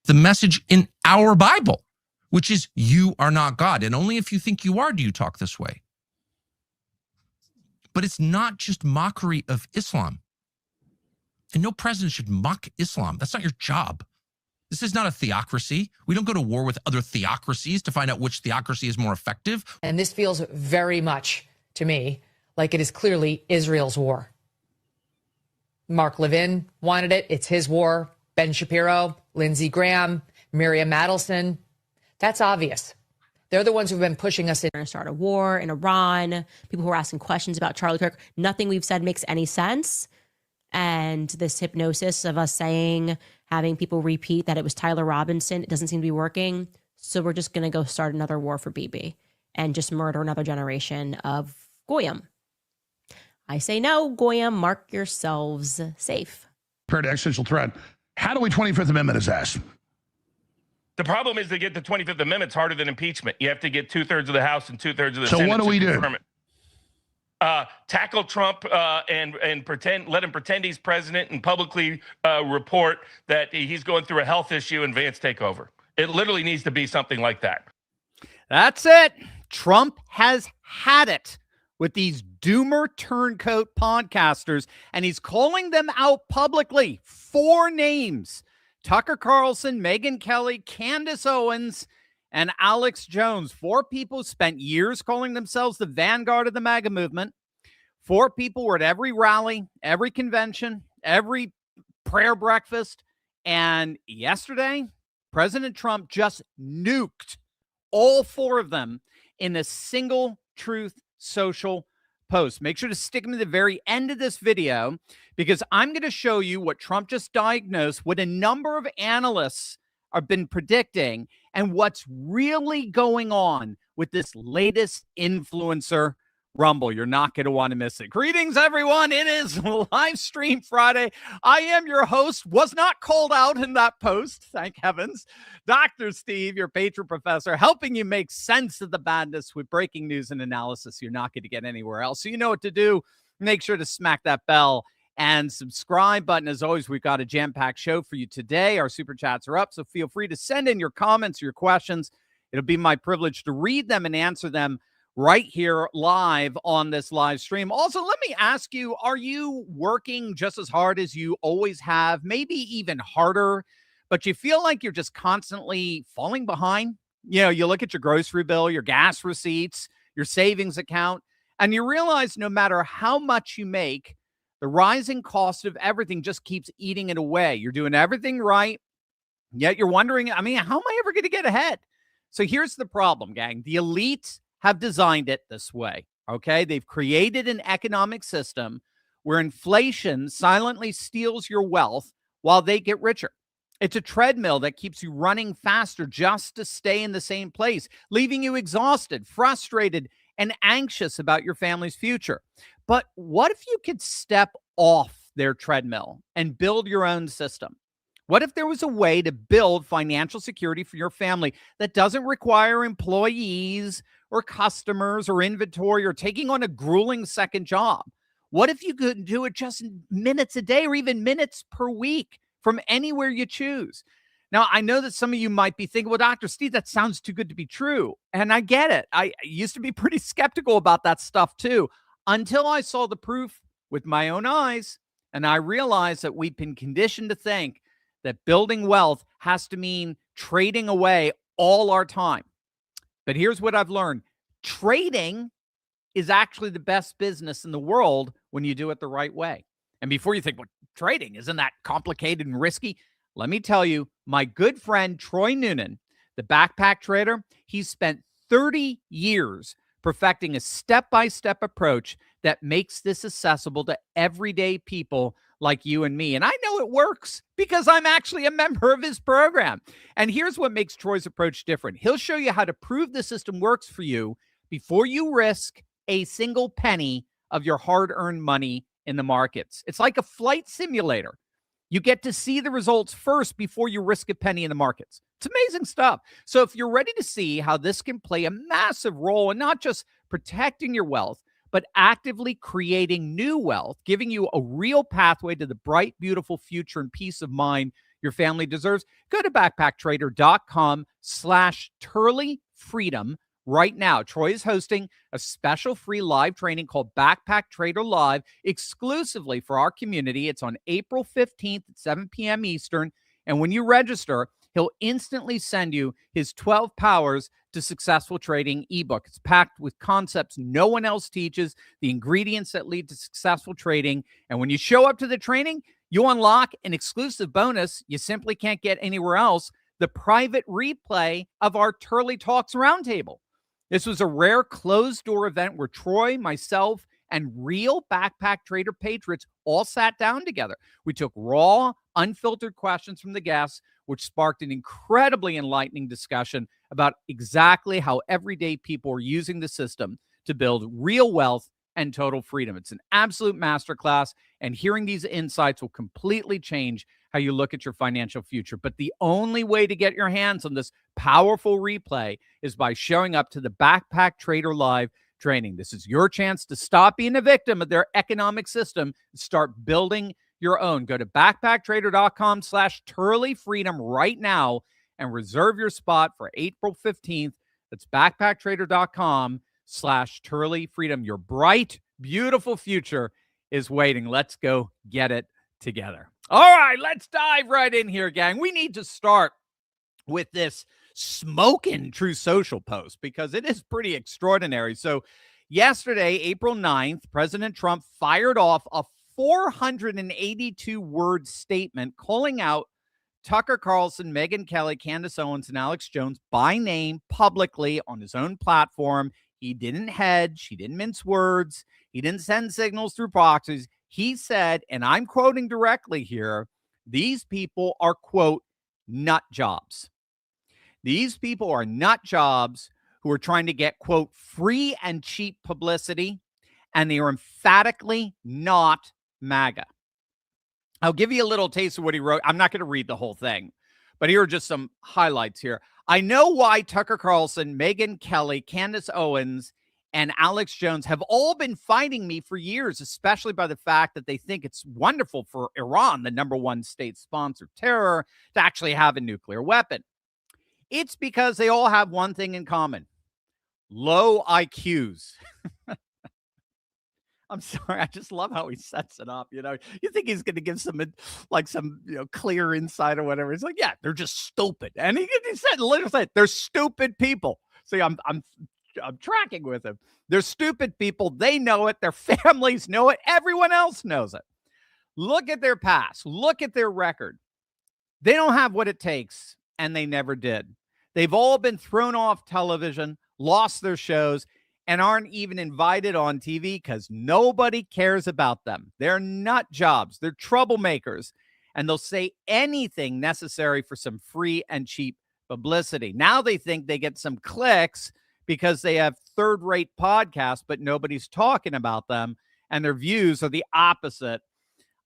the message in our Bible, which is you are not God. And only if you think you are do you talk this way. But it's not just mockery of Islam. And no president should mock Islam. That's not your job. This is not a theocracy. We don't go to war with other theocracies to find out which theocracy is more effective. And this feels very much to me like it is clearly Israel's war. Mark Levin wanted it. It's his war. Ben Shapiro, Lindsey Graham, Miriam Adelson. That's obvious. They're the ones who've been pushing us in. We're going to start a war in Iran. People who are asking questions about Charlie Kirk. Nothing we've said makes any sense. And this hypnosis of us saying, having people repeat that it was Tyler Robinson, it doesn't seem to be working. So we're just going to go start another war for Bibi and just murder another generation of Goyim. I say no, Goyim, mark yourselves safe. Compared to existential threat, how do we 25th Amendment his ass? The problem is to get the 25th Amendment, it's harder than impeachment. You have to get 2/3 of the House and 2/3 of the Senate. So what do we do? Tackle Trump and pretend, let him pretend he's president and publicly report that he's going through a health issue and Vance take over. It literally needs to be something like that. That's it. Trump has had it with these doomer turncoat podcasters, and he's calling them out publicly. 4 names: Tucker Carlson, Megyn Kelly, Candace Owens, and Alex Jones. 4 people spent years calling themselves the vanguard of the MAGA movement. 4 people were at every rally, every convention, every prayer breakfast. And yesterday, President Trump just nuked all 4 of them in a single Truth Social post. Make sure to stick them to the very end of this video, because I'm going to show you what Trump just diagnosed, what a number of analysts have been predicting, and what's really going on with this latest influencer rumble. You're not going to want to miss it. Greetings, everyone. It is Live Stream Friday. I am your host. Was not called out in that post, thank heavens. Dr. Steve, your patron professor, helping you make sense of the madness with breaking news and analysis you're not going to get anywhere else. So you know what to do. Make sure to smack that bell and subscribe button. As always, we've got a jam-packed show for you today. Our super chats are up, so feel free to send in your comments, your questions. It'll be my privilege to read them and answer them right here live on this live stream. Also, let me ask you, are you working just as hard as you always have, maybe even harder, but you feel like you're just constantly falling behind? You know, you look at your grocery bill, your gas receipts, your savings account, and you realize no matter how much you make, the rising cost of everything just keeps eating it away. You're doing everything right, yet you're wondering, how am I ever going to get ahead? So here's the problem, gang. The elite have designed it this way, okay? They've created an economic system where inflation silently steals your wealth while they get richer. It's a treadmill that keeps you running faster just to stay in the same place, leaving you exhausted, frustrated, and anxious about your family's future. But what if you could step off their treadmill and build your own system? What if there was a way to build financial security for your family that doesn't require employees or customers or inventory or taking on a grueling second job? What if you could do it just in minutes a day or even minutes per week from anywhere you choose? Now, I know that some of you might be thinking, well, Dr. Steve, that sounds too good to be true. And I get it. I used to be pretty skeptical about that stuff too, until I saw the proof with my own eyes. And I realized that we've been conditioned to think that building wealth has to mean trading away all our time. But here's what I've learned. Trading is actually the best business in the world when you do it the right way. And before you think, well, trading, isn't that complicated and risky? Let me tell you, my good friend Troy Noonan, the backpack trader, he spent 30 years perfecting a step-by-step approach that makes this accessible to everyday people like you and me. And I know it works because I'm actually a member of his program. And here's what makes Troy's approach different. He'll show you how to prove the system works for you before you risk a single penny of your hard-earned money in the markets. It's like a flight simulator. You get to see the results first before you risk a penny in the markets. It's amazing stuff. So if you're ready to see how this can play a massive role in not just protecting your wealth, but actively creating new wealth, giving you a real pathway to the bright, beautiful future and peace of mind your family deserves. Go to backpacktrader.com/turleyfreedom right now. Troy is hosting a special free live training called Backpack Trader Live exclusively for our community. It's on April 15th at 7 p.m. Eastern. And when you register, he'll instantly send you his 12 Powers to Successful Trading ebook. It's packed with concepts no one else teaches, the ingredients that lead to successful trading. And when you show up to the training, you unlock an exclusive bonus you simply can't get anywhere else, the private replay of our Turley Talks Roundtable. This was a rare closed-door event where Troy, myself, and real Backpack Trader patriots all sat down together. We took raw, unfiltered questions from the guests, which sparked an incredibly enlightening discussion about exactly how everyday people are using the system to build real wealth and total freedom. It's an absolute masterclass, and hearing these insights will completely change how you look at your financial future. But the only way to get your hands on this powerful replay is by showing up to the Backpack Trader Live training. This is your chance to stop being a victim of their economic system and start building your own. Go to backpacktrader.com/turleyfreedom right now and reserve your spot for April 15th. That's backpacktrader.com/turleyfreedom. Your bright, beautiful future is waiting. Let's go get it together. All right, let's dive right in here, gang. We need to start with this smoking True Social post because it is pretty extraordinary. So yesterday, April 9th, President Trump fired off a 482-word statement calling out Tucker Carlson, Megyn Kelly, Candace Owens, and Alex Jones by name publicly on his own platform. He didn't hedge. He didn't mince words. He didn't send signals through proxies. He said, and I'm quoting directly here, these people are, quote, nut jobs. These people are nut jobs who are trying to get, quote, free and cheap publicity, and they are emphatically not MAGA. I'll give you a little taste of what he wrote. I'm not going to read the whole thing, but here are just some highlights here. I know why Tucker Carlson, Megyn Kelly, Candace Owens, and Alex Jones have all been fighting me for years, especially by the fact that they think it's wonderful for Iran, the #1 state sponsor of terror, to actually have a nuclear weapon. It's because they all have one thing in common: low IQs. I'm sorry. I just love how he sets it up. You know, you think he's going to give some clear insight or whatever. It's like, yeah, they're just stupid. And he said, literally said, they're stupid people. See, I'm tracking with him. They're stupid people. They know it. Their families know it. Everyone else knows it. Look at their past. Look at their record. They don't have what it takes, and they never did. They've all been thrown off television, lost their shows, and aren't even invited on TV because nobody cares about them. They're nut jobs. They're troublemakers, and they'll say anything necessary for some free and cheap publicity. Now they think they get some clicks because they have third-rate podcasts, but nobody's talking about them, and their views are the opposite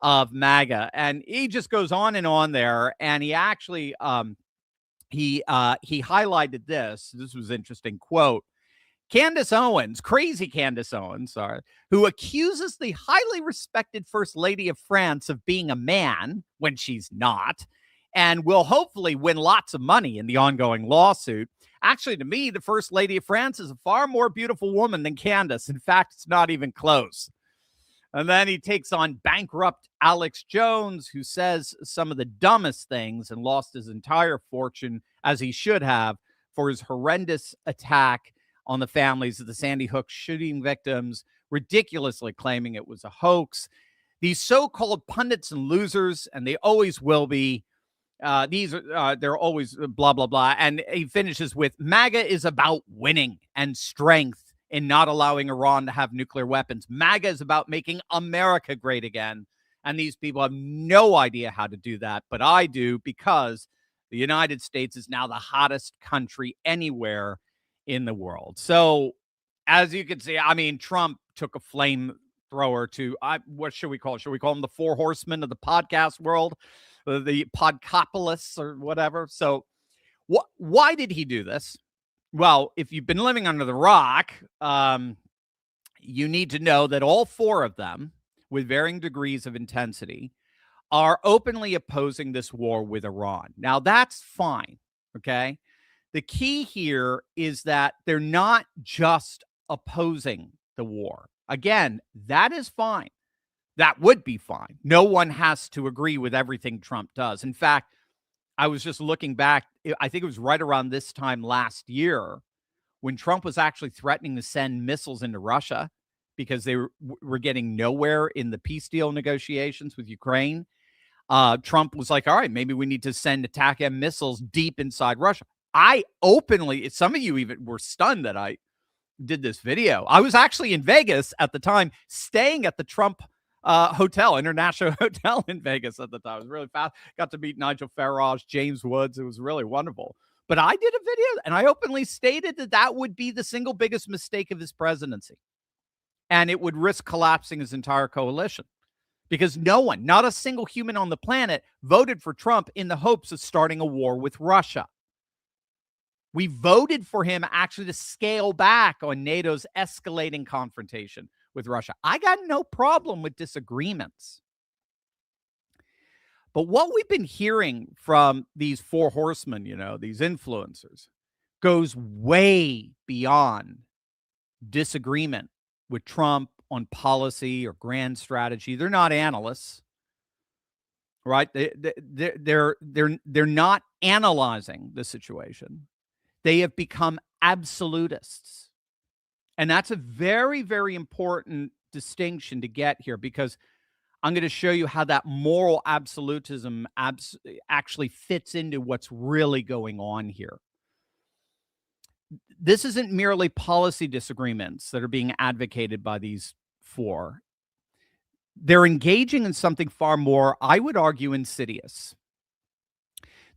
of MAGA. And he just goes on there, and he actually he highlighted this. This was interesting. Quote, Candace Owens, crazy Candace Owens, who accuses the highly respected First Lady of France of being a man when she's not, and will hopefully win lots of money in the ongoing lawsuit. Actually, to me, the First Lady of France is a far more beautiful woman than Candace. In fact, it's not even close. And then he takes on bankrupt Alex Jones, who says some of the dumbest things and lost his entire fortune, as he should have, for his horrendous attack on the families of the Sandy Hook shooting victims, ridiculously claiming it was a hoax. These so-called pundits and losers, and they always will be, they're always blah, blah, blah. And he finishes with, MAGA is about winning and strength in not allowing Iran to have nuclear weapons. MAGA is about making America great again. And these people have no idea how to do that. But I do, because the United States is now the hottest country anywhere in the world. So as you can see, I mean, Trump took a flamethrower to, what should we call it? Should we call them the four horsemen of the podcast world? The podcopolists or whatever. So why did he do this? Well, if you've been living under the rock, you need to know that all four of them, with varying degrees of intensity, are openly opposing this war with Iran. Now, that's fine, okay? The key here is that they're not just opposing the war. Again, that is fine. That would be fine. No one has to agree with everything Trump does. In fact, I was just looking back, I think it was right around this time last year when Trump was actually threatening to send missiles into Russia because they were getting nowhere in the peace deal negotiations with Ukraine. Trump was like, all right, maybe we need to send ATACMS missiles deep inside Russia. I openly, some of you even were stunned that I did this video. I was actually in Vegas at the time, staying at the Trump hotel, International Hotel in Vegas at the time. It was really fast. Got to meet Nigel Farage, James Woods. It was really wonderful. But I did a video and I openly stated that that would be the single biggest mistake of his presidency. And it would risk collapsing his entire coalition. Because no one, not a single human on the planet, voted for Trump in the hopes of starting a war with Russia. We voted for him actually to scale back on NATO's escalating confrontation with Russia. I got no problem with disagreements. But what we've been hearing from these four horsemen, these influencers, goes way beyond disagreement with Trump on policy or grand strategy. They're not analysts, right? They're not analyzing the situation. They have become absolutists. And that's a very, very important distinction to get here, because I'm going to show you how that moral absolutism actually fits into what's really going on here. This isn't merely policy disagreements that are being advocated by these four. They're engaging in something far more, I would argue, insidious.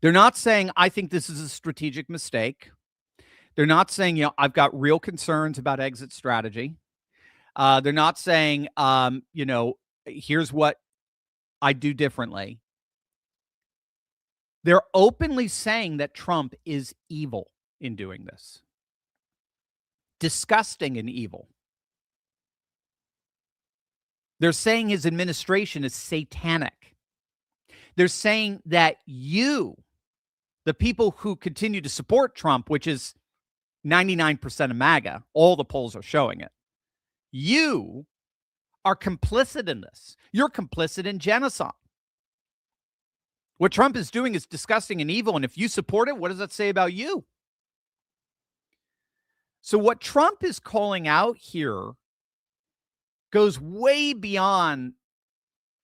They're not saying, I think this is a strategic mistake. They're not saying, I've got real concerns about exit strategy. They're not saying, here's what I do differently. They're openly saying that Trump is evil in doing this. Disgusting and evil. They're saying his administration is satanic. They're saying that you, the people who continue to support Trump, which is 99% of MAGA, all the polls are showing it, you are complicit in this. You're complicit in genocide. What Trump is doing is disgusting and evil, and if you support it, what does that say about you? So what Trump is calling out here goes way beyond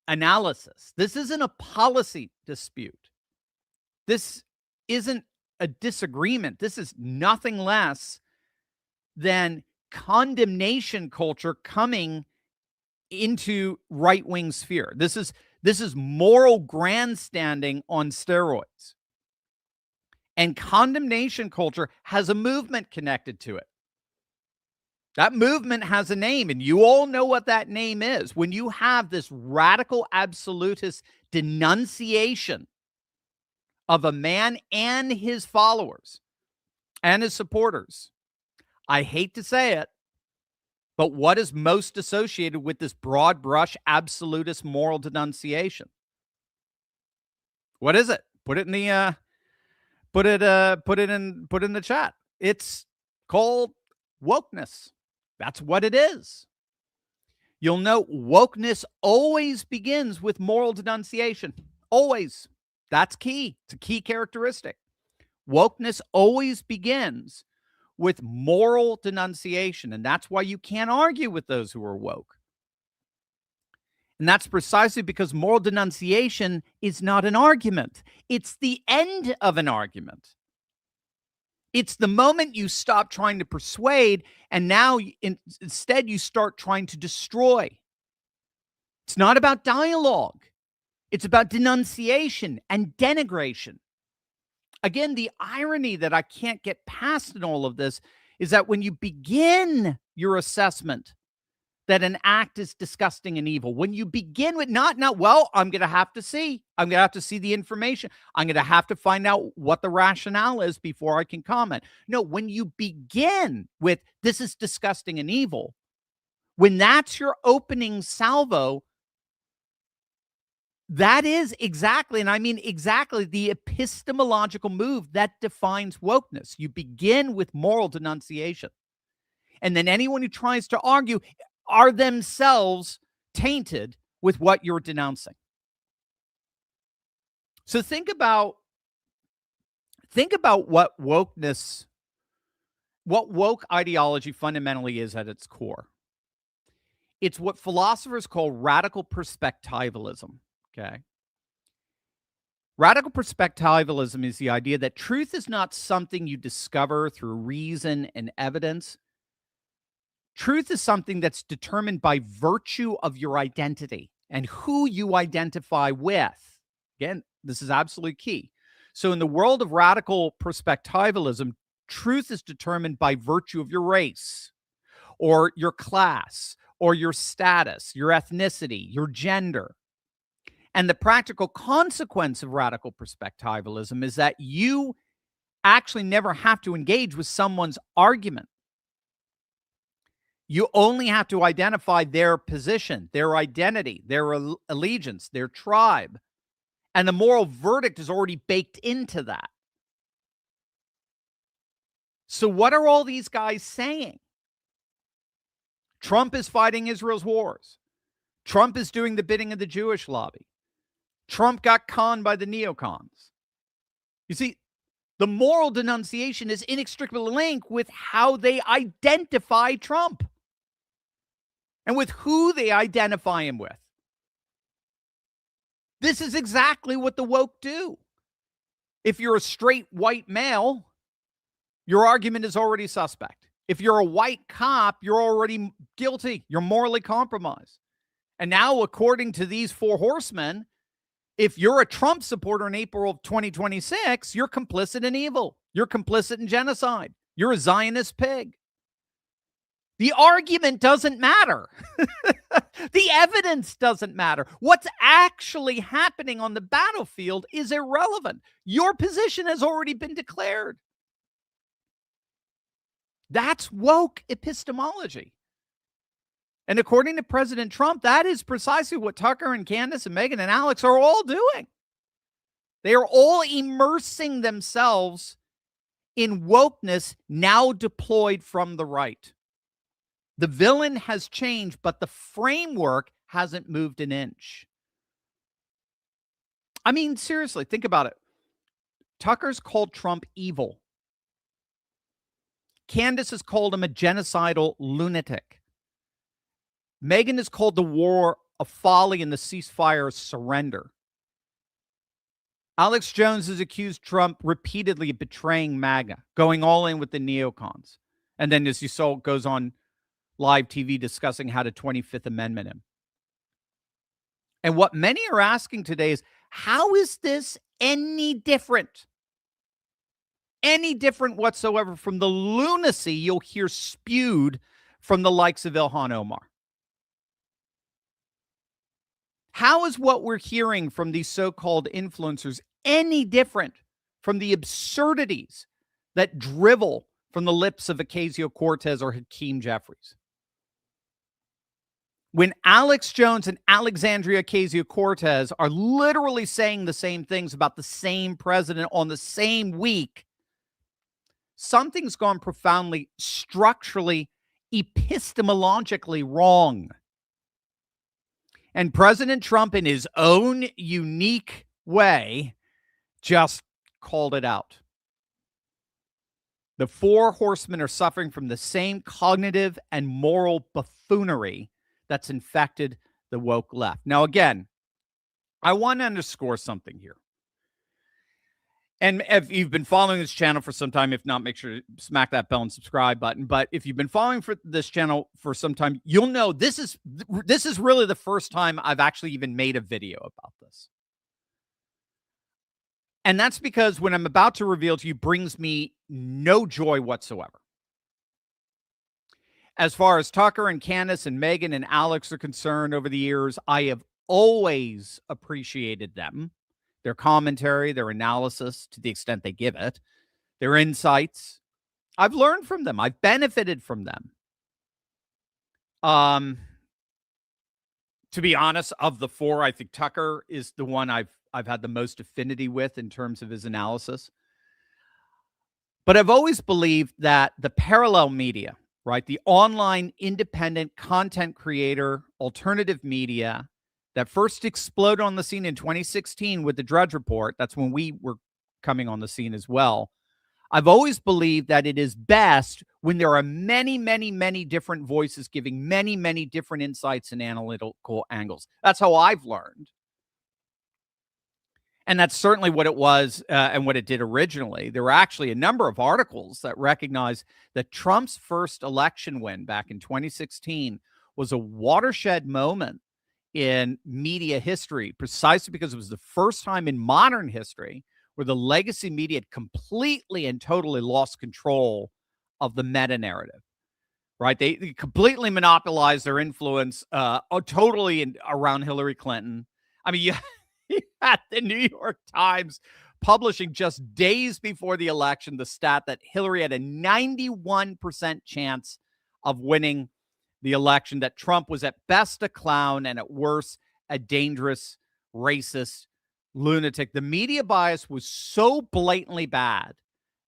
analysis. This isn't a policy dispute. This isn't a disagreement. This is nothing less than condemnation culture coming into right-wing sphere. This is moral grandstanding on steroids. And condemnation culture has a movement connected to it. That movement has a name, and you all know what that name is. When you have this radical absolutist denunciation of a man and his followers and his supporters, I hate to say it, but what is most associated with this broad brush absolutist moral denunciation? What is it? Put it in the put it in the chat. It's called wokeness. That's what it is. You'll note wokeness always begins with moral denunciation. Always. That's key. It's a key characteristic. Wokeness always begins with moral denunciation, and that's why you can't argue with those who are woke. And that's precisely because moral denunciation is not an argument. It's the end of an argument. It's the moment you stop trying to persuade, and now instead you start trying to destroy. It's not about dialogue. It's about denunciation and denigration. Again, the irony that I can't get past in all of this is that when you begin your assessment that an act is disgusting and evil, when you begin with well, I'm going to have to see. I'm going to have to see the information. I'm going to have to find out what the rationale is before I can comment. No, when you begin with this is disgusting and evil, when that's your opening salvo, That is exactly, and I mean exactly, the epistemological move that defines wokeness. You begin with moral denunciation. And then anyone who tries to argue are themselves tainted with what you're denouncing. So think about what wokeness, what woke ideology fundamentally is at its core. It's what philosophers call radical perspectivalism, okay? Radical perspectivalism is the idea that truth is not something you discover through reason and evidence. Truth is something that's determined by virtue of your identity and who you identify with. Again, this is absolutely key. So in the world of radical perspectivalism, truth is determined by virtue of your race or your class or your status, your ethnicity, your gender. And the practical consequence of radical perspectivalism is that you actually never have to engage with someone's argument. You only have to identify their position, their identity, their allegiance, their tribe. And the moral verdict is already baked into that. So what are all these guys saying? Trump is fighting Israel's wars. Trump is doing the bidding of the Jewish lobby. Trump got conned by the neocons. You see, the moral denunciation is inextricably linked with how they identify Trump and with who they identify him with. This is exactly what the woke do. If you're a straight white male, your argument is already suspect. If you're a white cop, you're already guilty. You're morally compromised. And now, according to these four horsemen, if you're a Trump supporter in April of 2026, you're complicit in evil. You're complicit in genocide. You're a Zionist pig. The argument doesn't matter. The evidence doesn't matter. What's actually happening on the battlefield is irrelevant. Your position has already been declared. That's woke epistemology. And according to President Trump, that is precisely what Tucker and Candace and Megyn and Alex are all doing. They are all immersing themselves in wokeness now deployed from the right. The villain has changed, but the framework hasn't moved an inch. I mean, seriously, think about it. Tucker's called Trump evil. Candace has called him a genocidal lunatic. Megyn has called the war a folly and the ceasefire a surrender. Alex Jones has accused Trump repeatedly of betraying MAGA, going all in with the neocons. And then, as you saw, goes on live TV discussing how to 25th Amendment him. And what many are asking today is, how is this any different? Any different whatsoever from the lunacy you'll hear spewed from the likes of Ilhan Omar? How is what we're hearing from these so-called influencers any different from the absurdities that drivel from the lips of Ocasio-Cortez or Hakeem Jeffries? When Alex Jones and Alexandria Ocasio-Cortez are literally saying the same things about the same president on the same week, something's gone profoundly, structurally, epistemologically wrong. And President Trump, in his own unique way, just called it out. The four horsemen are suffering from the same cognitive and moral buffoonery that's infected the woke left. Now, again, I want to underscore something here. And if you've been following this channel for some time, if not, make sure to smack that bell and subscribe button. But if you've been following for this channel for some time, you'll know this is really the first time I've actually even made a video about this. And that's because when I'm about to reveal to you brings me no joy whatsoever. As far as Tucker and Candace and Megyn and Alex are concerned over the years, I have always appreciated them. Their commentary, their analysis, to the extent they give it, their insights. I've learned from them. I've benefited from them. To be honest, of the four, I think Tucker is the one I've had the most affinity with in terms of his analysis. But I've always believed that the parallel media, right, the online independent content creator, alternative media that first exploded on the scene in 2016 with the Drudge Report, that's when we were coming on the scene as well. I've always believed that it is best when there are many, many, many different voices giving many, many different insights and analytical angles. That's how I've learned. And that's certainly what it was and what it did originally. There were actually a number of articles that recognized that Trump's first election win back in 2016 was a watershed moment in media history, precisely because it was the first time in modern history where the legacy media had completely and totally lost control of the meta-narrative, right? They completely monopolized their influence totally around Hillary Clinton. I mean, you had the New York Times publishing just days before the election the stat that Hillary had a 91% chance of winning the election, that Trump was at best a clown and at worst a dangerous, racist lunatic. The media bias was so blatantly bad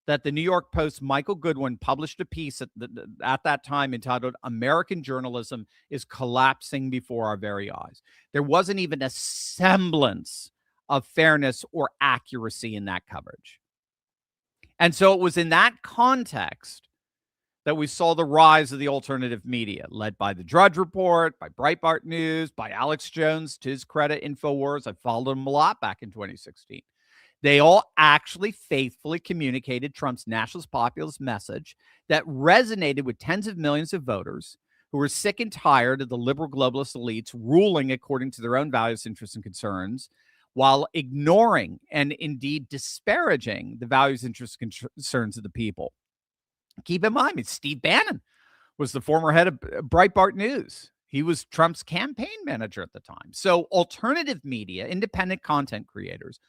that the New York Post, Michael Goodwin, published a piece at that time entitled "American Journalism is Collapsing Before Our Very Eyes." There wasn't even a semblance of fairness or accuracy in that coverage. And so it was in that context that we saw the rise of the alternative media, led by the Drudge Report, by Breitbart News, by Alex Jones, to his credit, InfoWars. I followed him a lot back in 2016. They all actually faithfully communicated Trump's nationalist populist message that resonated with tens of millions of voters who were sick and tired of the liberal globalist elites ruling according to their own values, interests, and concerns, while ignoring and indeed disparaging the values, interests, and concerns of the people. Keep in mind, Steve Bannon was the former head of Breitbart News. He was Trump's campaign manager at the time. So alternative media, independent content creators,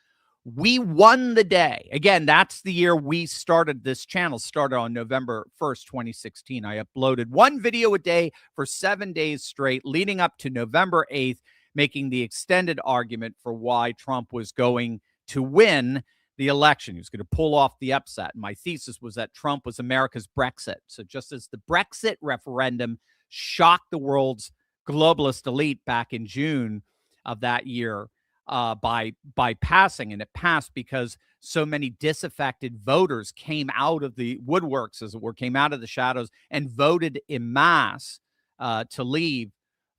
we won the day. Again, that's the year we started this channel, started on November 1st, 2016. I uploaded one video a day for 7 days straight, leading up to November 8th, making the extended argument for why Trump was going to win the election. He was going to pull off the upset. My thesis was that Trump was America's Brexit. So just as the Brexit referendum shocked the world's globalist elite back in June of that year by passing, and it passed because so many disaffected voters came out of the woodworks, as it were, came out of the shadows and voted en masse to leave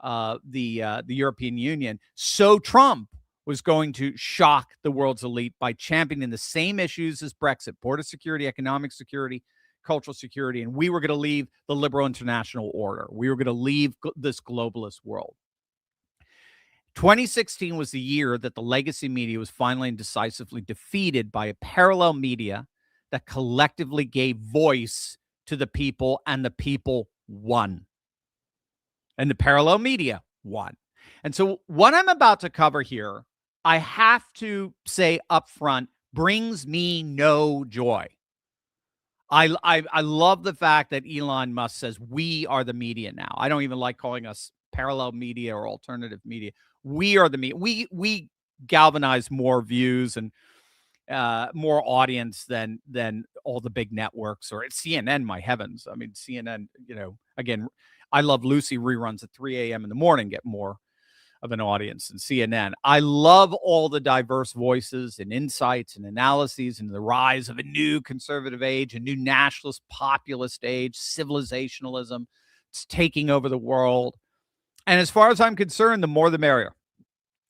the European Union. So Trump was going to shock the world's elite by championing the same issues as Brexit: border security, economic security, cultural security. And we were going to leave the liberal international order. We were going to leave this globalist world. 2016 was the year that the legacy media was finally and decisively defeated by a parallel media that collectively gave voice to the people, and the people won. And the parallel media won. And so what I'm about to cover here, I have to say up front, brings me no joy. I love the fact that Elon Musk says we are the media now. I don't even like calling us parallel media or alternative media. We are the media. We galvanize more views and more audience than all the big networks or CNN. My heavens. I mean, CNN, again, I Love Lucy reruns at 3 a.m. in the morning get more of an audience than CNN. I love all the diverse voices and insights and analyses and the rise of a new conservative age, a new nationalist populist age, civilizationalism. It's taking over the world. And as far as I'm concerned, the more the merrier,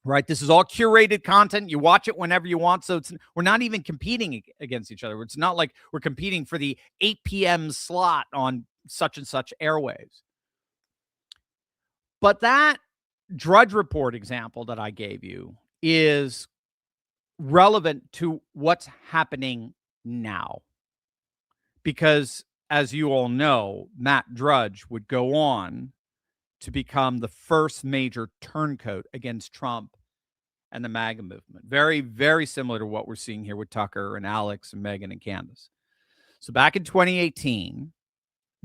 right? This is all curated content. You watch it whenever you want. So we're not even competing against each other. It's not like we're competing for the 8 p.m. slot on such and such airwaves. But that Drudge Report example that I gave you is relevant to what's happening now. Because as you all know, Matt Drudge would go on to become the first major turncoat against Trump and the MAGA movement. Very, very similar to what we're seeing here with Tucker and Alex and Megyn and Candace. So back in 2018,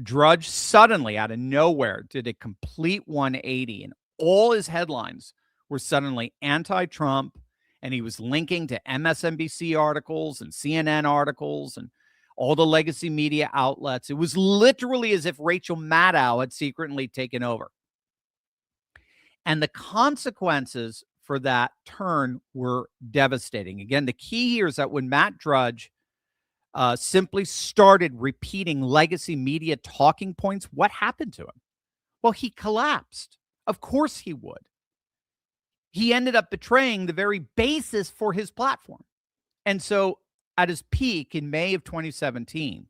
Drudge suddenly out of nowhere did a complete 180 and all his headlines were suddenly anti-Trump, and he was linking to MSNBC articles and CNN articles and all the legacy media outlets. It was literally as if Rachel Maddow had secretly taken over. And the consequences for that turn were devastating. Again, the key here is that when Matt Drudge simply started repeating legacy media talking points, what happened to him? Well, he collapsed. Of course he would. He ended up betraying the very basis for his platform. And so at his peak in May of 2017,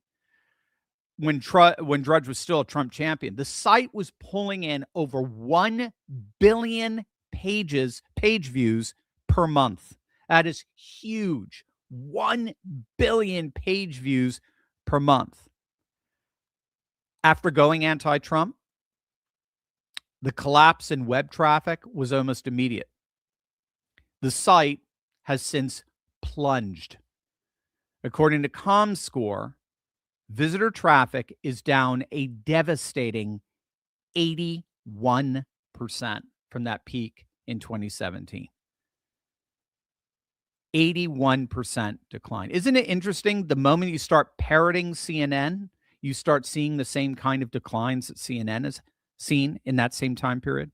when Drudge was still a Trump champion, the site was pulling in over 1 billion page views per month. That is huge. 1 billion page views per month. After going anti-Trump, the collapse in web traffic was almost immediate. The site has since plunged. According to ComScore, visitor traffic is down a devastating 81% from that peak in 2017. 81% decline. Isn't it interesting? The moment you start parroting CNN, you start seeing the same kind of declines that CNN has seen in that same time period.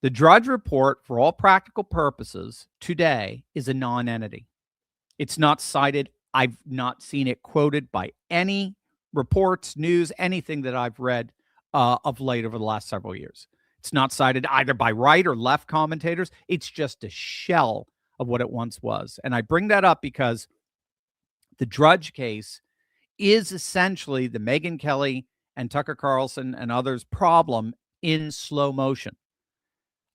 The Drudge Report, for all practical purposes, today is a non-entity. It's not cited. I've not seen it quoted by any reports, news, anything that I've read of late over the last several years. It's not cited either by right or left commentators. It's just a shell of what it once was. And I bring that up because the Drudge case is essentially the Megyn Kelly and Tucker Carlson and others' problem in slow motion.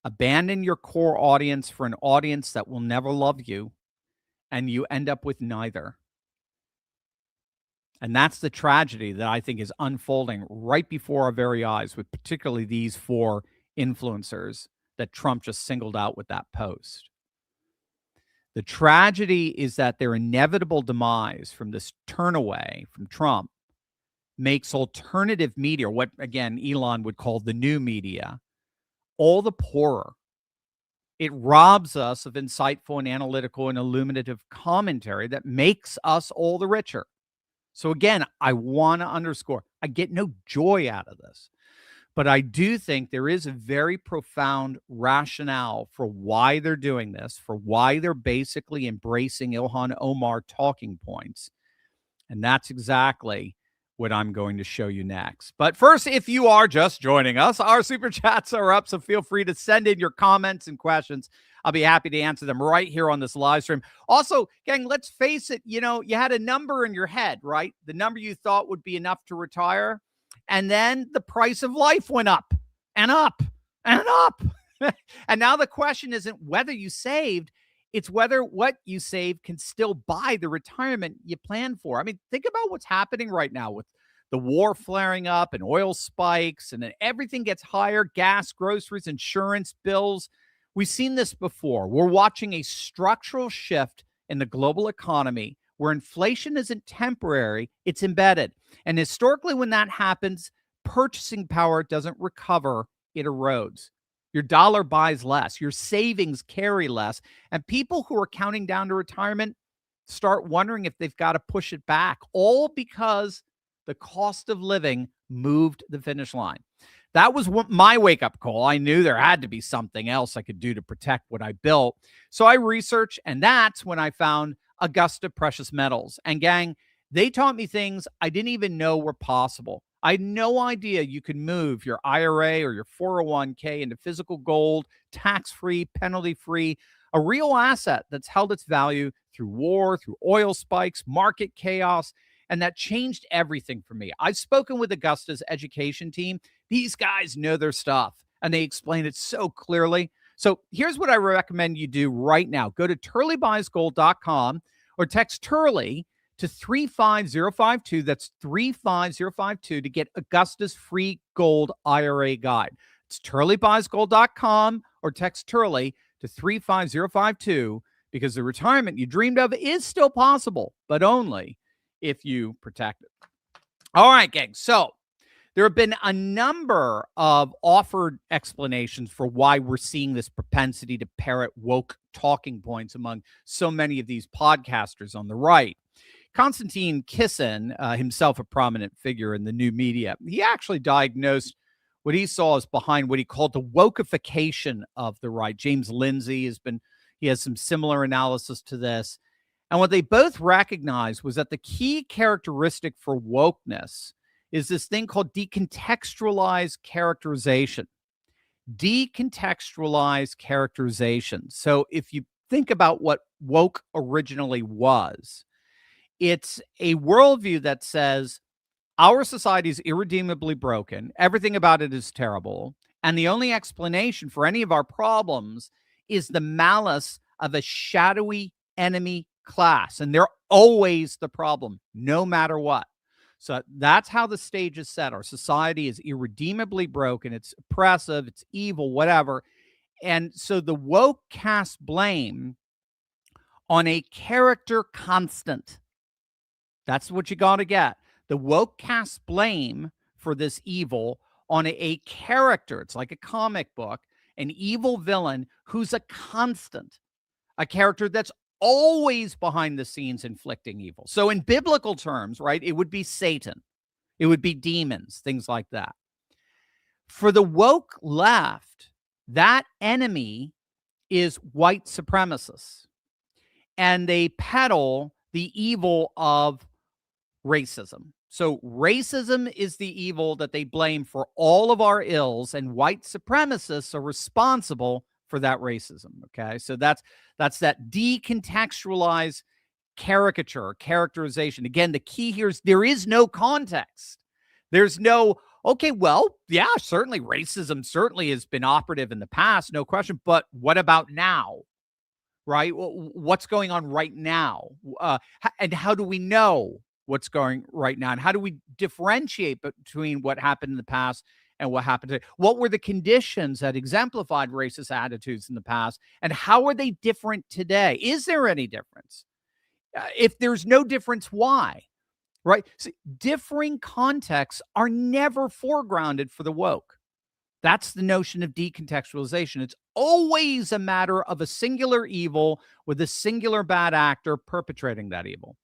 Abandon your core audience for an audience that will never love you, and you end up with neither. And that's the tragedy that I think is unfolding right before our very eyes, with particularly these 4 influencers that Trump just singled out with that post. The tragedy is that their inevitable demise from this turn away from Trump makes alternative media, what again Elon would call the new media, all the poorer. It robs us of insightful and analytical and illuminative commentary that makes us all the richer. So again, I want to underscore, I get no joy out of this, but I do think there is a very profound rationale for why they're doing this, for why they're basically embracing Ilhan Omar talking points. And that's exactly what I'm going to show you next. But first, if you are just joining us, our super chats are up, so feel free to send in your comments and questions. I'll be happy to answer them right here on this live stream. Also, gang, let's face it, you had a number in your head, right? The number you thought would be enough to retire. And then the price of life went up and up and up. And now the question isn't whether you saved, it's whether what you saved can still buy the retirement you plan for. I mean, think about what's happening right now with the war flaring up and oil spikes, and then everything gets higher: gas, groceries, insurance, bills. We've seen this before. We're watching a structural shift in the global economy where inflation isn't temporary, it's embedded. And historically, when that happens, purchasing power doesn't recover, it erodes. Your dollar buys less, your savings carry less, and people who are counting down to retirement start wondering if they've got to push it back, all because the cost of living moved the finish line. That was my wake-up call. I knew there had to be something else I could do to protect what I built. So I researched, and that's when I found Augusta Precious Metals. And gang, they taught me things I didn't even know were possible. I had no idea you could move your IRA or your 401k into physical gold, tax-free, penalty-free, a real asset that's held its value through war, through oil spikes, market chaos, and that changed everything for me. I've spoken with Augusta's education team. These guys know their stuff, and they explain it so clearly. So here's what I recommend you do right now. Go to turleybuysgold.com or text Turley to 35052. That's 35052 to get Augusta's free gold IRA guide. It's turleybuysgold.com or text Turley to 35052 because the retirement you dreamed of is still possible, but only if you protect it. All right, gang. So There have been a number of offered explanations for why we're seeing this propensity to parrot woke talking points among so many of these podcasters on the right. Konstantin Kisin, himself a prominent figure in the new media, he actually diagnosed what he saw as behind what he called the wokeification of the right. James Lindsay he has some similar analysis to this. And what they both recognized was that the key characteristic for wokeness is this thing called decontextualized characterization. Decontextualized characterization. So if you think about what woke originally was, it's a worldview that says our society is irredeemably broken, everything about it is terrible, and the only explanation for any of our problems is the malice of a shadowy enemy class, and they're always the problem, no matter what. So that's how the stage is set. Our society is irredeemably broken. It's oppressive. It's evil, whatever. And so the woke cast blame on a character constant. That's what you got to get. The woke cast blame for this evil on a character. It's like a comic book, an evil villain who's a constant, a character that's always behind the scenes inflicting evil. So in biblical terms, right, it would be Satan. It would be demons, things like that. For the woke left, that enemy is white supremacists. And they peddle the evil of racism. So racism is the evil that they blame for all of our ills, and white supremacists are responsible for that racism. Okay, so that's that decontextualized characterization. Again, the key here is there is no context. There's no, okay, well, yeah, certainly racism certainly has been operative in the past, no question, but what about now? Right? What's going on right now? And how do we know what's going right now? And how do we differentiate between what happened in the past and what happened today? What were the conditions that exemplified racist attitudes in the past? And how are they different today? Is there any difference? If there's no difference, why? Right? See, differing contexts are never foregrounded for the woke. That's the notion of decontextualization. It's always a matter of a singular evil with a singular bad actor perpetrating that evil.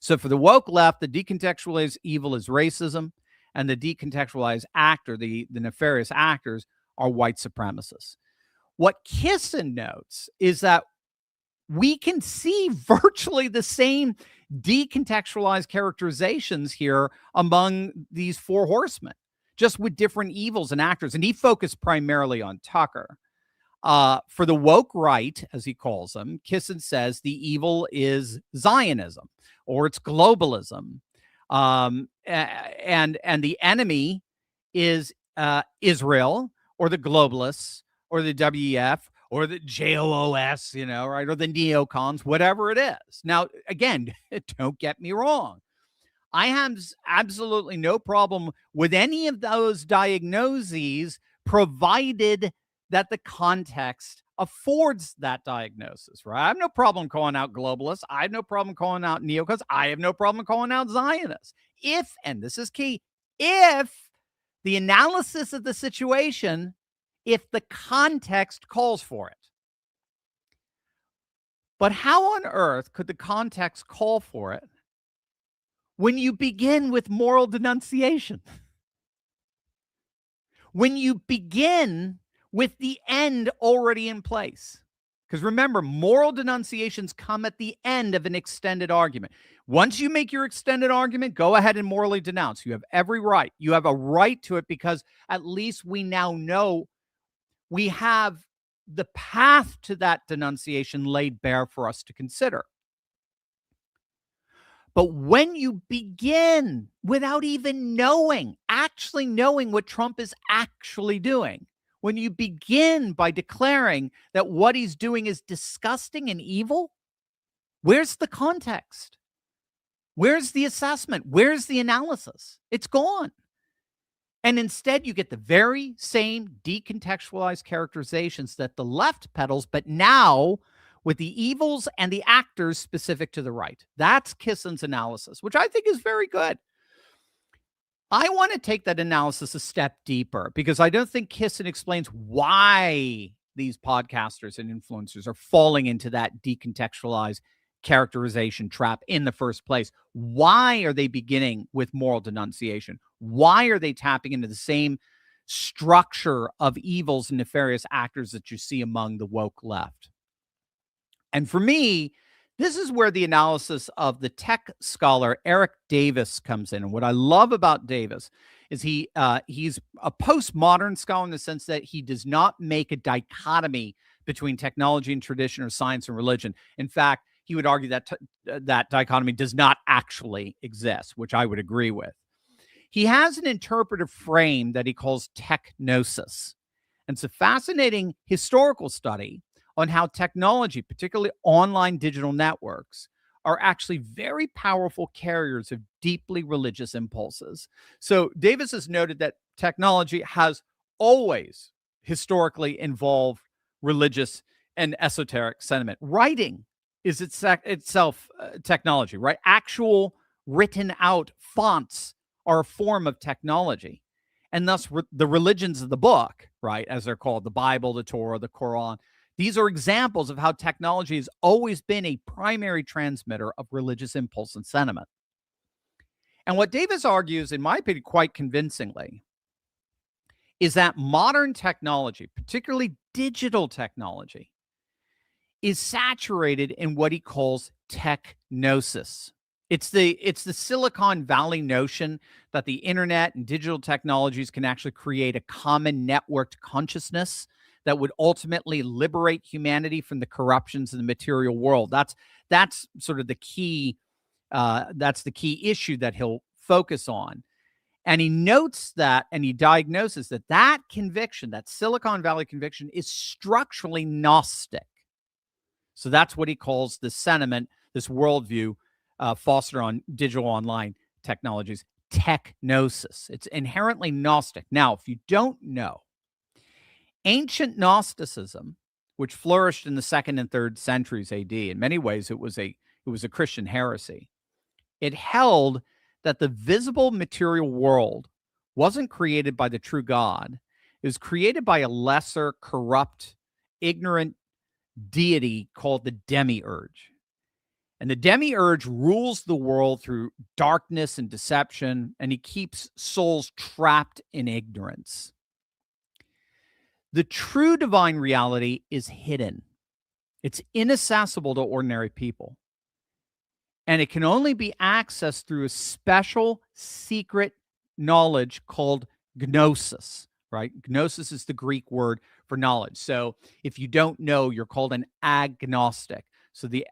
So for the woke left, the decontextualized evil is racism, and the decontextualized actor, the nefarious actors, are white supremacists. What Kisin notes is that we can see virtually the same decontextualized characterizations here among these four horsemen, just with different evils and actors. And he focused primarily on Tucker. For the woke right, as he calls them, Kisin says the evil is Zionism, or it's globalism. And the enemy is Israel, or the globalists, or the WEF, or the JOOS, right, or the neocons, whatever it is. Now, again, don't get me wrong. I have absolutely no problem with any of those diagnoses, provided that the context affords that diagnosis, right? I have no problem calling out globalists. I have no problem calling out neocons. I have no problem calling out Zionists. If, and this is key, if the analysis of the situation, if the context calls for it. But how on earth could the context call for it when you begin with moral denunciation? When you begin with the end already in place? Because remember, moral denunciations come at the end of an extended argument. Once you make your extended argument, go ahead and morally denounce. You have every right. You have a right to it, because at least we now know we have the path to that denunciation laid bare for us to consider. But when you begin without even actually knowing what Trump is actually doing, when you begin by declaring that what he's doing is disgusting and evil, where's the context? Where's the assessment? Where's the analysis? It's gone. And instead, you get the very same decontextualized characterizations that the left peddles, but now with the evils and the actors specific to the right. That's Kisin's analysis, which I think is very good. I want to take that analysis a step deeper because I don't think Kissin explains why these podcasters and influencers are falling into that decontextualized characterization trap in the first place. Why are they beginning with moral denunciation? Why are they tapping into the same structure of evils and nefarious actors that you see among the woke left? And for me, this is where the analysis of the tech scholar Eric Davis comes in. And what I love about Davis is he's a postmodern scholar in the sense that he does not make a dichotomy between technology and tradition or science and religion. In fact, he would argue that that dichotomy does not actually exist, which I would agree with. He has an interpretive frame that he calls Technosis. And it's a fascinating historical study on how technology, particularly online digital networks, are actually very powerful carriers of deeply religious impulses. So Davis has noted that technology has always historically involved religious and esoteric sentiment. Writing is itself technology, right? Actual written out fonts are a form of technology. And thus the religions of the book, right, as they're called, the Bible, the Torah, the Quran, these are examples of how technology has always been a primary transmitter of religious impulse and sentiment. And what Davis argues, in my opinion, quite convincingly, is that modern technology, particularly digital technology, is saturated in what he calls technosis. It's the Silicon Valley notion that the internet and digital technologies can actually create a common networked consciousness that would ultimately liberate humanity from the corruptions of the material world. That's sort of the key. That's the key issue that he'll focus on. And he notes that, and he diagnoses that conviction, that Silicon Valley conviction, is structurally Gnostic. So that's what he calls the sentiment, this worldview fostered on digital online technologies, Technosis. It's inherently Gnostic. Now, if you don't know, ancient Gnosticism, which flourished in the 2nd and 3rd centuries AD, in many ways it was a Christian heresy. It held that the visible material world wasn't created by the true God. It was created by a lesser, corrupt, ignorant deity called the demiurge. And the demiurge rules the world through darkness and deception, and he keeps souls trapped in ignorance. The true divine reality is hidden. It's inaccessible to ordinary people. And it can only be accessed through a special secret knowledge called gnosis, right? Gnosis is the Greek word for knowledge. So if you don't know, you're called an agnostic. So the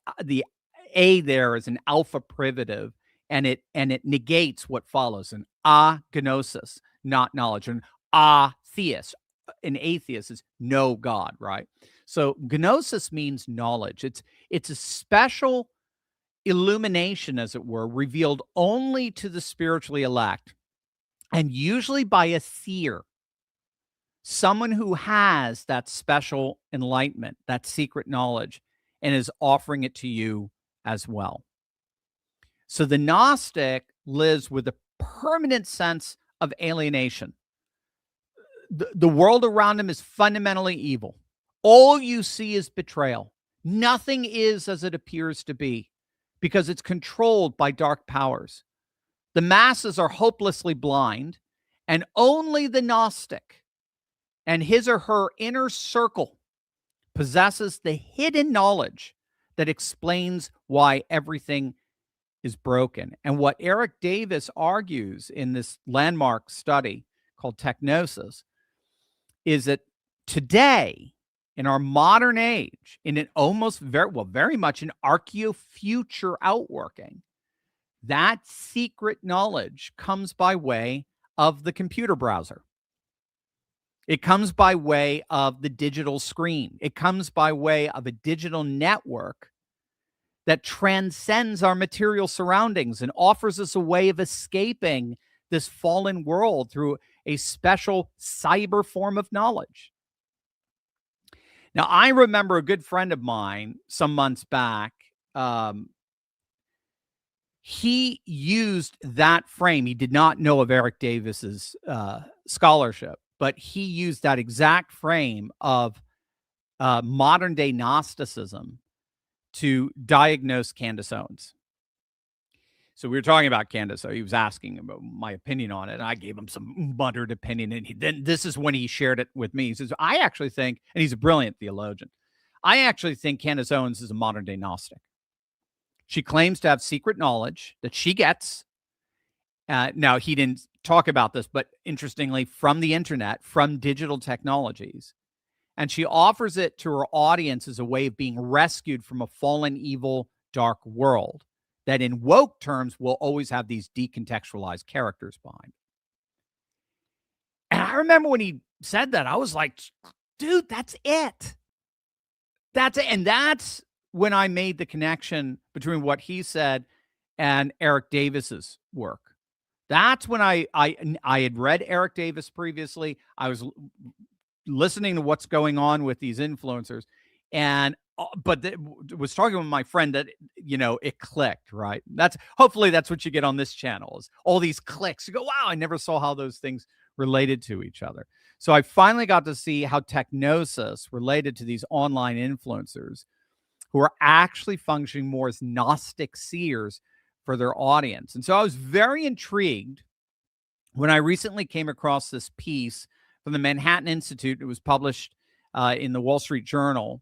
A there is an alpha privative, and it negates what follows. An agnosis, not knowledge. An atheist. An atheist is no God, right? So gnosis means knowledge. It's a special illumination, as it were, revealed only to the spiritually elect, and usually by a seer, someone who has that special enlightenment, that secret knowledge, and is offering it to you as well. So the Gnostic lives with a permanent sense of alienation. The world around him is fundamentally evil. All you see is betrayal. Nothing is as it appears to be because it's controlled by dark powers. The masses are hopelessly blind, and only the Gnostic and his or her inner circle possesses the hidden knowledge that explains why everything is broken. And what Eric Davis argues in this landmark study called Technosis is that today, in our modern age, in an almost very much an archaeo-future outworking, that secret knowledge comes by way of the computer browser. It comes by way of the digital screen. It comes by way of a digital network that transcends our material surroundings and offers us a way of escaping this fallen world through a special cyber form of knowledge. Now, I remember a good friend of mine some months back he used that frame. He did not know of Eric Davis's scholarship, but he used that exact frame of modern day Gnosticism to diagnose Candace Owens. So we were talking about Candace. So he was asking about my opinion on it, and I gave him some muttered opinion. And then this is when he shared it with me. He says, I actually think, and he's a brilliant theologian, I actually think Candace Owens is a modern day Gnostic. She claims to have secret knowledge that she gets. Now, he didn't talk about this, but interestingly, from the internet, from digital technologies. And she offers it to her audience as a way of being rescued from a fallen, evil, dark world that in woke terms will always have these decontextualized characters behind. And I remember when he said that, I was like, dude, that's it. That's it. And that's when I made the connection between what he said and Eric Davis's work. That's when I had read Eric Davis previously. I was listening to what's going on with these influencers, and was talking with my friend that, it clicked, right? Hopefully that's what you get on this channel, is all these clicks. You go, wow, I never saw how those things related to each other. So I finally got to see how Technosis related to these online influencers who are actually functioning more as Gnostic seers for their audience. And so I was very intrigued when I recently came across this piece from the Manhattan Institute. It was published in the Wall Street Journal,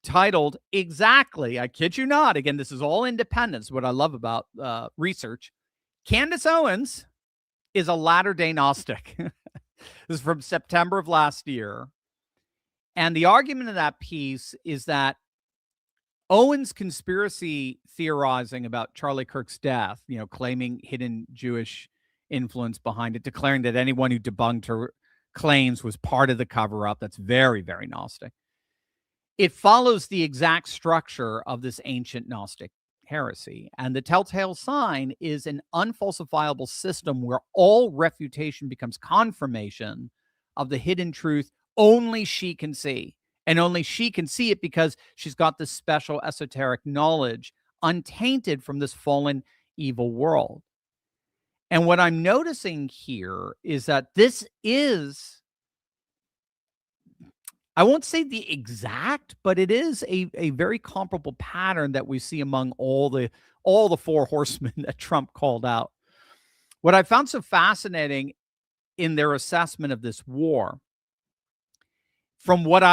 titled exactly, I kid you not, again, this is all independence, what I love about research, Candace Owens is a latter-day Gnostic. This is from September of last year. And the argument of that piece is that Owens' conspiracy theorizing about Charlie Kirk's death, claiming hidden Jewish influence behind it, declaring that anyone who debunked her claims was part of the cover-up, that's very, very Gnostic. It follows the exact structure of this ancient Gnostic heresy. And the telltale sign is an unfalsifiable system where all refutation becomes confirmation of the hidden truth only she can see. And only she can see it because she's got this special esoteric knowledge untainted from this fallen evil world. And what I'm noticing here is that this is, I won't say the exact, but it is a very comparable pattern that we see among all the four horsemen that Trump called out. What I found so fascinating in their assessment of this war, from what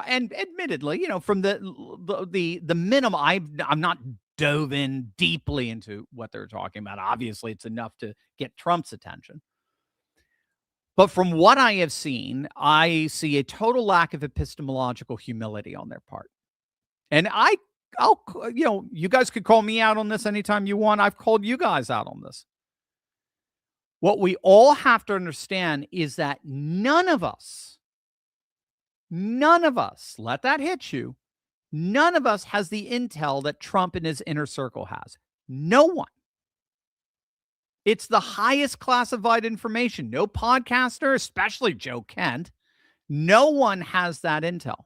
and admittedly, from the minimum, I'm not dove in deeply into what they're talking about. Obviously, it's enough to get Trump's attention. But from what I have seen, I see a total lack of epistemological humility on their part. And you guys could call me out on this anytime you want. I've called you guys out on this. What we all have to understand is that none of us, let that hit you, none of us has the intel that Trump and his inner circle has. No one. It's the highest classified information. No podcaster, especially Joe Kent, no one has that intel.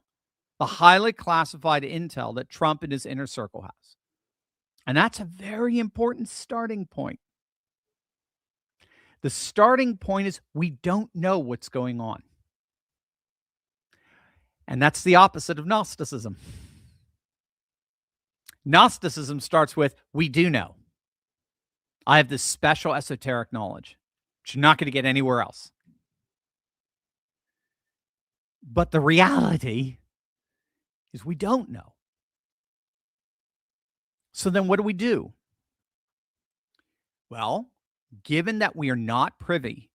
The highly classified intel that Trump and his inner circle has. And that's a very important starting point. The starting point is we don't know what's going on. And that's the opposite of Gnosticism. Gnosticism starts with, we do know. I have this special esoteric knowledge, which you're not going to get anywhere else. But the reality is we don't know. So then what do? Well, given that we are not privy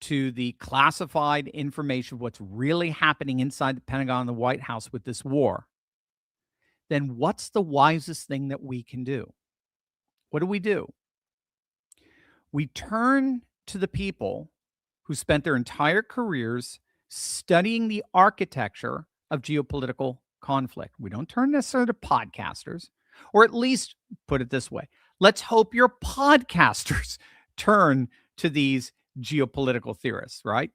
to the classified information of what's really happening inside the Pentagon and the White House with this war, then what's the wisest thing that we can do? What do? We turn to the people who spent their entire careers studying the architecture of geopolitical conflict. We don't turn necessarily to podcasters, or at least put it this way. Let's hope your podcasters turn to these geopolitical theorists, right?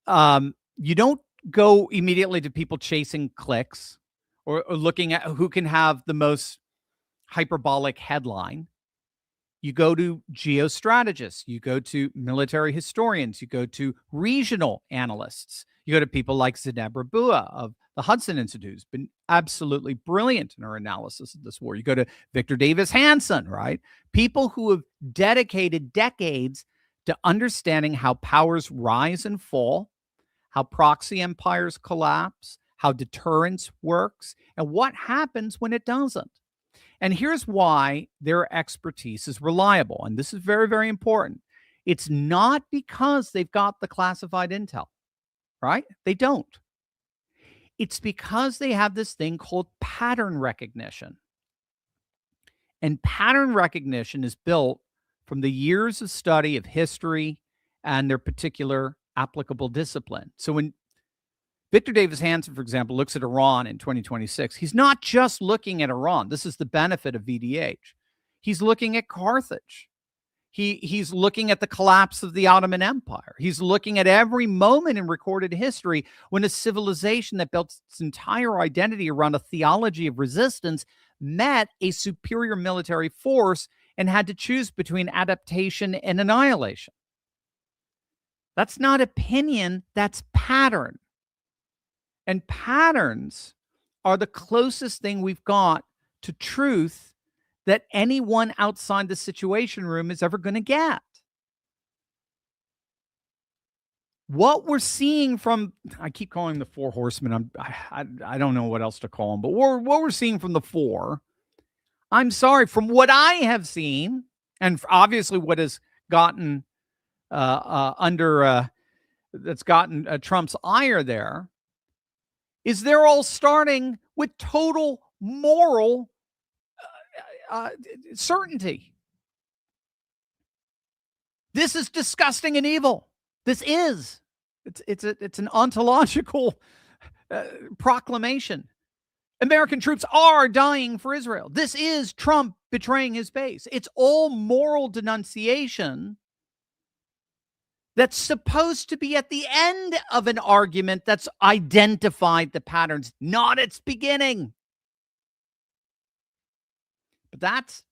You don't go immediately to people chasing clicks or looking at who can have the most hyperbolic headline. You go to geostrategists, you go to military historians, you go to regional analysts, you go to people like Zinebra Bua of the Hudson Institute, who's been absolutely brilliant in her analysis of this war. You go to Victor Davis Hanson, right? People who have dedicated decades to understanding how powers rise and fall, how proxy empires collapse, how deterrence works, and what happens when it doesn't. And here's why their expertise is reliable. And this is very, very important. It's not because they've got the classified intel, right? They don't. It's because they have this thing called pattern recognition. And pattern recognition is built from the years of study of history and their particular applicable discipline. So when Victor Davis Hanson, for example, looks at Iran in 2026, he's not just looking at Iran. This is the benefit of VDH. He's looking at Carthage. He's looking at the collapse of the Ottoman Empire. He's looking at every moment in recorded history when a civilization that built its entire identity around a theology of resistance met a superior military force and had to choose between adaptation and annihilation. That's not opinion, that's pattern. And patterns are the closest thing we've got to truth that anyone outside the Situation Room is ever going to get. What we're seeing from, I keep calling them the Four Horsemen. I don't know what else to call them, but what we're seeing from the four, I'm sorry, from what I have seen, and obviously what has gotten that's gotten Trump's ire there, is they're all starting with total moral certainty. This is disgusting and evil. This is. It's an ontological proclamation. American troops are dying for Israel. This is Trump betraying his base. It's all moral denunciation that's supposed to be at the end of an argument that's identified the patterns, not its beginning. But that's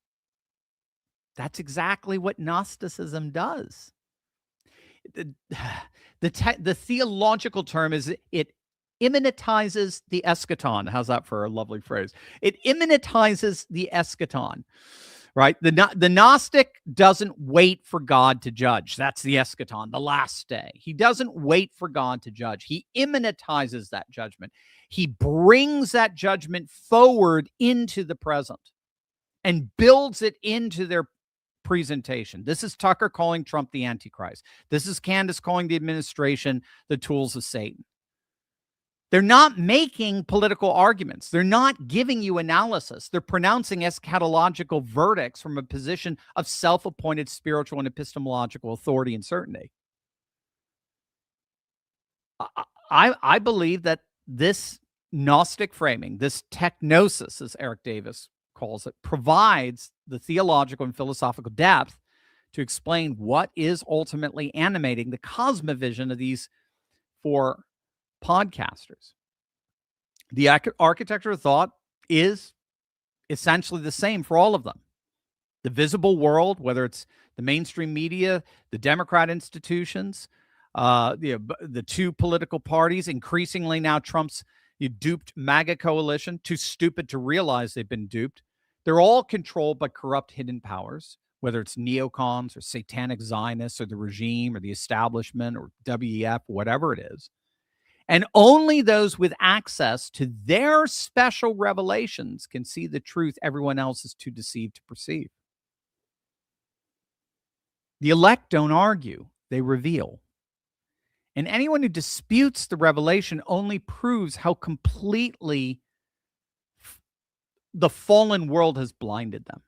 exactly what Gnosticism does. The theological term is it imminatizes the eschaton. How's that for a lovely phrase? It imminatizes the eschaton, right? The Gnostic doesn't wait for God to judge. That's the eschaton, the last day. He doesn't wait for God to judge. He imminatizes that judgment. He brings that judgment forward into the present and builds it into their presentation. This is Tucker calling Trump the Antichrist. This is Candace calling the administration the tools of Satan. They're not making political arguments. They're not giving you analysis. They're pronouncing eschatological verdicts from a position of self-appointed spiritual and epistemological authority and certainty. I believe that this Gnostic framing, this technosis, as Eric Davis calls it, provides the theological and philosophical depth to explain what is ultimately animating the cosmovision of these four podcasters. The architecture of thought is essentially the same for all of them. The visible world, whether it's the mainstream media, the Democrat institutions, the two political parties, increasingly now Trump's duped MAGA coalition, too stupid to realize they've been duped. They're all controlled by corrupt hidden powers, whether it's neocons or satanic Zionists or the regime or the establishment or WEF, whatever it is. And only those with access to their special revelations can see the truth everyone else is too deceived to perceive. The elect don't argue, they reveal. And anyone who disputes the revelation only proves how completely the fallen world has blinded them.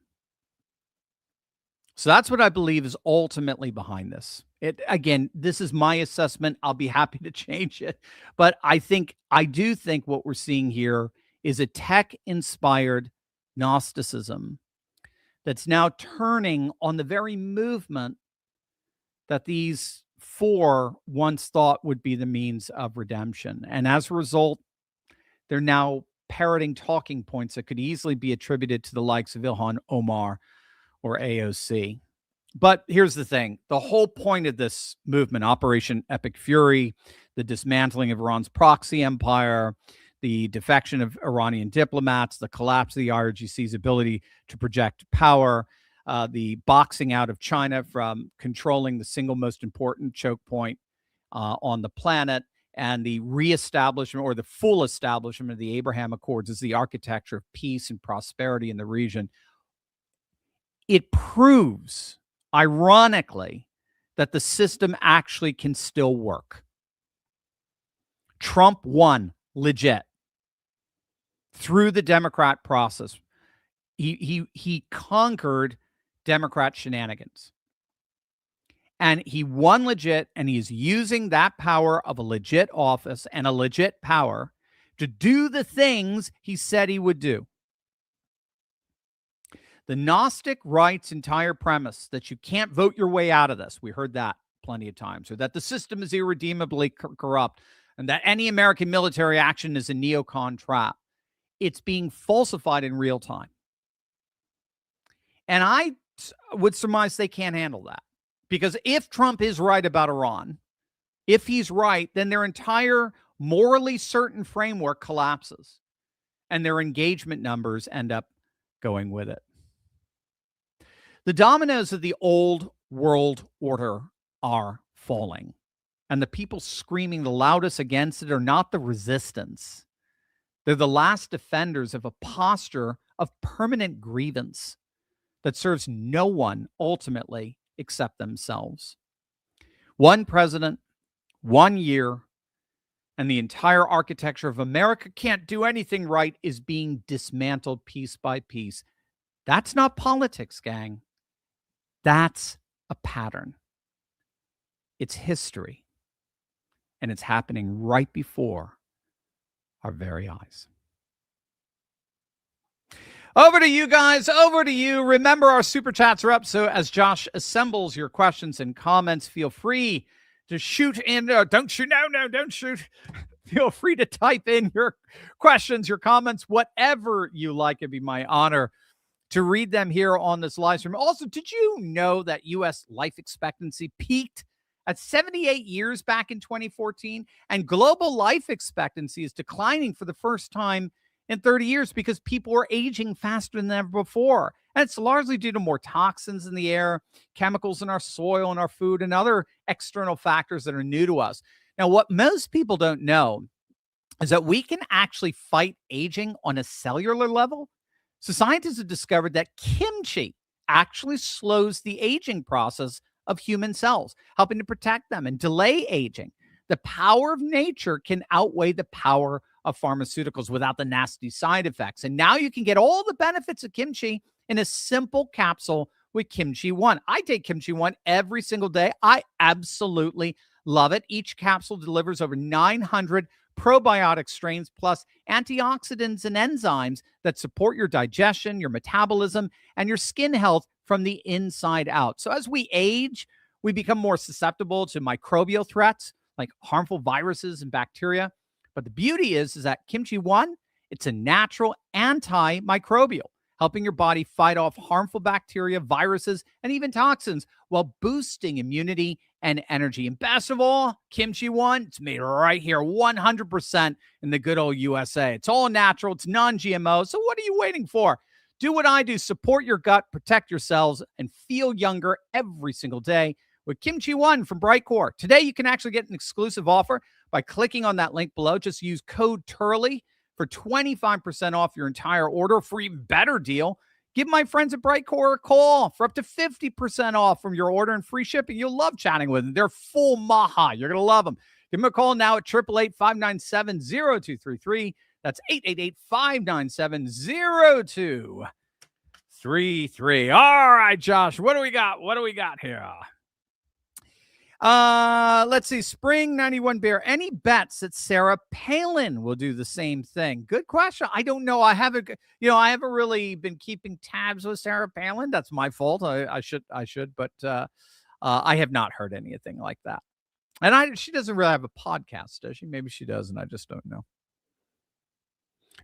So that's what I believe is ultimately behind this. Again, this is my assessment. I'll be happy to change it. But I do think what we're seeing here is a tech-inspired Gnosticism that's now turning on the very movement that these four once thought would be the means of redemption. And as a result, they're now parroting talking points that could easily be attributed to the likes of Ilhan Omar or AOC. But here's the thing. The whole point of this movement, Operation Epic Fury, the dismantling of Iran's proxy empire, the defection of Iranian diplomats, the collapse of the IRGC's ability to project power, the boxing out of China from controlling the single most important choke point on the planet, and the reestablishment or the full establishment of the Abraham Accords as the architecture of peace and prosperity in the region. It proves, ironically, that the system actually can still work. Trump won legit through the Democrat process. He conquered Democrat shenanigans. And he won legit, and he is using that power of a legit office and a legit power to do the things he said he would do. The Gnostic right's entire premise that you can't vote your way out of this, we heard that plenty of times, or that the system is irredeemably corrupt, and that any American military action is a neocon trap. It's being falsified in real time. And I would surmise they can't handle that. Because if Trump is right about Iran, if he's right, then their entire morally certain framework collapses and their engagement numbers end up going with it. The dominoes of the old world order are falling, and the people screaming the loudest against it are not the resistance. They're the last defenders of a posture of permanent grievance that serves no one ultimately except themselves. One president, 1 year, and the entire architecture of America can't do anything right is being dismantled piece by piece. That's not politics, gang. That's a pattern. It's history. And it's happening right before our very eyes. Over to you guys. Over to you. Remember, our super chats are up. So as Josh assembles your questions and comments, feel free to shoot in. Don't shoot. No, don't shoot. Feel free to type in your questions, your comments, whatever you like. It'd be my honor to read them here on this live stream. Also, did you know that U.S. life expectancy peaked at 78 years back in 2014? And global life expectancy is declining for the first time in 30 years because people are aging faster than ever before. And it's largely due to more toxins in the air, chemicals in our soil and our food, and other external factors that are new to us. Now, what most people don't know is that we can actually fight aging on a cellular level. So scientists have discovered that kimchi actually slows the aging process of human cells, helping to protect them and delay aging. The power of nature can outweigh the power of pharmaceuticals without the nasty side effects. And now you can get all the benefits of kimchi in a simple capsule with Kimchi One. I take Kimchi One every single day. I absolutely love it. Each capsule delivers over 900 probiotic strains plus antioxidants and enzymes that support your digestion, your metabolism, and your skin health from the inside out. So as we age, we become more susceptible to microbial threats like harmful viruses and bacteria. But the beauty is that Kimchi One, it's a natural antimicrobial, helping your body fight off harmful bacteria, viruses, and even toxins while boosting immunity and energy. And best of all, Kimchi One, it's made right here, 100% in the good old USA. It's all natural. It's non-GMO. So what are you waiting for? Do what I do. Support your gut, protect yourselves, and feel younger every single day with Kimchi One from Brightcore. Today, you can actually get an exclusive offer by clicking on that link below. Just use code TURLEY for 25% off your entire order. For an even better deal, give my friends at Brightcore a call for up to 50% off from your order and free shipping. You'll love chatting with them. They're full maha. You're going to love them. Give them a call now at 888-597-0233. That's 888-597-0233. All right, Josh, what do we got? What do we got here? Let's see. Spring 91 Bear. Any bets that Sarah Palin will do the same thing? Good question. I don't know. I haven't really been keeping tabs with Sarah Palin. That's my fault. I should, but I have not heard anything like that. And she doesn't really have a podcast, does she? Maybe she does, and I just don't know.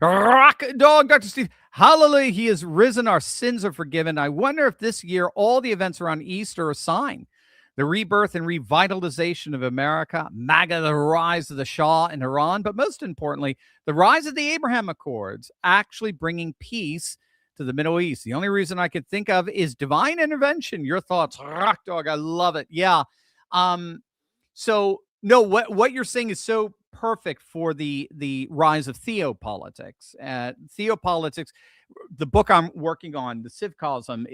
Rock dog, Dr. Steve. Hallelujah. He has risen. Our sins are forgiven. I wonder if this year all the events around Easter are a sign. The rebirth and revitalization of America, MAGA, the rise of the Shah in Iran, but most importantly, the rise of the Abraham Accords, actually bringing peace to the Middle East. The only reason I could think of is divine intervention. Your thoughts, Rock dog. I love it. Yeah. So no, what you're saying is so perfect for the rise of theopolitics. Theopolitics, the book I'm working on, the Civcosm,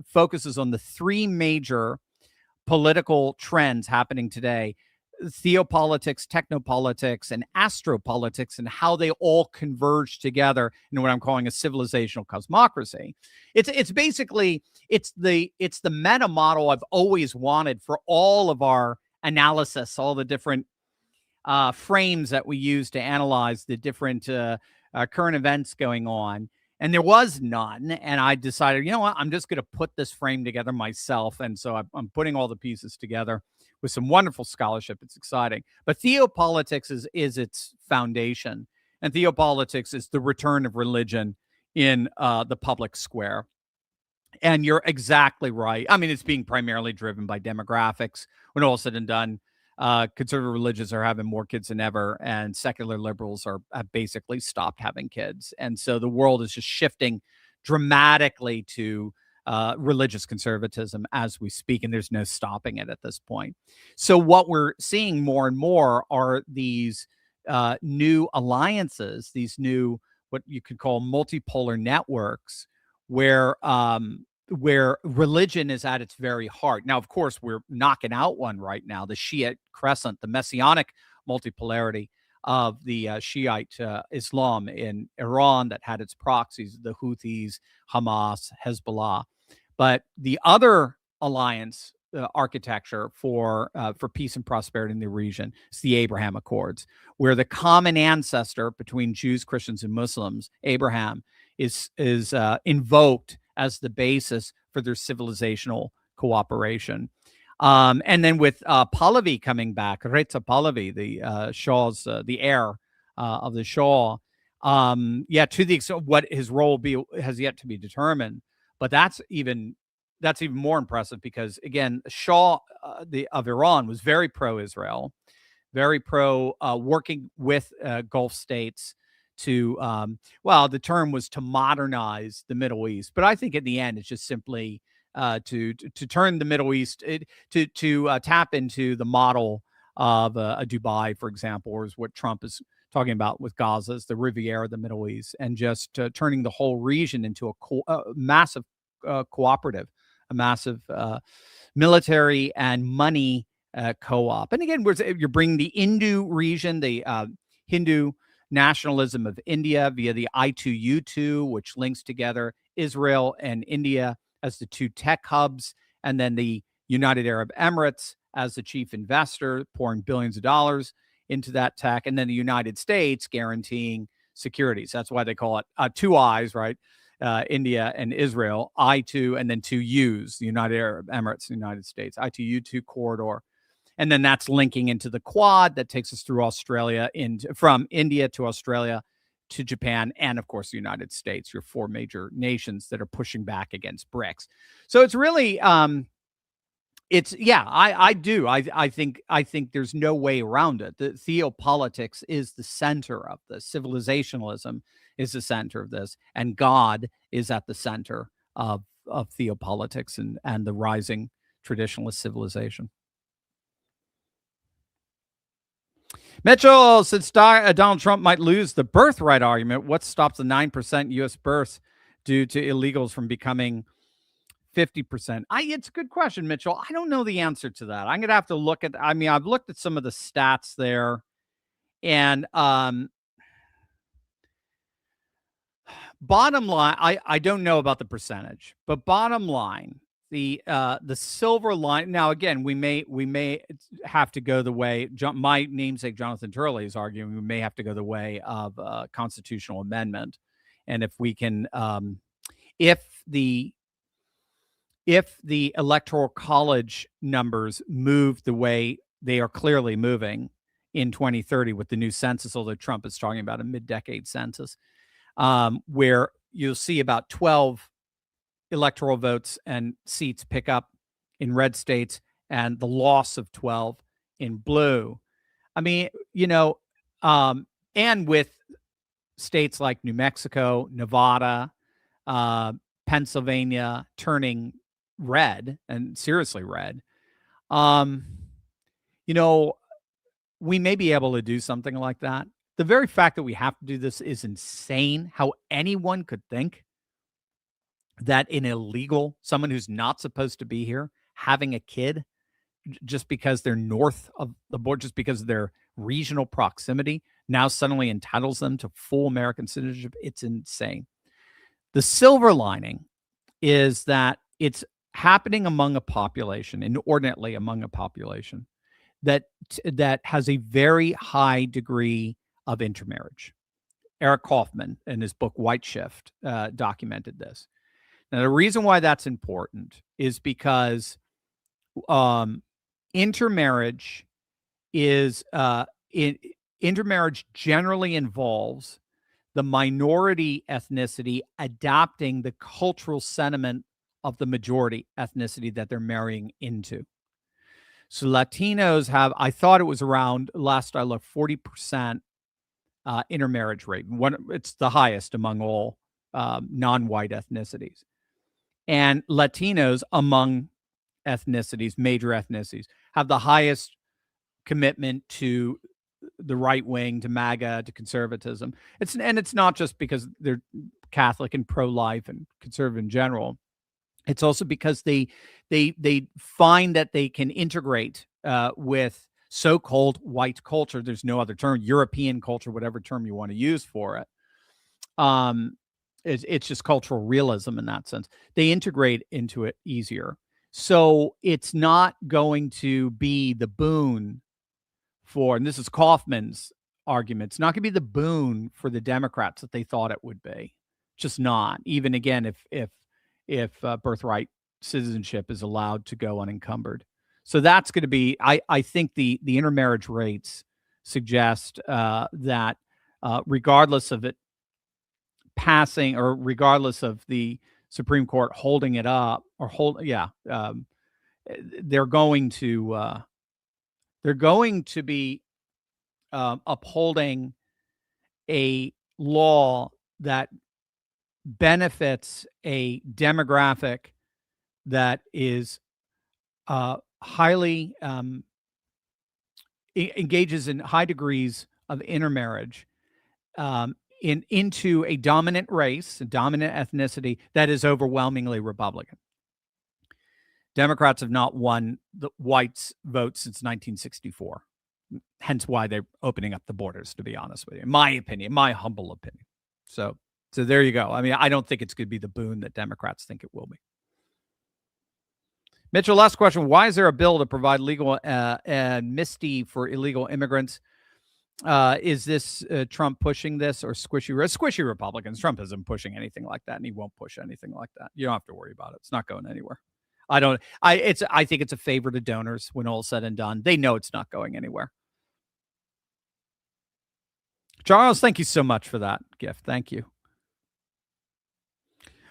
focuses on the three major political trends happening today: theopolitics, technopolitics, and astropolitics, and how they all converge together in what I'm calling a civilizational cosmocracy. It's basically the meta model I've always wanted for all of our analysis, all the different frames that we use to analyze the different current events going on. And there was none. And I decided, you know what, I'm just going to put this frame together myself. And so I'm putting all the pieces together with some wonderful scholarship. It's exciting. But theopolitics is its foundation. And theopolitics is the return of religion in the public square. And you're exactly right. I mean, it's being primarily driven by demographics. When all said and done, conservative religions are having more kids than ever, and secular liberals have basically stopped having kids. And so the world is just shifting dramatically to religious conservatism as we speak, and there's no stopping it at this point. So what we're seeing more and more are these new alliances, these new, what you could call multipolar networks, where religion is at its very heart. Now, of course, we're knocking out one right now, the Shiite crescent, the messianic multipolarity of the Shiite Islam in Iran that had its proxies, the Houthis, Hamas, Hezbollah. But the other alliance architecture for peace and prosperity in the region is the Abraham Accords, where the common ancestor between Jews, Christians, and Muslims, Abraham, is invoked as the basis for their civilizational cooperation. And then with Pahlavi coming back, Reza Pahlavi, the Shah's, the heir of the Shah, to the extent what his role has yet to be determined. But that's even more impressive because, again, Shah of Iran was very pro-Israel, very pro working with Gulf states to, the term was to modernize the Middle East. But I think at the end, it's just simply to turn the Middle East, to tap into the model of a Dubai, for example, or is what Trump is talking about with Gaza, is the Riviera of the Middle East, and just turning the whole region into a massive cooperative, a massive military and money co-op. And again, you're bringing the Hindu region, the Hindu nationalism of India via the I2U2, which links together Israel and India as the two tech hubs, and then the United Arab Emirates as the chief investor, pouring billions of dollars into that tech, and then the United States guaranteeing security. So that's why they call it two I's, right? India and Israel, I2, and then two U's, the United Arab Emirates, the United States, I2U2 corridor. And then that's linking into the Quad that takes us through Australia, from India to Australia to Japan, and of course the United States, your four major nations that are pushing back against BRICS. So it's really, I think there's no way around it. The theopolitics is the center of this. Civilizationalism is the center of this, and God is at the center of theopolitics and the rising traditionalist civilization. Mitchell, since Donald Trump might lose the birthright argument, what stops the 9% U.S. births due to illegals from becoming 50%? It's a good question, Mitchell. I don't know the answer to that. I'm going to have to look at, I've looked at some of the stats there, and bottom line, I don't know about the percentage, but bottom line, the silver line. Now, again, we may have to go the way my namesake Jonathan Turley is arguing. We may have to go the way of a constitutional amendment, and if we can, if the electoral college numbers move the way they are clearly moving in 2030 with the new census, although Trump is talking about a mid-decade census, where you'll see about 12 electoral votes and seats pick up in red states and the loss of 12 in blue. I mean, and with states like New Mexico, Nevada, Pennsylvania turning red, and seriously red, we may be able to do something like that. The very fact that we have to do this is insane. How anyone could think that someone who's not supposed to be here, having a kid just because they're north of the border, just because of their regional proximity, now suddenly entitles them to full American citizenship. It's insane. The silver lining is that it's happening among a population, inordinately among a population, that has a very high degree of intermarriage. Eric Kaufman, in his book White Shift, documented this. Now, the reason why that's important is because intermarriage generally involves the minority ethnicity adopting the cultural sentiment of the majority ethnicity that they're marrying into. So Latinos have, I thought it was around, last I looked, 40% intermarriage rate. It's the highest among all non-white ethnicities. And Latinos among ethnicities, major ethnicities, have the highest commitment to the right wing, to MAGA, to conservatism. It's not just because they're Catholic and pro-life and conservative in general. It's also because they find that they can integrate with so-called white culture. There's no other term, European culture, whatever term you want to use for it. It's just cultural realism in that sense. They integrate into it easier. So it's not going to be the boon for, and this is Kaufman's argument, it's not going to be the boon for the Democrats that they thought it would be. Just not. Even again, if birthright citizenship is allowed to go unencumbered. So that's going to be, I think the intermarriage rates suggest that regardless of it passing, or regardless of the Supreme Court holding it up, or they're going to be upholding a law that benefits a demographic that is highly engages in high degrees of intermarriage into a dominant race, a dominant ethnicity that is overwhelmingly Republican. Democrats have not won the whites' vote since 1964. Hence why they're opening up the borders, to be honest with you, in my opinion, my humble opinion. So there you go. I mean, I don't think it's going to be the boon that Democrats think it will be. Mitchell, last question. Why is there a bill to provide legal amnesty for illegal immigrants? Is this Trump pushing this, or squishy Republicans? Trump isn't pushing anything like that, and he won't push anything like that. You don't have to worry about it. It's not going anywhere. I think it's a favor to donors when all's said and done. They know it's not going anywhere. Charles, thank you so much for that gift. Thank you.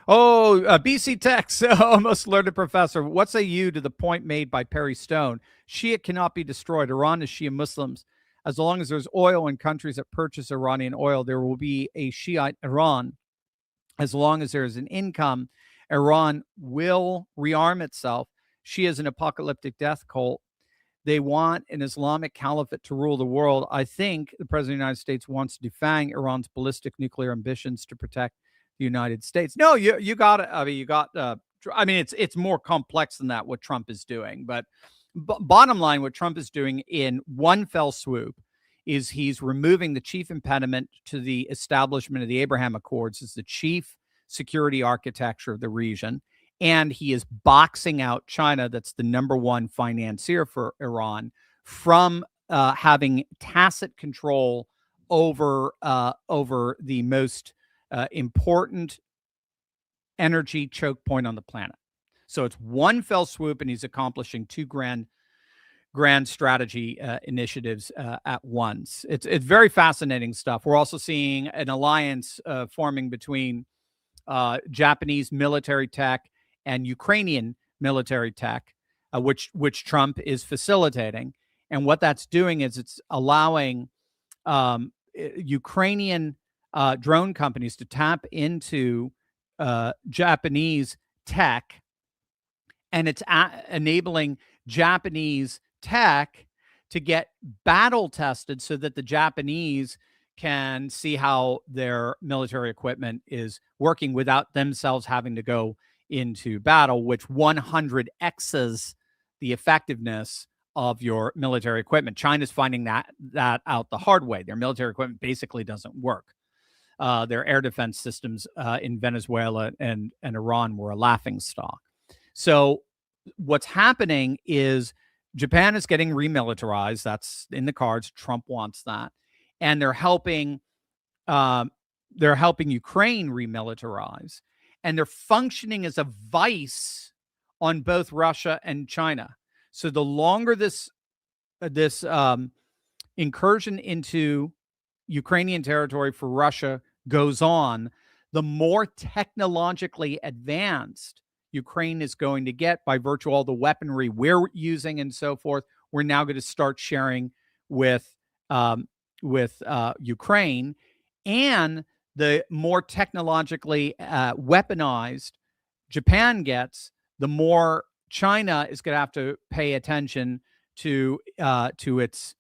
Oh, BC Tech's almost learned professor. What say you to the point made by Perry Stone? Shia cannot be destroyed. Iran is Shia Muslims. As long as there's oil in countries that purchase Iranian oil, there will be a Shiite Iran. As long as there is an income, Iran will rearm itself. Shia is an apocalyptic death cult. They want an Islamic caliphate to rule the world. I think the President of the United States wants to defang Iran's ballistic nuclear ambitions to protect the United States. No, you got it. I mean, it's more complex than that, what Trump is doing. But bottom line, what Trump is doing in one fell swoop is he's removing the chief impediment to the establishment of the Abraham Accords as the chief security architecture of the region. And he is boxing out China, that's the number one financier for Iran, from having tacit control over the most important energy choke point on the planet. So it's one fell swoop, and he's accomplishing two grand grand strategy initiatives at once. It's very fascinating stuff. We're also seeing an alliance forming between Japanese military tech and Ukrainian military tech, which Trump is facilitating. And what that's doing is it's allowing Ukrainian drone companies to tap into Japanese tech, and it's enabling Japanese tech to get battle tested so that the Japanese can see how their military equipment is working without themselves having to go into battle, which 100x's the effectiveness of your military equipment. China's finding that out the hard way. Their military equipment basically doesn't work. Their air defense systems in Venezuela and Iran were a laughingstock. So what's happening is Japan is getting remilitarized. That's in the cards. Trump wants that. And they're helping Ukraine remilitarize. And they're functioning as a vice on both Russia and China. So the longer this incursion into Ukrainian territory for Russia goes on, the more technologically advanced Ukraine is going to get by virtue of all the weaponry we're using and so forth. We're now going to start sharing with Ukraine, and the more technologically weaponized Japan gets, the more China is going to have to pay attention to its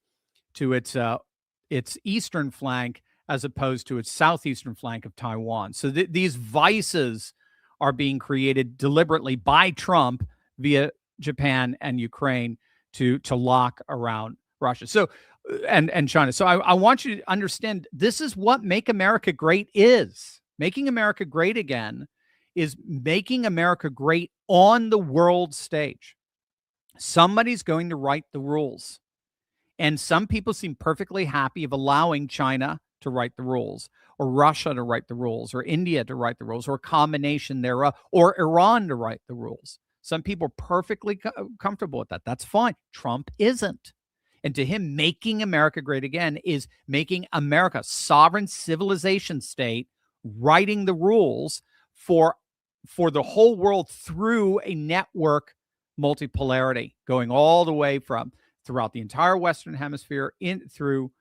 eastern flank as opposed to its southeastern flank of Taiwan. So these vices are being created deliberately by Trump via Japan and Ukraine to lock around Russia. So and China. So I want you to understand, this is what Make America Great is. Making America great again is making America great on the world stage. Somebody's going to write the rules. And some people seem perfectly happy of allowing China to write the rules, or Russia to write the rules, or India to write the rules, or a combination thereof, or Iran to write the rules. Some people are perfectly comfortable with that. That's fine. Trump isn't. And to him, making America great again is making America, sovereign civilization state, writing the rules for the whole world through a network multipolarity, going all the way from throughout the entire Western Hemisphere, through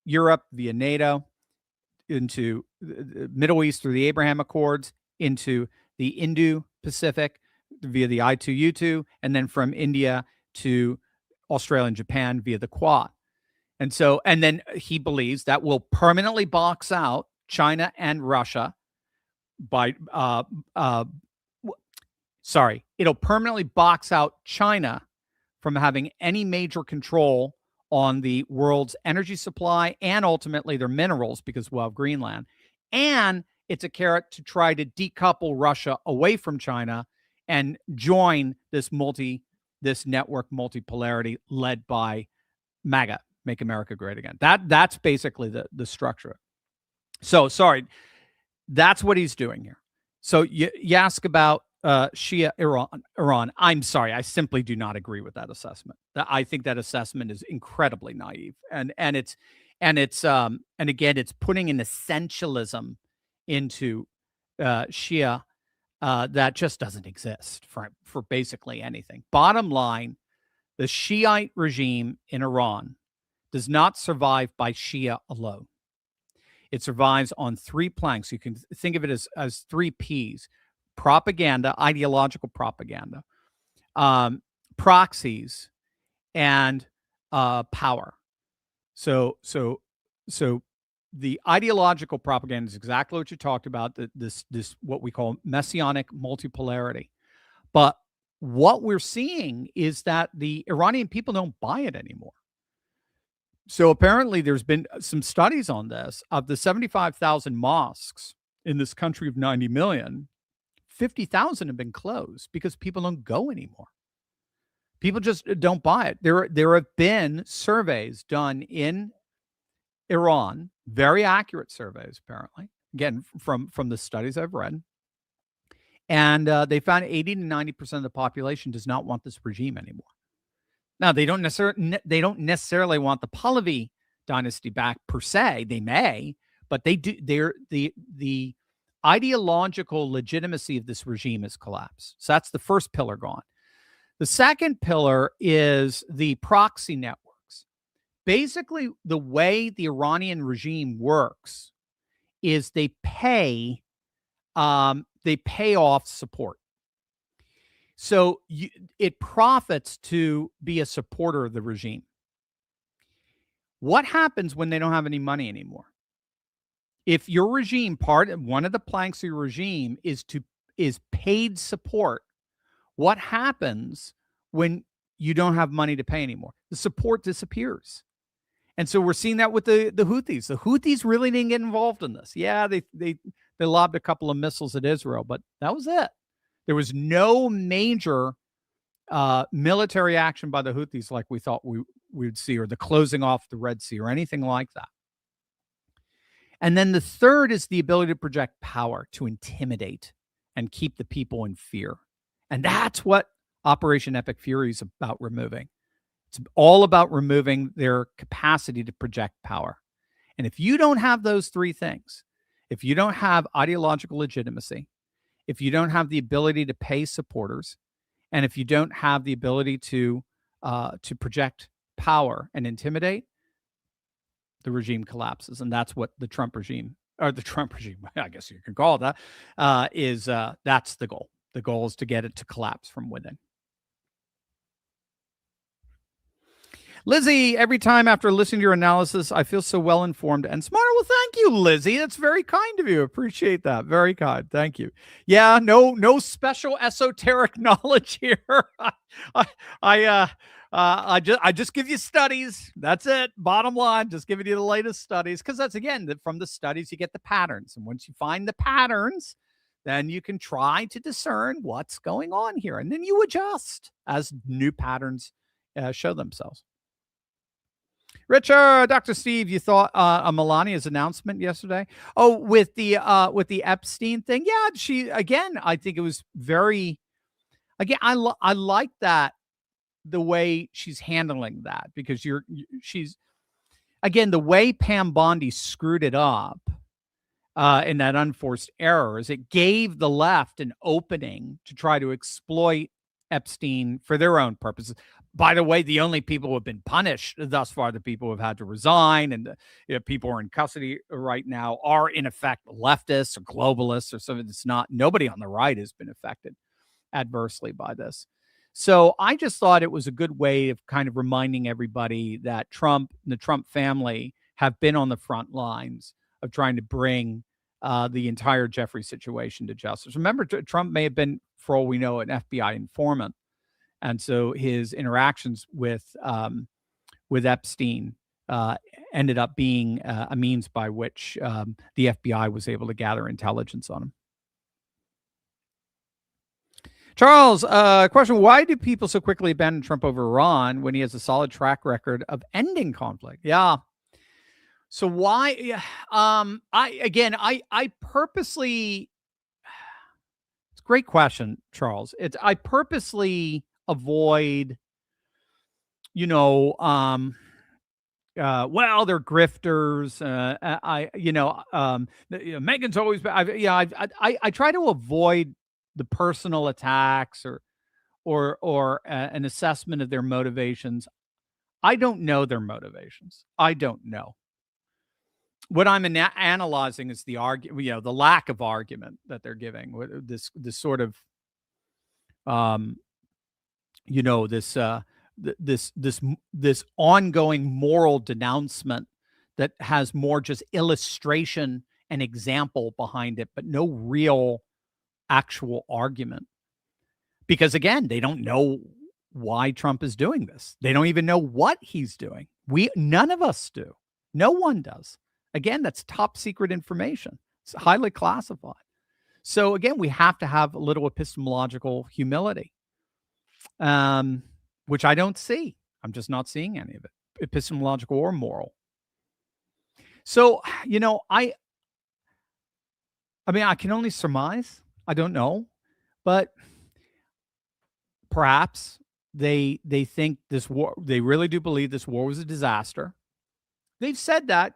Europe via NATO, into the Middle East through the Abraham Accords, into the Indo-Pacific via the I2U2, and then from India to Australia and Japan via the Quad. And then he believes that will permanently box out China and Russia by it'll permanently box out China from having any major control on the world's energy supply and ultimately their minerals, because we'll have Greenland. And it's a carrot to try to decouple Russia away from China and join this network multipolarity led by MAGA, Make America Great Again. That's basically the structure. So sorry, that's what he's doing here. So you ask about Shia Iran. I'm sorry, I simply do not agree with that assessment. I think that assessment is incredibly naive, and again, it's putting an essentialism into Shia that just doesn't exist for basically anything. Bottom line, the Shiite regime in Iran does not survive by Shia alone. It survives on three planks. You can think of it as three Ps: propaganda, ideological propaganda, proxies, and power. So the ideological propaganda is exactly what you talked about, this what we call messianic multipolarity. But what we're seeing is that the Iranian people don't buy it anymore. So apparently there's been some studies on this. Of the 75,000 mosques in this country of 90 million, 50,000 have been closed because people don't go anymore. People just don't buy it. There have been surveys done in Iran, very accurate surveys, apparently, again, from the studies I've read. And they found 80 to 90% of the population does not want this regime anymore. Now, they don't necessarily want the Pahlavi dynasty back per se. They may, but they do. The ideological legitimacy of this regime has collapsed. So that's the first pillar gone. The second pillar is the proxy networks. Basically, the way the Iranian regime works is they pay off support. So it profits to be a supporter of the regime. What happens when they don't have any money anymore? If your regime, one of the planks of your regime is paid support, what happens when you don't have money to pay anymore? The support disappears. And so we're seeing that with the Houthis. The Houthis really didn't get involved in this. Yeah, they lobbed a couple of missiles at Israel, but that was it. There was no major military action by the Houthis like we thought we would see, or the closing off the Red Sea or anything like that. And then the third is the ability to project power, to intimidate and keep the people in fear. And that's what Operation Epic Fury is about removing. It's all about removing their capacity to project power. And if you don't have those three things, if you don't have ideological legitimacy, if you don't have the ability to pay supporters, and if you don't have the ability to project power and intimidate, the regime collapses. And that's what the Trump regime, I guess you can call it that, that's the goal. The goal is to get it to collapse from within. Lizzie, every time after listening to your analysis, I feel so well informed and smarter. Well, thank you, Lizzie. That's very kind of you. Appreciate that. Very kind. Thank you. Yeah, no special esoteric knowledge here. I just give you studies. That's it. Bottom line, just giving you the latest studies, because that's, again, from the studies you get the patterns, and once you find the patterns, then you can try to discern what's going on here, and then you adjust as new patterns show themselves. Richard, Dr. Steve, you thought Melania's announcement yesterday? Oh, with the Epstein thing? Yeah, she, again, I think it was very, again, I like that, the way she's handling that, because she's, again, the way Pam Bondi screwed it up in that unforced error is it gave the left an opening to try to exploit Epstein for their own purposes. By the way, the only people who have been punished thus far, the people who have had to resign and people who are in custody right now, are in effect leftists or globalists or something. It's not, nobody on the right has been affected adversely by this. So I just thought it was a good way of kind of reminding everybody that Trump and the Trump family have been on the front lines of trying to bring the entire Jeffrey situation to justice. Remember, Trump may have been, for all we know, an FBI informant. And so his interactions with Epstein ended up being a means by which the FBI was able to gather intelligence on him. Charles, question: why do people so quickly abandon Trump over Iran when he has a solid track record of ending conflict? Yeah. So why? I purposely. It's a great question, Charles. I purposely avoid, well, they're grifters. Megyn's always, I try to avoid the personal attacks or an assessment of their motivations. I don't know their motivations. I don't know. What I'm analyzing is the argument, the lack of argument that they're giving. This sort of, this ongoing moral denouncement that has more just illustration and example behind it, but no real actual argument. Because again, they don't know why Trump is doing this. They don't even know what he's doing. None of us do. No one does. Again, that's top secret information. It's highly classified. So again, we have to have a little epistemological humility, which I don't see. I'm just not seeing any of it, epistemological or moral. So, I can only surmise. I don't know, but perhaps they think this war, they really do believe this war was a disaster. They've said that,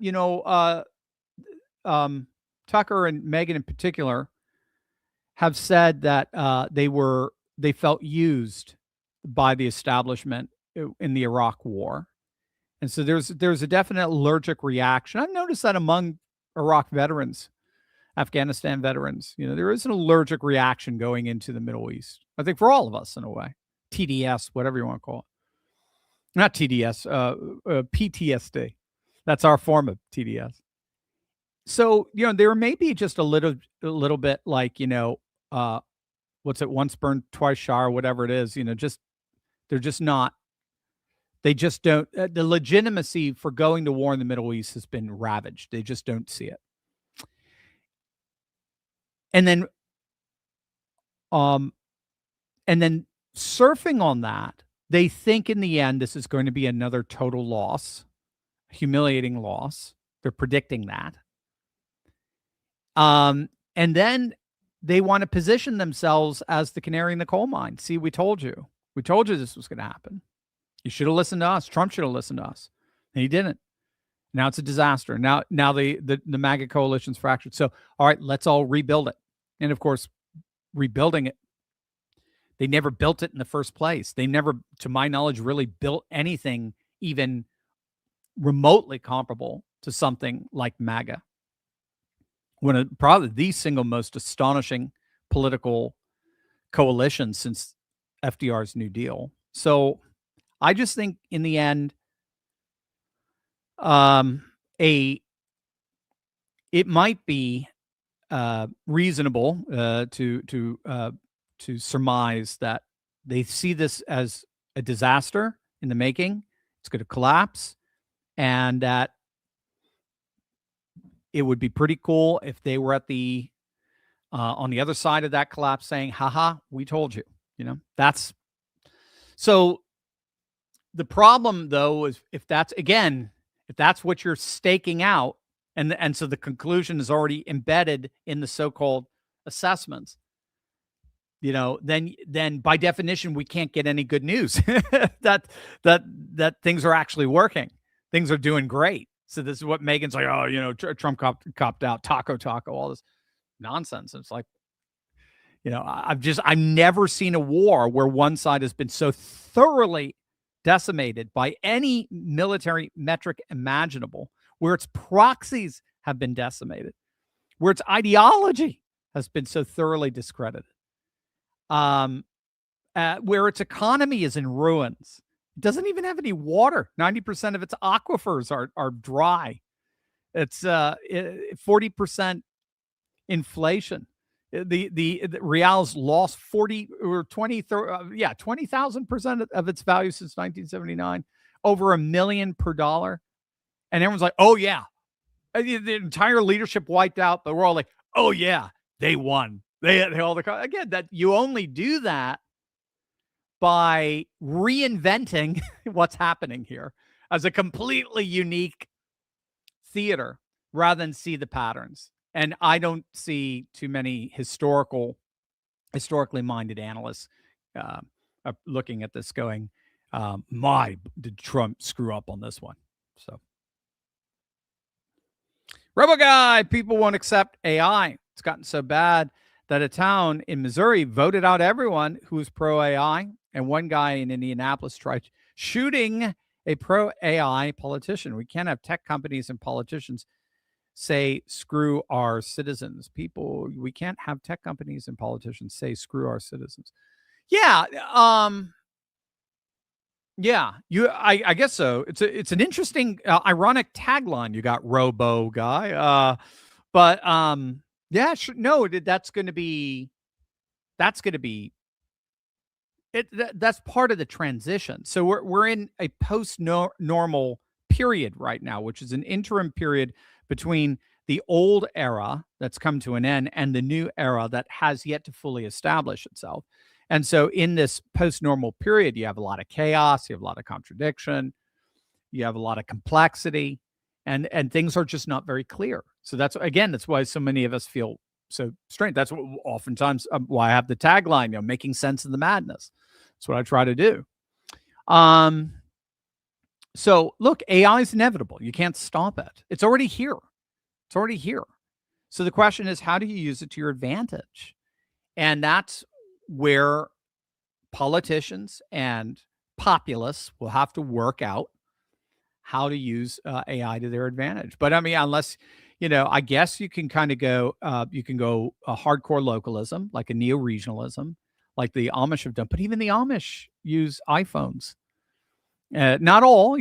Tucker and Megyn in particular have said that they felt used by the establishment in the Iraq war. And so there's a definite allergic reaction. I've noticed that among Iraq veterans, Afghanistan veterans, there is an allergic reaction going into the Middle East. I think for all of us in a way, TDS, whatever you want to call it. Not TDS, PTSD. That's our form of TDS. So, there may be just a little bit like, what's it, once burned, twice shy, or whatever it is, they're just not, they just don't, the legitimacy for going to war in the Middle East has been ravaged. They just don't see it. And then surfing on that, they think in the end, this is going to be another total loss, humiliating loss. They're predicting that. And then they want to position themselves as the canary in the coal mine. See, we told you this was going to happen. You should have listened to us. Trump should have listened to us. And he didn't. Now it's a disaster. Now the MAGA coalition's fractured. So, all right, let's all rebuild it. And of course, rebuilding it, they never built it in the first place. They never, to my knowledge, really built anything even remotely comparable to something like MAGA. One of probably the single most astonishing political coalition since FDR's New Deal. So I just think in the end, it might be reasonable to surmise that they see this as a disaster in the making. It's going to collapse, and that it would be pretty cool if they were at the on the other side of that collapse saying, haha, we told you. That's so. The problem, though, is if that's what you're staking out, and so the conclusion is already embedded in the so-called assessments, then by definition we can't get any good news that things are actually working, things are doing great. So this is what Megyn's like, Trump copped out, taco, all this nonsense. It's like, I've never seen a war where one side has been so thoroughly decimated by any military metric imaginable, where its proxies have been decimated, where its ideology has been so thoroughly discredited, where its economy is in ruins. It doesn't even have any water. 90% of its aquifers are dry. It's 40% inflation. The real's lost 20,000% of its value since 1979, over $1 million per dollar. And everyone's like, oh yeah, the entire leadership wiped out, but we're all like, oh yeah, they won. They all again, that you only do that by reinventing what's happening here as a completely unique theater rather than see the patterns. And I don't see too many historically minded analysts looking at this going, did Trump screw up on this one? So, Robo Guy, people won't accept AI. It's gotten so bad that a town in Missouri voted out everyone who was pro-AI. And one guy in Indianapolis tried shooting a pro-AI politician. We can't have tech companies and politicians say screw our citizens. We can't have tech companies and politicians say screw our citizens. Yeah, I guess so. It's an interesting, ironic tagline you got, Robo Guy. But yeah, sure, no, that's going to be it. That's part of the transition. So we're in a post-normal period right now, which is an interim period between the old era that's come to an end and the new era that has yet to fully establish itself. And so in this post-normal period, you have a lot of chaos, you have a lot of contradiction, you have a lot of complexity, and things are just not very clear. So that's why so many of us feel so strange. That's what oftentimes why I have the tagline, making sense of the madness. That's what I try to do. So look, AI is inevitable. You can't stop it. It's already here. It's already here. So the question is, how do you use it to your advantage? And that's where politicians and populists will have to work out how to use AI to their advantage. But I mean, unless, I guess you can kind of go, you can go a hardcore localism, like a neo-regionalism, like the Amish have done. But even the Amish use iPhones. Not all,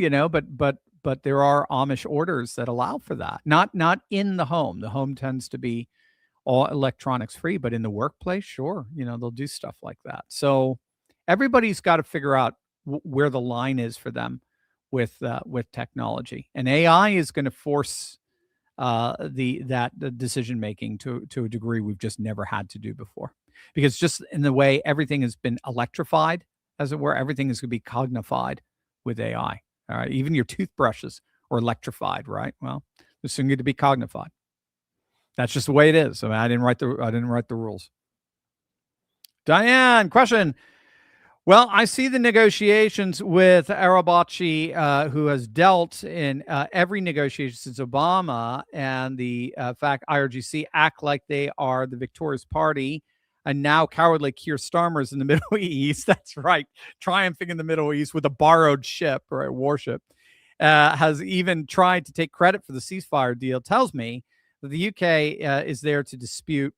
but there are Amish orders that allow for that. Not in the home. The home tends to be all electronics free, but in the workplace, sure, they'll do stuff like that. So everybody's got to figure out where the line is for them with technology, and AI is going to force the decision making to a degree we've just never had to do before, because just in the way everything has been electrified, as it were, everything is going to be cognified with AI. All right, even your toothbrushes are electrified, right? Well, they're soon going to be cognified. That's just the way it is. I mean, I didn't write the rules. Diane, question. Well, I see the negotiations with Arabachi, who has dealt in every negotiation since Obama, and the fact IRGC act like they are the victorious party, and now cowardly Keir Starmer's in the Middle East. That's right, triumphing in the Middle East with a borrowed ship, or a warship, has even tried to take credit for the ceasefire deal, tells me that the UK is there to dispute.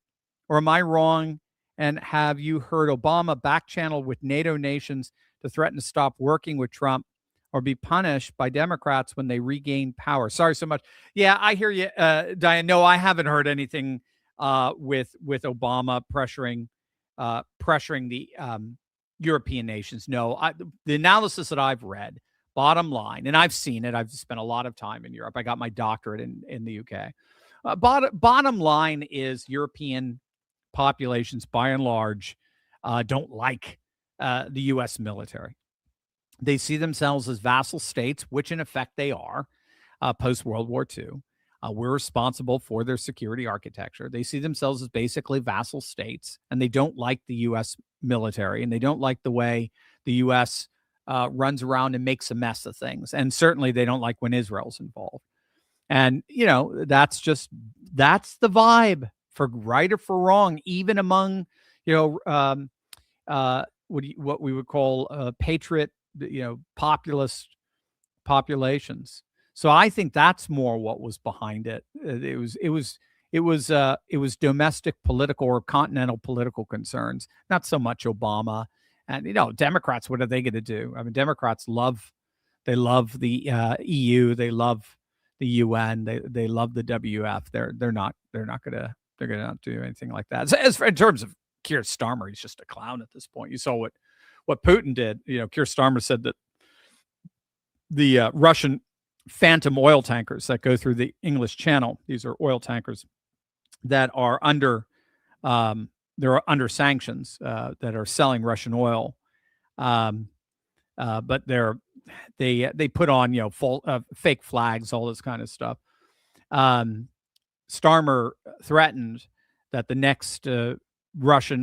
Or am I wrong? And have you heard Obama back channel with NATO nations to threaten to stop working with Trump or be punished by Democrats when they regain power? Sorry so much. Yeah, I hear you, Diane. No, I haven't heard anything with Obama pressuring the European nations. No, the analysis that I've read, bottom line, and I've seen it. I've spent a lot of time in Europe. I got my doctorate in the UK. Bottom line is European populations, by and large, don't like the U.S. military. They see themselves as vassal states, which in effect they are, post-World War II. We're responsible for their security architecture. They see themselves as basically vassal states, and they don't like the U.S. military, and they don't like the way the U.S. Runs around and makes a mess of things. And certainly they don't like when Israel's involved. And, that's the vibe, for right or for wrong, even among, what we would call patriot, populist populations. So I think that's more what was behind it. It was domestic political or continental political concerns, not so much Obama. And, Democrats, what are they going to do? I mean, Democrats love the EU. They love the UN. They love the WF. They're not going to do anything like that. So in terms of Keir Starmer, he's just a clown at this point. You saw what Putin did. Keir Starmer said that the Russian phantom oil tankers that go through the English Channel, these are oil tankers that are under sanctions, that are selling Russian oil, but they put on fake flags, all this kind of stuff. Starmer threatened that the next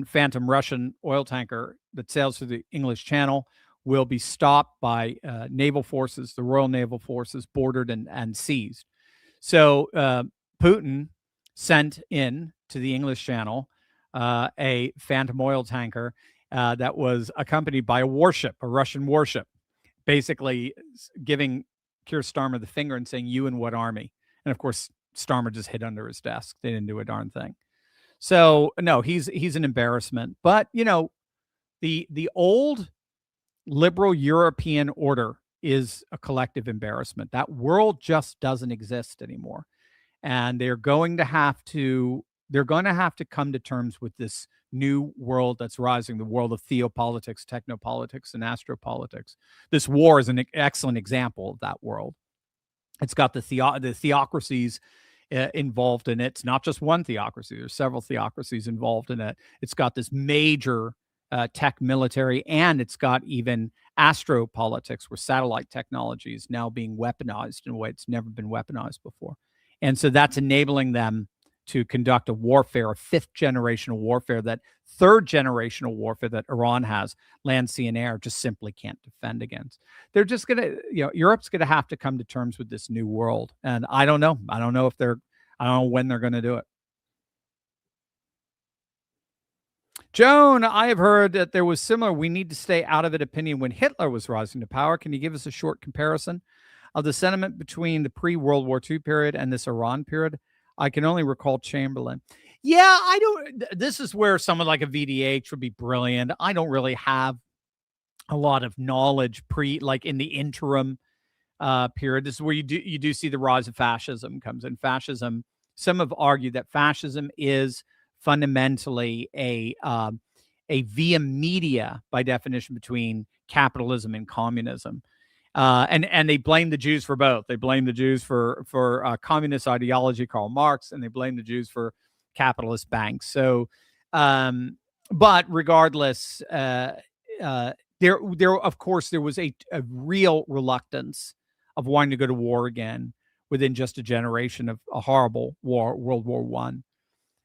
phantom Russian oil tanker that sails through the English Channel will be stopped by naval forces, the Royal Naval Forces, boarded and seized. So Putin sent in to the English Channel a phantom oil tanker that was accompanied by a warship, a Russian warship, basically giving Keir Starmer the finger and saying, "You and what army?" And of course, Starmer just hid under his desk. They didn't do a darn thing. So no, he's an embarrassment. But the old liberal European order is a collective embarrassment. That world just doesn't exist anymore, and they're going to have to come to terms with this new world that's rising, the world of theopolitics, technopolitics, and astropolitics. This war is an excellent example of that world. It's got the theocracies involved in it. It's not just one theocracy. There's several theocracies involved in it. It's got this major tech military, and it's got even astropolitics, where satellite technology is now being weaponized in a way it's never been weaponized before. And so that's enabling them conduct a warfare, a fifth generational warfare, that third generational warfare that Iran has, land, sea, and air, just simply can't defend against. They're just gonna, Europe's gonna have to come to terms with this new world, and I don't know. I don't know when they're going to do it. Joan, I have heard that there was similar "we need to stay out of it" opinion when Hitler was rising to power. Can you give us a short comparison of the sentiment between the pre-World War II period and this Iran period? I can only recall Chamberlain. Yeah, this is where someone like a VDH would be brilliant. I don't really have a lot of knowledge in the interim period. This is where you do see the rise of fascism comes in. Fascism, some have argued that fascism is fundamentally a via media, by definition, between capitalism and communism. And they blame the Jews for both. They blame the Jews for communist ideology, Karl Marx, and they blame the Jews for capitalist banks. So, but regardless, there of course there was a real reluctance of wanting to go to war again within just a generation of a horrible war, World War One.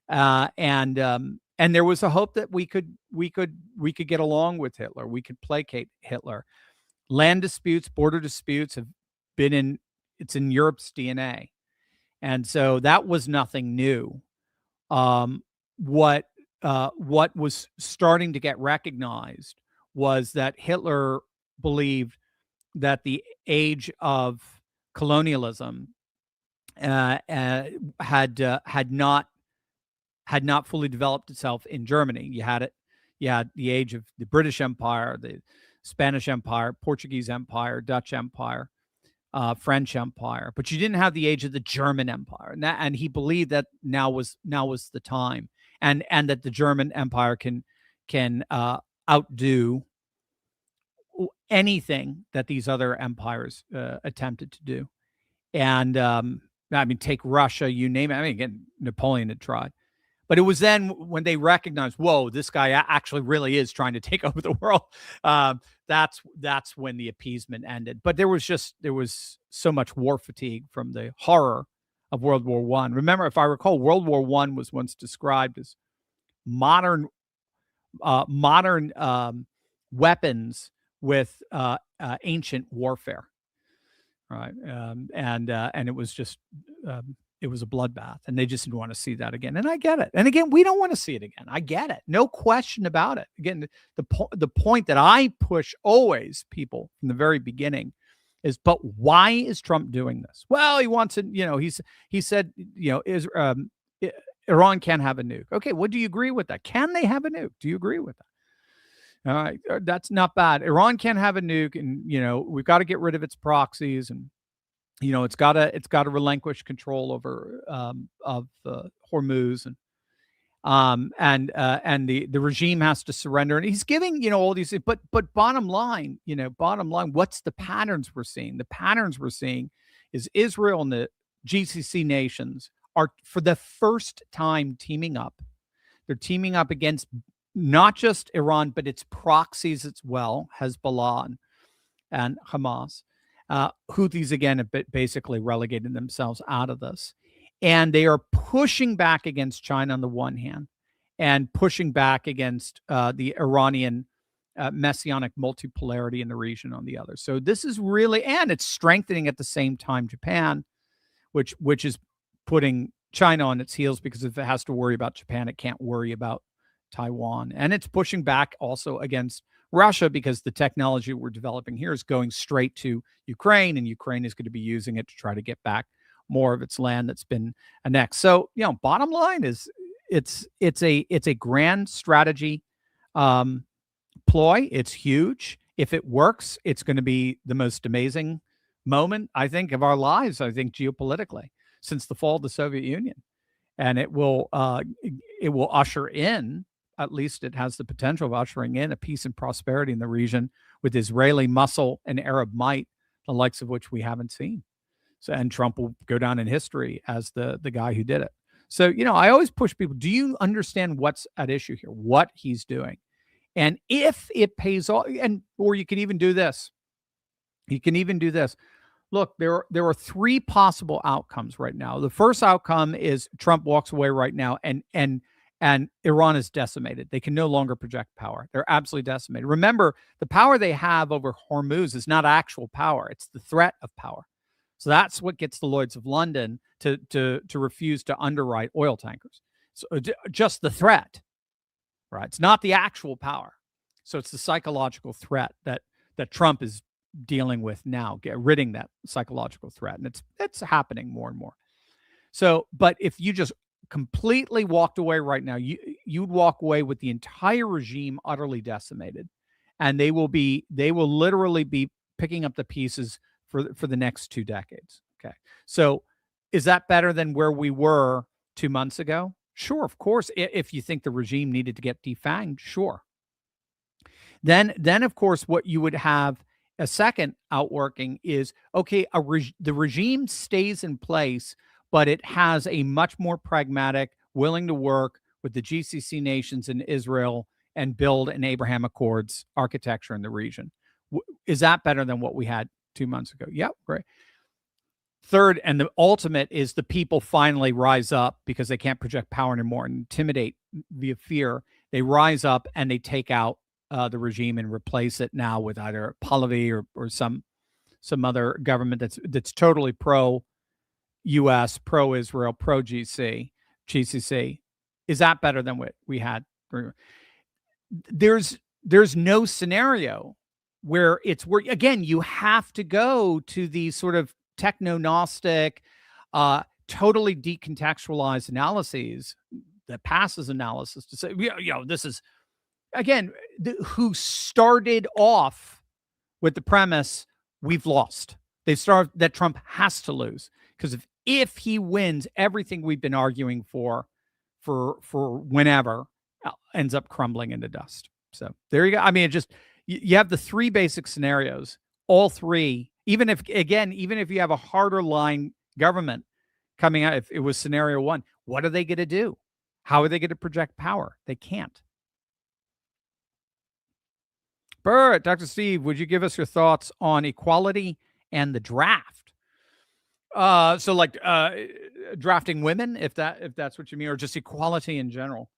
And there was a hope that we could get along with Hitler. We could placate Hitler. Land disputes, border disputes have been it's in Europe's DNA. And so that was nothing new. What was starting to get recognized was that Hitler believed that the age of colonialism had not fully developed itself in Germany. You had the age of the British Empire, the Spanish Empire, Portuguese Empire, Dutch Empire, French Empire, but you didn't have the age of the German Empire. And he believed that now was the time, and that the German Empire can outdo anything that these other empires attempted to do. And take Russia, you name it. Again, Napoleon had tried. But it was then when they recognized, whoa, this guy actually really is trying to take over the world. That's when the appeasement ended. But there was so much war fatigue from the horror of World War One. Remember, if I recall, World War One was once described as modern weapons with ancient warfare, right? And it was just. It was a bloodbath, and they just didn't want to see that again. And I get it. And again, we don't want to see it again. I get it. No question about it. Again, the point that I push always, people, from the very beginning is, but why is Trump doing this? Well, he wants it. He said, Iran can't have a nuke. Okay, what do you agree with that? Can they have a nuke? Do you agree with that? All right, that's not bad. Iran can't have a nuke, and we've got to get rid of its proxies, and it's got to relinquish control over of Hormuz, and the regime has to surrender. And he's giving all these, but bottom line, what's the patterns we're seeing? The patterns we're seeing is Israel and the GCC nations are for the first time teaming up. They're teaming up against not just Iran, but its proxies as well, Hezbollah and Hamas. Houthis, again, have basically relegated themselves out of this. And they are pushing back against China on the one hand, and pushing back against the Iranian messianic multipolarity in the region on the other. So this is really, and it's strengthening at the same time Japan, which is putting China on its heels, because if it has to worry about Japan, it can't worry about Taiwan. And it's pushing back also against Russia, because the technology we're developing here is going straight to Ukraine, and Ukraine is going to be using it to try to get back more of its land that's been annexed. So, bottom line is it's a grand strategy ploy. It's huge. If it works, it's going to be the most amazing moment, I think, of our lives, I think, geopolitically, since the fall of the Soviet Union. And it will usher in, at least it has the potential of ushering in, a peace and prosperity in the region with Israeli muscle and Arab might, the likes of which we haven't seen. So, and Trump will go down in history as the guy who did it. So, I always push people, do you understand what's at issue here, what he's doing? And if it pays off, or you can even do this. You can even do this. look, there are three possible outcomes right now. The first outcome is Trump walks away right now, and Iran is decimated. They can no longer project power. They're absolutely decimated. Remember, the power they have over Hormuz is not actual power. It's the threat of power. So that's what gets the Lloyds of London to refuse to underwrite oil tankers. So just the threat, right? It's not the actual power. So it's the psychological threat that Trump is dealing with now, ridding that psychological threat. And it's happening more and more. So, but if you just completely walked away right now, you'd walk away with the entire regime utterly decimated. And they will literally be picking up the pieces for the next 2 decades. Okay. So is that better than where we were 2 months ago? Sure, of course. If you think the regime needed to get defanged, sure. Then of course, what you would have a second outworking is, okay, the regime stays in place, but it has a much more pragmatic, willing to work with the GCC nations in Israel and build an Abraham Accords architecture in the region. Is that better than what we had 2 months ago? Yep, great. Third, and the ultimate, is the people finally rise up because they can't project power anymore and intimidate via fear. They rise up and they take out the regime and replace it now with either Pahlavi or some other government that's totally pro-U.S., pro-Israel, pro-GCC. Is that better than what we had? There's no scenario where again, you have to go to these sort of techno-gnostic, totally decontextualized analyses that passes analysis to say, this is, again, who started off with the premise we've lost. They started that Trump has to lose, because if he wins, everything we've been arguing for whenever ends up crumbling into dust. So there you go. I mean, you have the three basic scenarios, all three. Even if you have a harder line government coming out, if it was scenario one, what are they going to do? How are they going to project power? They can't. Bert, Dr. Steve, would you give us your thoughts on equality and the draft? So like drafting women, if that's what you mean, or just equality in general.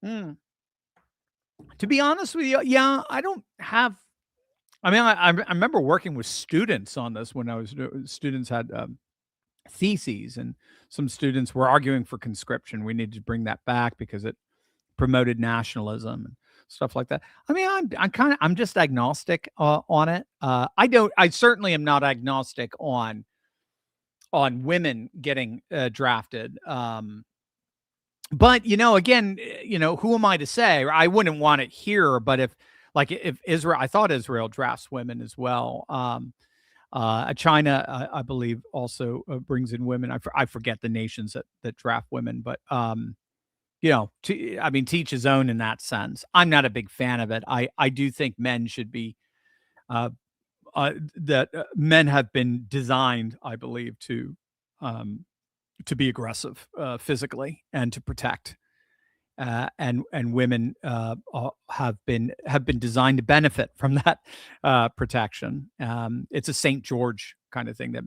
To be honest with you, yeah, I don't have. I mean, I remember working with students on this when students had theses, and some students were arguing for conscription. We needed to bring that back because it promoted nationalism and stuff like that. I mean, I'm just agnostic on it. I certainly am not agnostic on women getting drafted. But again, who am I to say? I wouldn't want it here, but if Israel, I thought Israel drafts women as well. China, I believe, also brings in women. I forget the nations that draft women, but teach his own in that sense. I'm not a big fan of it. I do think men should be men have been designed, I believe, to be aggressive physically and to protect. And women have been designed to benefit from that protection. It's a St. George kind of thing, that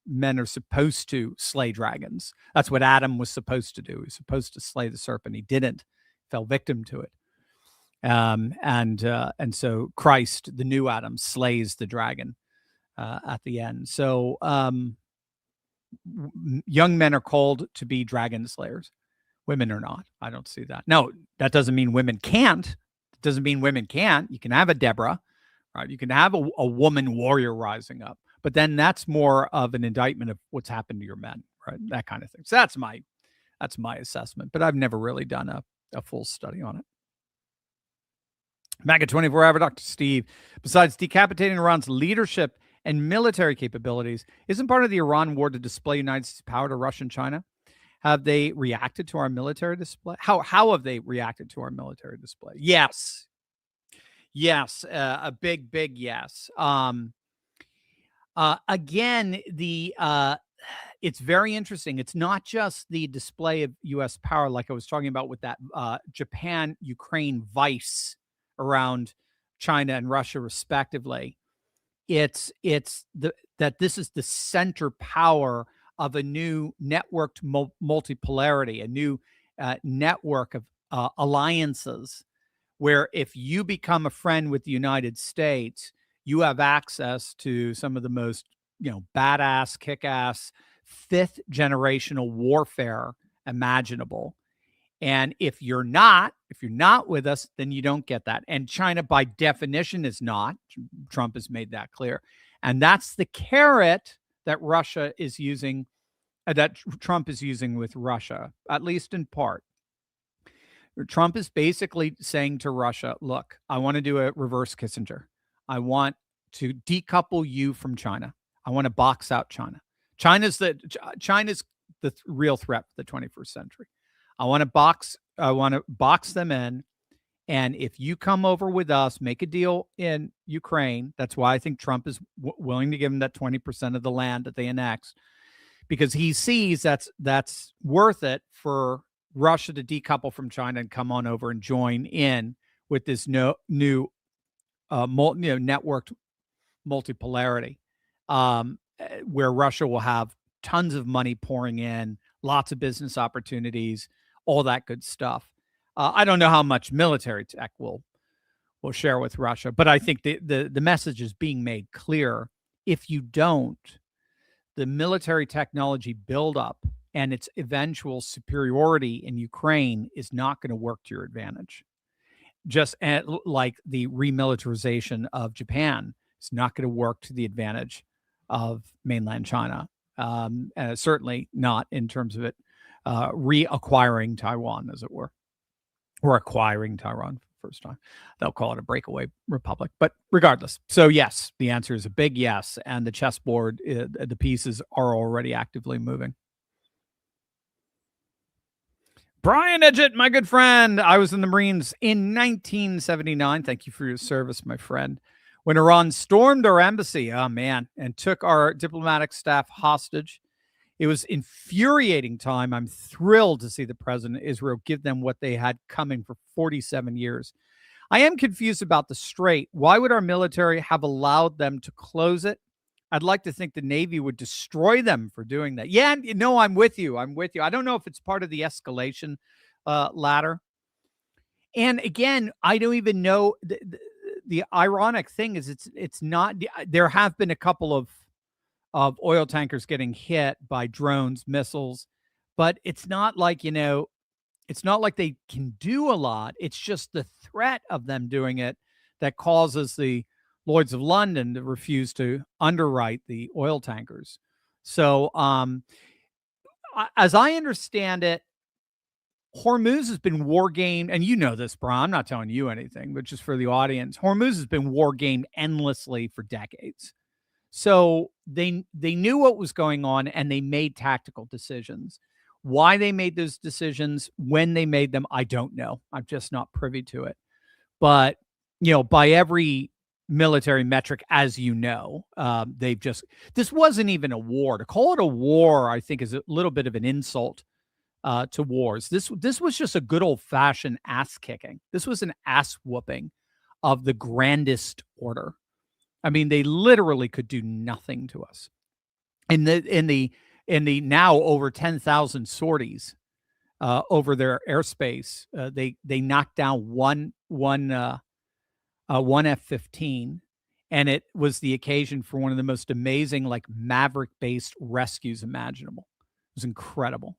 men are supposed to slay dragons. That's what Adam was supposed to do. He was supposed to slay the serpent. He didn't. Fell victim to it. And so Christ, the new Adam, slays the dragon at the end. So young men are called to be dragon slayers. Women are not. I don't see that. No, that doesn't mean women can't. It doesn't mean women can't. You can have a Deborah, right? You can have a woman warrior rising up, but then that's more of an indictment of what's happened to your men, right? That kind of thing. So that's my assessment, but I've never really done a full study on it. Back at 24-hour, Dr. Steve, besides decapitating Iran's leadership and military capabilities, isn't part of the Iran war to display United States power to Russia and China? Have they reacted to our military display? How have they reacted to our military display? Yes. A big yes. Again, it's very interesting. It's not just the display of U.S. power, like I was talking about with that Japan-Ukraine vice around China and Russia, respectively. that this is the center power of a new networked multipolarity, a new network of alliances, where if you become a friend with the United States, you have access to some of the most, badass, kick-ass, fifth generational warfare imaginable. And if you're not with us, then you don't get that. And China, by definition, is not. Trump has made that clear. And that's the carrot that Russia is using, that Trump is using with Russia, at least in part. Trump is basically saying to Russia, look, I want to do a reverse Kissinger. I want to decouple you from China. I want to box out China. China's the real threat for the 21st century. I want to box them in. And if you come over with us, make a deal in Ukraine. That's why I think Trump is willing to give them that 20% of the land that they annexed, because he sees that's worth it for Russia to decouple from China and come on over and join in with this new networked multipolarity, where Russia will have tons of money pouring in, lots of business opportunities, all that good stuff. I don't know how much military tech we'll share with Russia, but I think the message is being made clear. If you don't, the military technology buildup and its eventual superiority in Ukraine is not going to work to your advantage. Just like the remilitarization of Japan, it's not going to work to the advantage of mainland China. Certainly not in terms of it reacquiring Taiwan, as it were, or acquiring Taiwan for the first time. They'll call it a breakaway republic. But regardless, so yes, the answer is a big yes. And the chessboard, the pieces are already actively moving. Brian Edgett, my good friend. I was in the Marines in 1979. Thank you for your service, my friend. When Iran stormed our embassy, and took our diplomatic staff hostage. It was infuriating time. I'm thrilled to see the president of Israel give them what they had coming for 47 years. I am confused about the strait. Why would our military have allowed them to close it? I'd like to think the Navy would destroy them for doing that. Yeah, no, I'm with you. I don't know if it's part of the escalation ladder. And again, I don't even know. The ironic thing is it's not. There have been a couple of oil tankers getting hit by drones, missiles, but it's not like, it's not like they can do a lot. It's just the threat of them doing it that causes the Lloyds of London to refuse to underwrite the oil tankers. So, as I understand it, Hormuz has been war gamed, and you know this, Brian. I'm not telling you anything, but just for the audience, Hormuz has been war gamed endlessly for decades. So they knew what was going on, and they made tactical decisions. Why they made those decisions, when they made them, I don't know. I'm just not privy to it. But by every military metric, as this wasn't even a war. To call it a war, I think, is a little bit of an insult to wars. This was just a good old-fashioned ass kicking. This was an ass whooping of the grandest order. I mean, they literally could do nothing to us. In the now over 10,000 sorties over their airspace, they knocked down one F-15, and it was the occasion for one of the most amazing, Maverick-based rescues imaginable. It was incredible.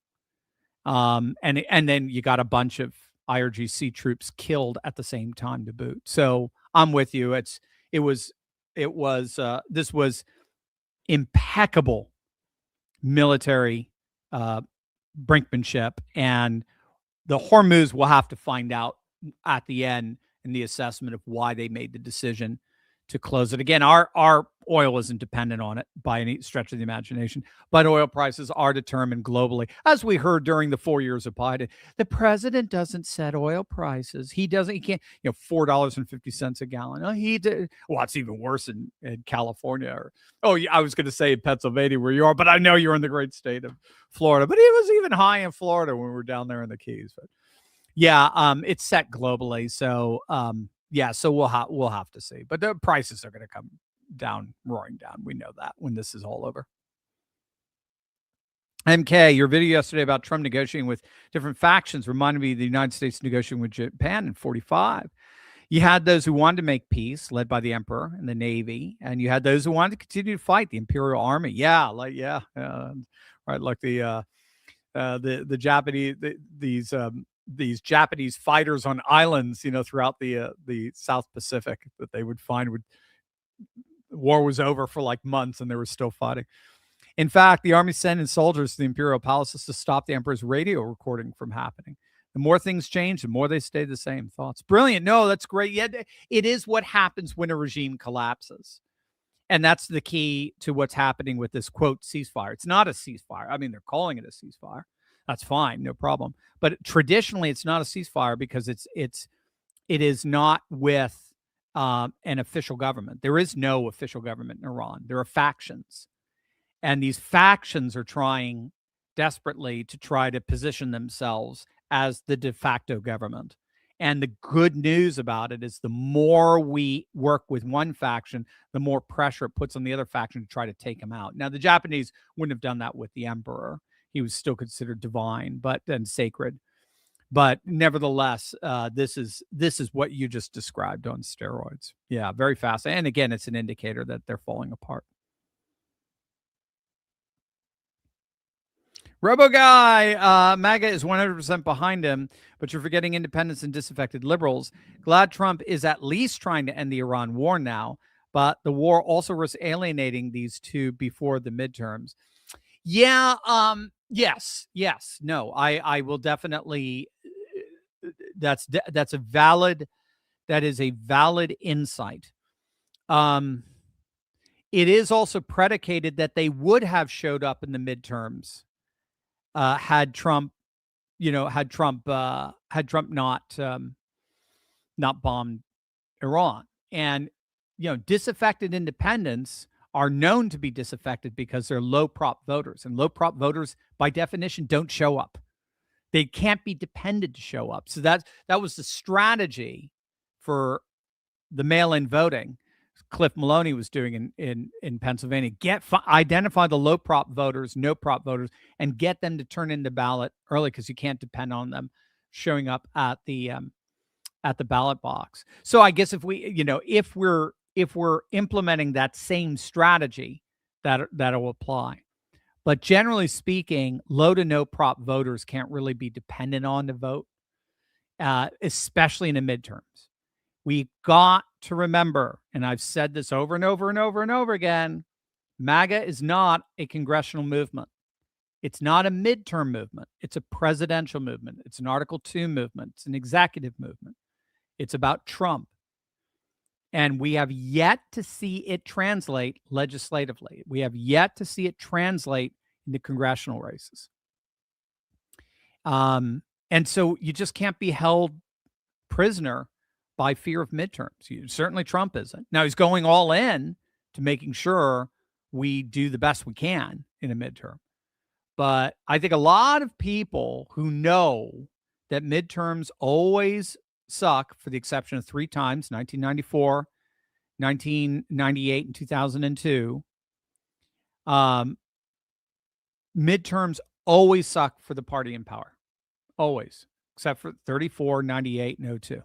And then you got a bunch of IRGC troops killed at the same time to boot. So I'm with you. This was impeccable military brinkmanship, and the Hormuz will have to find out at the end in the assessment of why they made the decision to close it. Again, our oil isn't dependent on it by any stretch of the imagination, but oil prices are determined globally. As we heard during the 4 years of Biden, the president doesn't set oil prices. He can't, $4.50 a gallon. He did. Well, it's even worse in California. I was going to say in Pennsylvania where you are, but I know you're in the great state of Florida, but it was even high in Florida when we were down there in the Keys. But yeah, it's set globally. So, so we'll have to see, but the prices are going to come roaring down. We know that when this is all over. MK, your video yesterday about Trump negotiating with different factions reminded me of the United States negotiating with Japan in 1945. You had those who wanted to make peace, led by the emperor and the navy, and you had those who wanted to continue to fight, the imperial army. Right, like the Japanese, these Japanese fighters on islands, throughout the South Pacific that they would find war was over for like months and they were still fighting. In fact, the army sent in soldiers to the imperial palaces to stop the emperor's radio recording from happening. The more things change, the more they stay the same. Thoughts? Brilliant. No, that's great. Yeah, it is what happens when a regime collapses. And that's the key to what's happening with this, quote, ceasefire. It's not a ceasefire. I mean, they're calling it a ceasefire. That's fine. No problem. But traditionally, it's not a ceasefire because it is not with an official government. There is no official government in Iran. There are factions. And these factions are trying desperately to try to position themselves as the de facto government. And the good news about it is the more we work with one faction, the more pressure it puts on the other faction to try to take him out. Now, the Japanese wouldn't have done that with the emperor. He was still considered divine and sacred. But nevertheless, this is what you just described on steroids. Yeah, very fast. And again, it's an indicator that they're falling apart. Robo Guy, MAGA is 100% behind him, but you're forgetting independents and disaffected liberals. Glad Trump is at least trying to end the Iran war now, but the war also risks alienating these two before the midterms. Yeah, yes. No, I will definitely. That is a valid insight. It is also predicated that they would have showed up in the midterms. Had Trump not bombed Iran. And disaffected independents are known to be disaffected because they're low prop voters, and low prop voters by definition don't show up. They can't be depended to show up. So that was the strategy for the mail-in voting Cliff Maloney was doing in Pennsylvania. Identify the low prop voters, no prop voters, and get them to turn in the ballot early because you can't depend on them showing up at the ballot box. So I guess if we're implementing that same strategy, that'll apply. But generally speaking, low to no prop voters can't really be dependent on to vote, especially in the midterms. We got to remember, and I've said this over and over and over and over again, MAGA is not a congressional movement. It's not a midterm movement. It's a presidential movement. It's an Article 2 movement. It's an executive movement. It's about Trump. And we have yet to see it translate legislatively. We have yet to see it translate into congressional races. And so you just can't be held prisoner by fear of midterms. Certainly Trump isn't. Now he's going all in to making sure we do the best we can in a midterm. But I think a lot of people who know that midterms always suck, for the exception of 3 times, 1994, 1998, and 2002, midterms always suck for the party in power. Always. Except for 34, 98, and 02.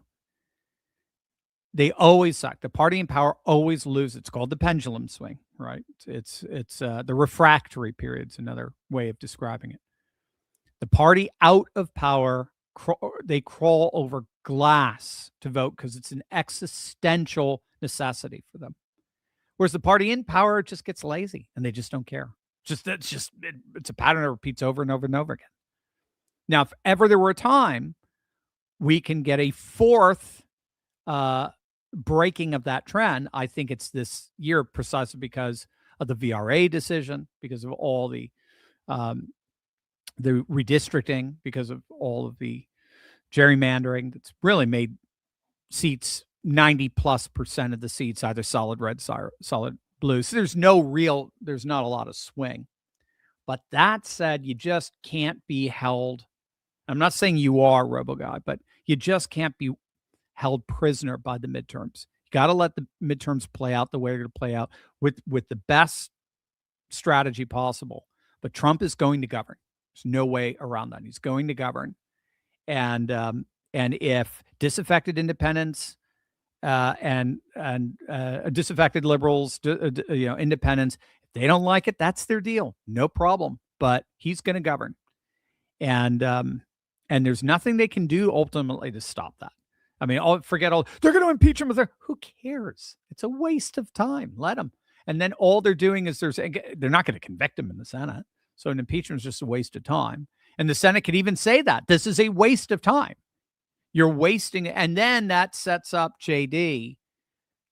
They always suck. The party in power always loses. It's called the pendulum swing, right? It's the refractory period is another way of describing it. The party out of power, they crawl over glass to vote because it's an existential necessity for them. Whereas the party in power just gets lazy and they just don't care. It's a pattern that repeats over and over and over again. Now, if ever there were a time we can get a fourth breaking of that trend, I think it's this year, precisely because of the VRA decision, because of all the redistricting, because of all of the gerrymandering that's really made seats 90+% of the seats either solid red, solid blue. So there's not a lot of swing. But that said, you just can't be held. I'm not saying you are, RoboGuy, but you just can't be held prisoner by the midterms. You got to let the midterms play out the way they're going to play out with the best strategy possible. But Trump is going to govern. There's no way around that. He's going to govern. And if disaffected independents and disaffected liberals, independents, if they don't like it, that's their deal. No problem. But he's going to govern. And there's nothing they can do ultimately to stop that. I mean, they're going to impeach him. Who cares? It's a waste of time. Let them. And then all they're doing is they're not going to convict him in the Senate. So an impeachment is just a waste of time. And the Senate could even say that this is a waste of time. You're wasting it. And then that sets up JD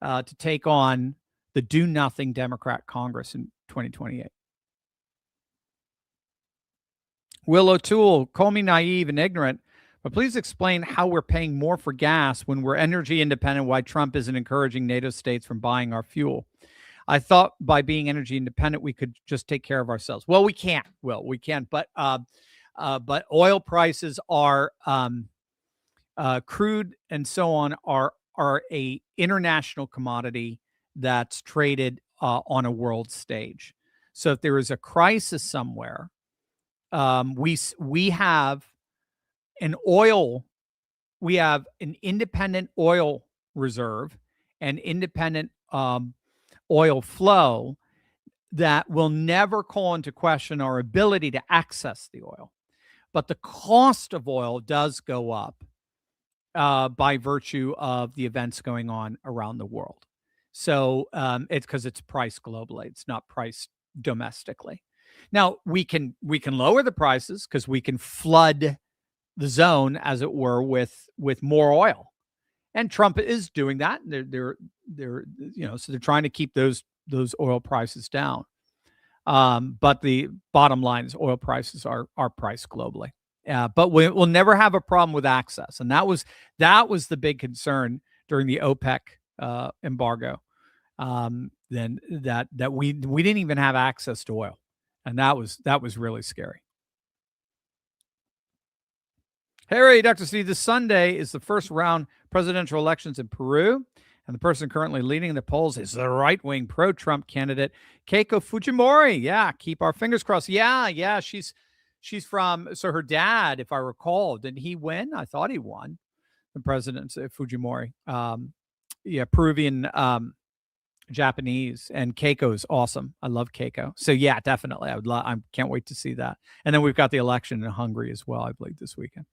to take on the do nothing Democrat Congress in 2028. Will O'Toole, call me naive and ignorant, but please explain how we're paying more for gas when we're energy independent, why Trump isn't encouraging NATO states from buying our fuel. I thought by being energy independent, we could just take care of ourselves. Well, we can't. We can. But oil prices are, crude and so on are a international commodity that's traded on a world stage. So if there is a crisis somewhere, we have an independent oil reserve and independent oil flow that will never call into question our ability to access the oil. But the cost of oil does go up by virtue of the events going on around the world. So it's because it's priced globally. It's not priced domestically. Now, we can lower the prices because we can flood the zone, as it were, with more oil. And Trump is doing that. They're so they're trying to keep those oil prices down. But the bottom line is oil prices are priced globally. But we'll never have a problem with access, and that was the big concern during the OPEC embargo. Then that we didn't even have access to oil, and that was really scary. Harry, Dr. Steve, this Sunday is the first round presidential elections in Peru, and the person currently leading the polls is the right-wing pro-Trump candidate, Keiko Fujimori. Yeah, keep our fingers crossed. Yeah, she's from, so her dad, if I recall, didn't he win? I thought he won, the president, Fujimori. Peruvian, Japanese, and Keiko is awesome. I love Keiko. So yeah, definitely. I can't wait to see that. And then we've got the election in Hungary as well, I believe, this weekend.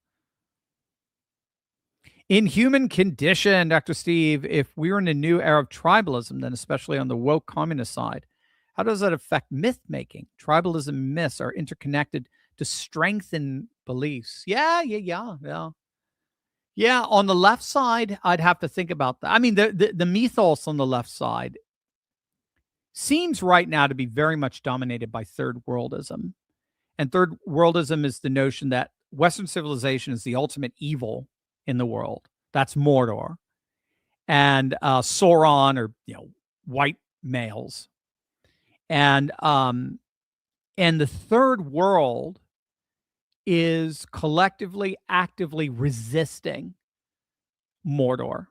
In human condition, Dr. Steve, if we're in a new era of tribalism, then especially on the woke communist side, how does that affect myth making? Tribalism and myths are interconnected to strengthen beliefs. Yeah. On the left side, I'd have to think about that. I mean, the mythos on the left side seems right now to be very much dominated by third worldism. And third worldism is the notion that Western civilization is the ultimate evil in the world. That's Mordor. And Sauron, or white males. And the third world is collectively, actively resisting Mordor.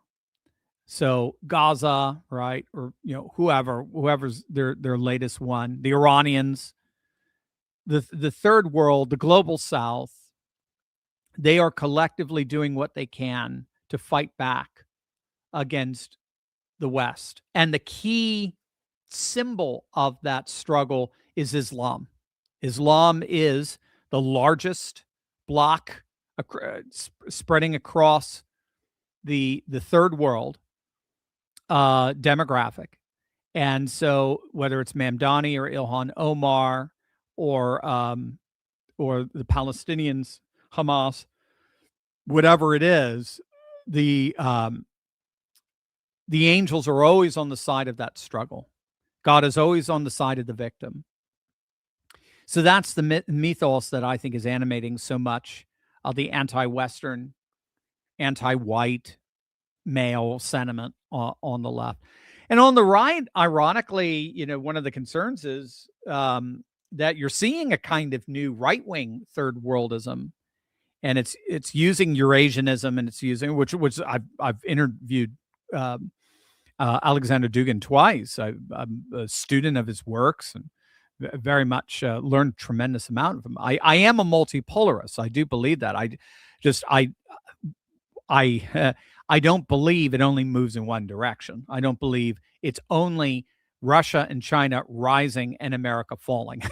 So Gaza, right, or whoever's their latest one, the Iranians, the third world, the global South, they are collectively doing what they can to fight back against the West. And the key symbol of that struggle is Islam. Islam is the largest bloc spreading across the third world demographic. And so whether it's Mamdani or Ilhan Omar or the Palestinians, Hamas, whatever it is, the angels are always on the side of that struggle. God is always on the side of the victim. So that's the mythos that I think is animating so much of the anti-Western, anti-white male sentiment on the left. And on the right, ironically, one of the concerns is that you're seeing a kind of new right-wing third worldism, and it's using Eurasianism, and it's using which I've interviewed Alexander Dugin twice. I'm a student of his works and very much learned a tremendous amount of him. I am a multipolarist. I do believe that. I don't believe it only moves in one direction. I don't believe it's only Russia and China rising and America falling.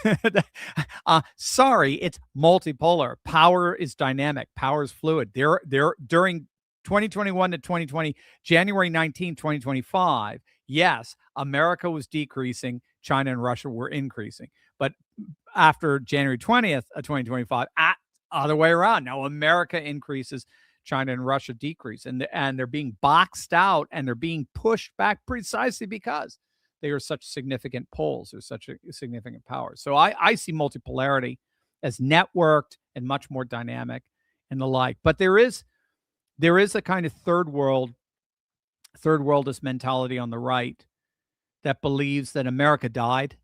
Sorry, it's multipolar. Power is dynamic. Power is fluid. There during 2021 to 2020, January 19, 2025, yes, America was decreasing. China and Russia were increasing. But after January 20th of 2025, other way around. Now America increases, China and Russia decrease. And they're being boxed out and they're being pushed back precisely because they are such significant poles. They're such a significant power. So I see multipolarity as networked and much more dynamic and the like. But there is a kind of third worldist mentality on the right that believes that America died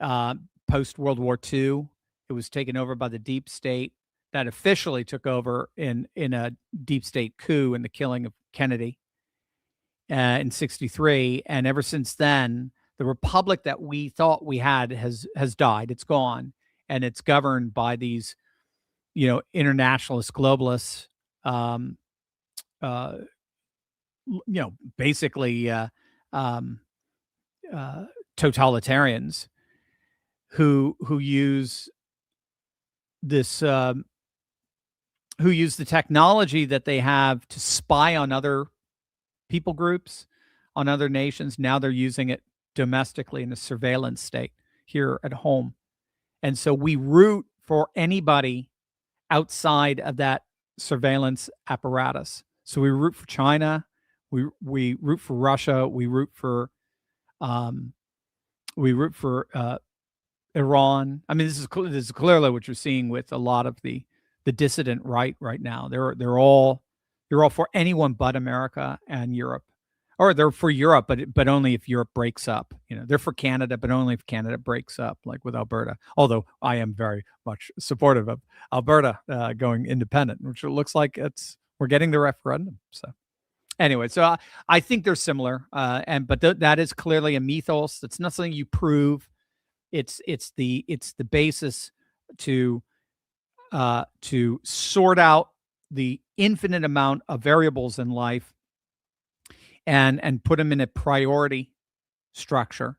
post World War II. It was taken over by the deep state that officially took over in a deep state coup in the killing of Kennedy in 1963. And ever since then, the republic that we thought we had has died. It's gone, and it's governed by these, internationalist globalists. Basically totalitarians who use this who use the technology that they have to spy on other people groups, on other nations. Now they're using it domestically in a surveillance state here at home. And so we root for anybody outside of that surveillance apparatus. So we root for China, we root for Russia, we root for Iran. I mean, this is clearly what you're seeing with a lot of the dissident right now. They're all for anyone but America and Europe, or they're for Europe, but only if Europe breaks up. They're for Canada, but only if Canada breaks up, like with Alberta. Although I am very much supportive of Alberta going independent, which it looks like we're getting the referendum. So anyway, so I think they're similar, but that is clearly a mythos. That's not something you prove. It's the basis to sort out the infinite amount of variables in life and put them in a priority structure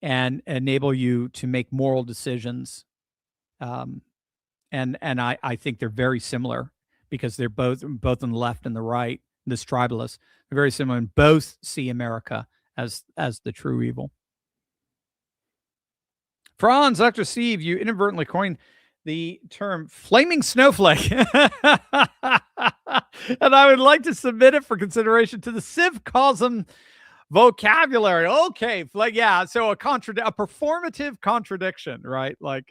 and enable you to make moral decisions. And I think they're very similar because they're both on the left and the right. This tribalist, they're very similar, and both see America as the true evil. Franz, Dr. Steve, you inadvertently coined the term flaming snowflake. And I would like to submit it for consideration to the civcosm vocabulary. Okay, yeah, so a performative contradiction, right? Like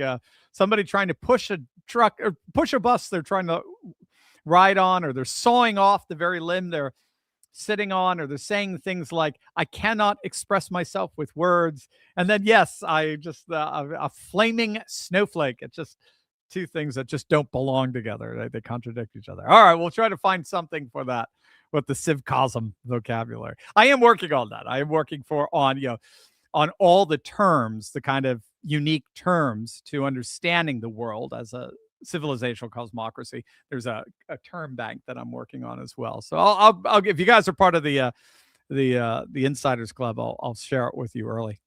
somebody trying to push a truck or push a bus they're trying to ride on, or they're sawing off the very limb they're sitting on, or they're saying things like, I cannot express myself with words. And then, yes, I just, a flaming snowflake. It's just two things that just don't belong together. They contradict each other. All right, we'll try to find something for that with the civcosm vocabulary. I am working on that. I am working on all the terms, the kind of unique terms to understanding the world as a civilizational cosmocracy. There's a term bank that I'm working on as well. So I'll if you guys are part of the Insiders Club, I'll share it with you early.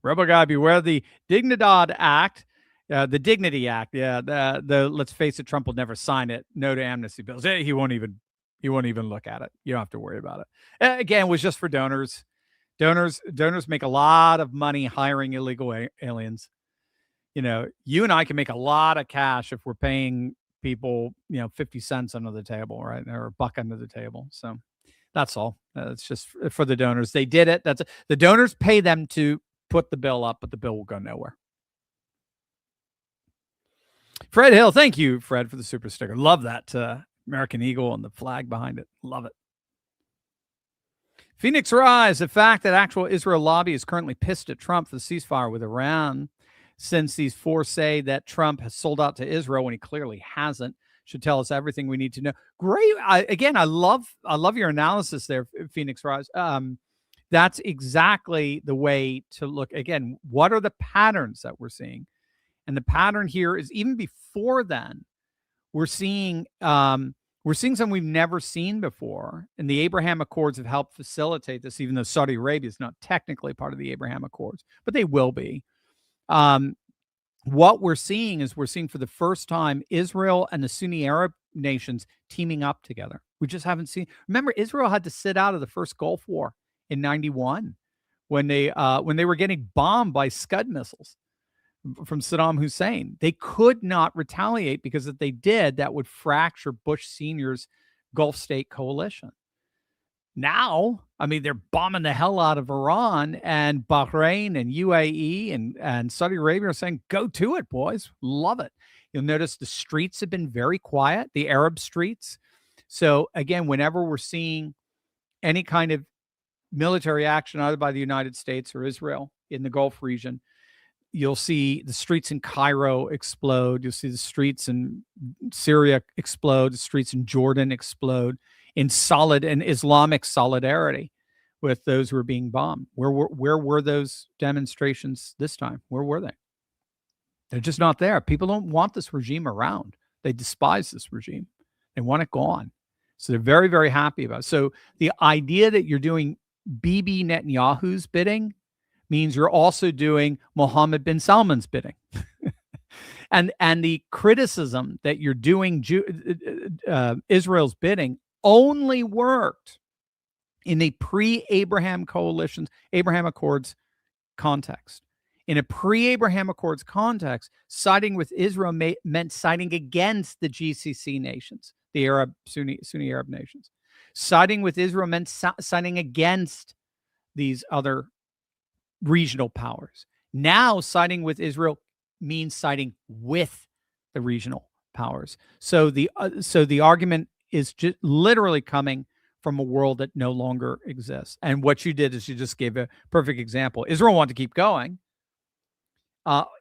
Rebel Guy, beware the Dignidad Act, the Dignity Act. Yeah, the let's face it, Trump will never sign it. No to amnesty bills. He won't even look at it. You don't have to worry about it. Again, it was just for donors. Donors make a lot of money hiring illegal aliens. You and I can make a lot of cash if we're paying people, 50 cents under the table, right? Or a buck under the table. So that's all. It's just for the donors. They did it. The donors pay them to put the bill up, but the bill will go nowhere. Fred Hill. Thank you, Fred, for the super sticker. Love that American Eagle and the flag behind it. Love it. Phoenix Rise. The fact that actual Israel lobby is currently pissed at Trump for the ceasefire with Iran, since these four say that Trump has sold out to Israel when he clearly hasn't, should tell us everything we need to know. Great. I love your analysis there, Phoenix Rise. That's exactly the way to look. Again, what are the patterns that we're seeing? And the pattern here is even before then, we're seeing something we've never seen before. And the Abraham Accords have helped facilitate this, even though Saudi Arabia is not technically part of the Abraham Accords, but they will be. What we're seeing is for the first time Israel and the Sunni Arab nations teaming up together. We just haven't seen. Remember, Israel had to sit out of the first Gulf War in '91 when they were getting bombed by Scud missiles from Saddam Hussein. They could not retaliate because if they did, that would fracture Bush Sr.'s Gulf state coalition. Now, I mean, they're bombing the hell out of Iran, and Bahrain and UAE and Saudi Arabia are saying, go to it, boys. Love it. You'll notice the streets have been very quiet, the Arab streets. So again, whenever we're seeing any kind of military action, either by the United States or Israel in the Gulf region, you'll see the streets in Cairo explode. You'll see the streets in Syria explode. The streets in Jordan explode in solid and Islamic solidarity with those who are being bombed. Where were those demonstrations this time? Where were they? They're just not there. People don't want this regime around. They despise this regime. They want it gone. So they're very, very happy about it. So the idea that you're doing Bibi Netanyahu's bidding means you're also doing Mohammed bin Salman's bidding. and the criticism that you're doing Israel's bidding only worked in a pre-Abraham Abraham Accords context. In a pre-Abraham Accords context, siding with Israel meant siding against the GCC nations, the Sunni Arab nations. Siding with Israel meant siding against these other regional powers. Now, siding with Israel means siding with the regional powers. So the argument is just literally coming from a world that no longer exists. And what you did is you just gave a perfect example. Israel wanted to keep going.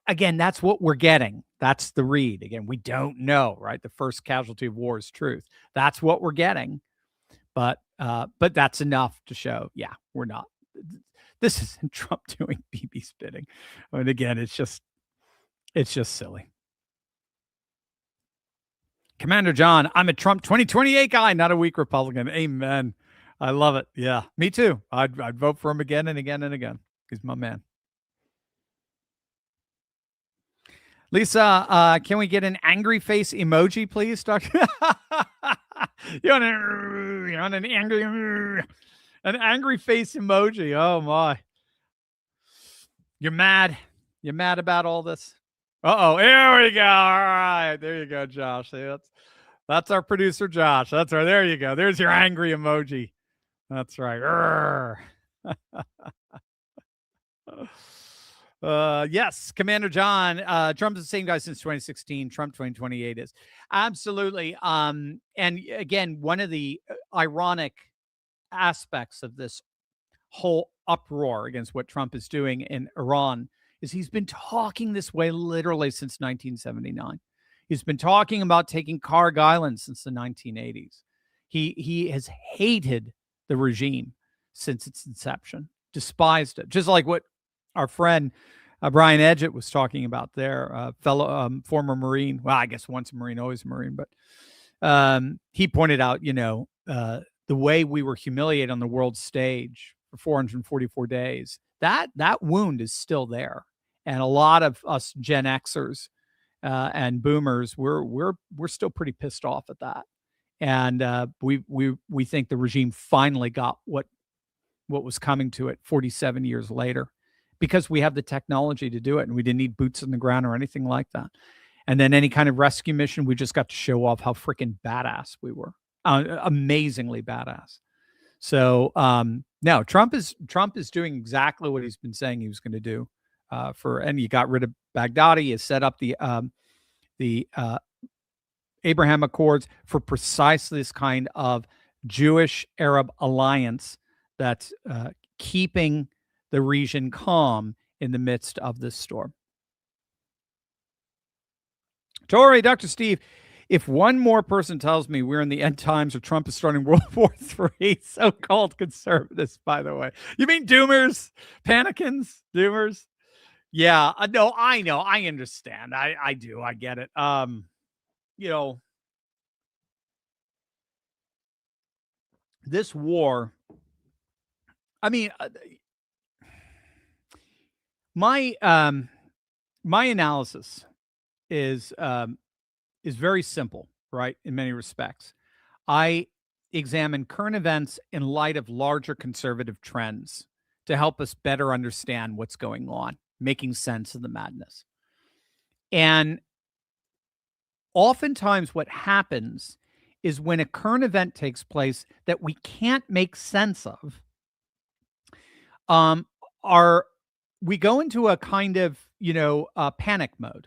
Again, that's what we're getting. That's the read. Again, we don't know, right? The first casualty of war is truth. That's what we're getting. But that's enough to show, yeah, we're not. This isn't Trump doing Bibi's bidding. I mean, again, it's just silly. Commander John, I'm a Trump 2028 guy, not a weak Republican. Amen. I love it. Yeah, me too. I'd vote for him again and again and again. He's my man. Lisa, can we get an angry face emoji, please, Doctor? you want an angry face emoji? Oh my! You're mad. You're mad about all this. Here we go. All right, there you go, Josh. See, that's our producer, Josh. That's right. There you go. There's your angry emoji. That's right. Yes, Commander John. Trump's the same guy since 2016. Trump 2028 is absolutely. And again, one of the ironic aspects of this whole uproar against what Trump is doing in Iran is he's been talking this way literally since 1979. He's been talking about taking Karg Island since the 1980s. He has hated the regime since its inception, despised it, just like what our friend Brian Edgett was talking about there, fellow former Marine. Well, I guess once a Marine, always a Marine, but he pointed out, the way we were humiliated on the world stage for 444 days, that wound is still there. And a lot of us Gen Xers and boomers, we're still pretty pissed off at that. And we think the regime finally got what was coming to it 47 years later, because we have the technology to do it and we didn't need boots on the ground or anything like that. And then any kind of rescue mission, we just got to show off how freaking badass we were. Amazingly badass. So no, Trump is doing exactly what he's been saying he was going to do. And you got rid of Baghdadi, you set up the Abraham Accords for precisely this kind of Jewish-Arab alliance that's keeping the region calm in the midst of this storm. Tori, Dr. Steve, If one more person tells me we're in the end times or Trump is starting World War III, so-called conservatives, by the way. You mean doomers, panicans, doomers? Yeah, no, I know. I understand. I do. I get it. This war, I mean, my analysis is very simple, right? In many respects, I examine current events in light of larger conservative trends to help us better understand what's going on, making sense of the madness. And oftentimes what happens is when a current event takes place that we can't make sense of, we go into a kind of, panic mode.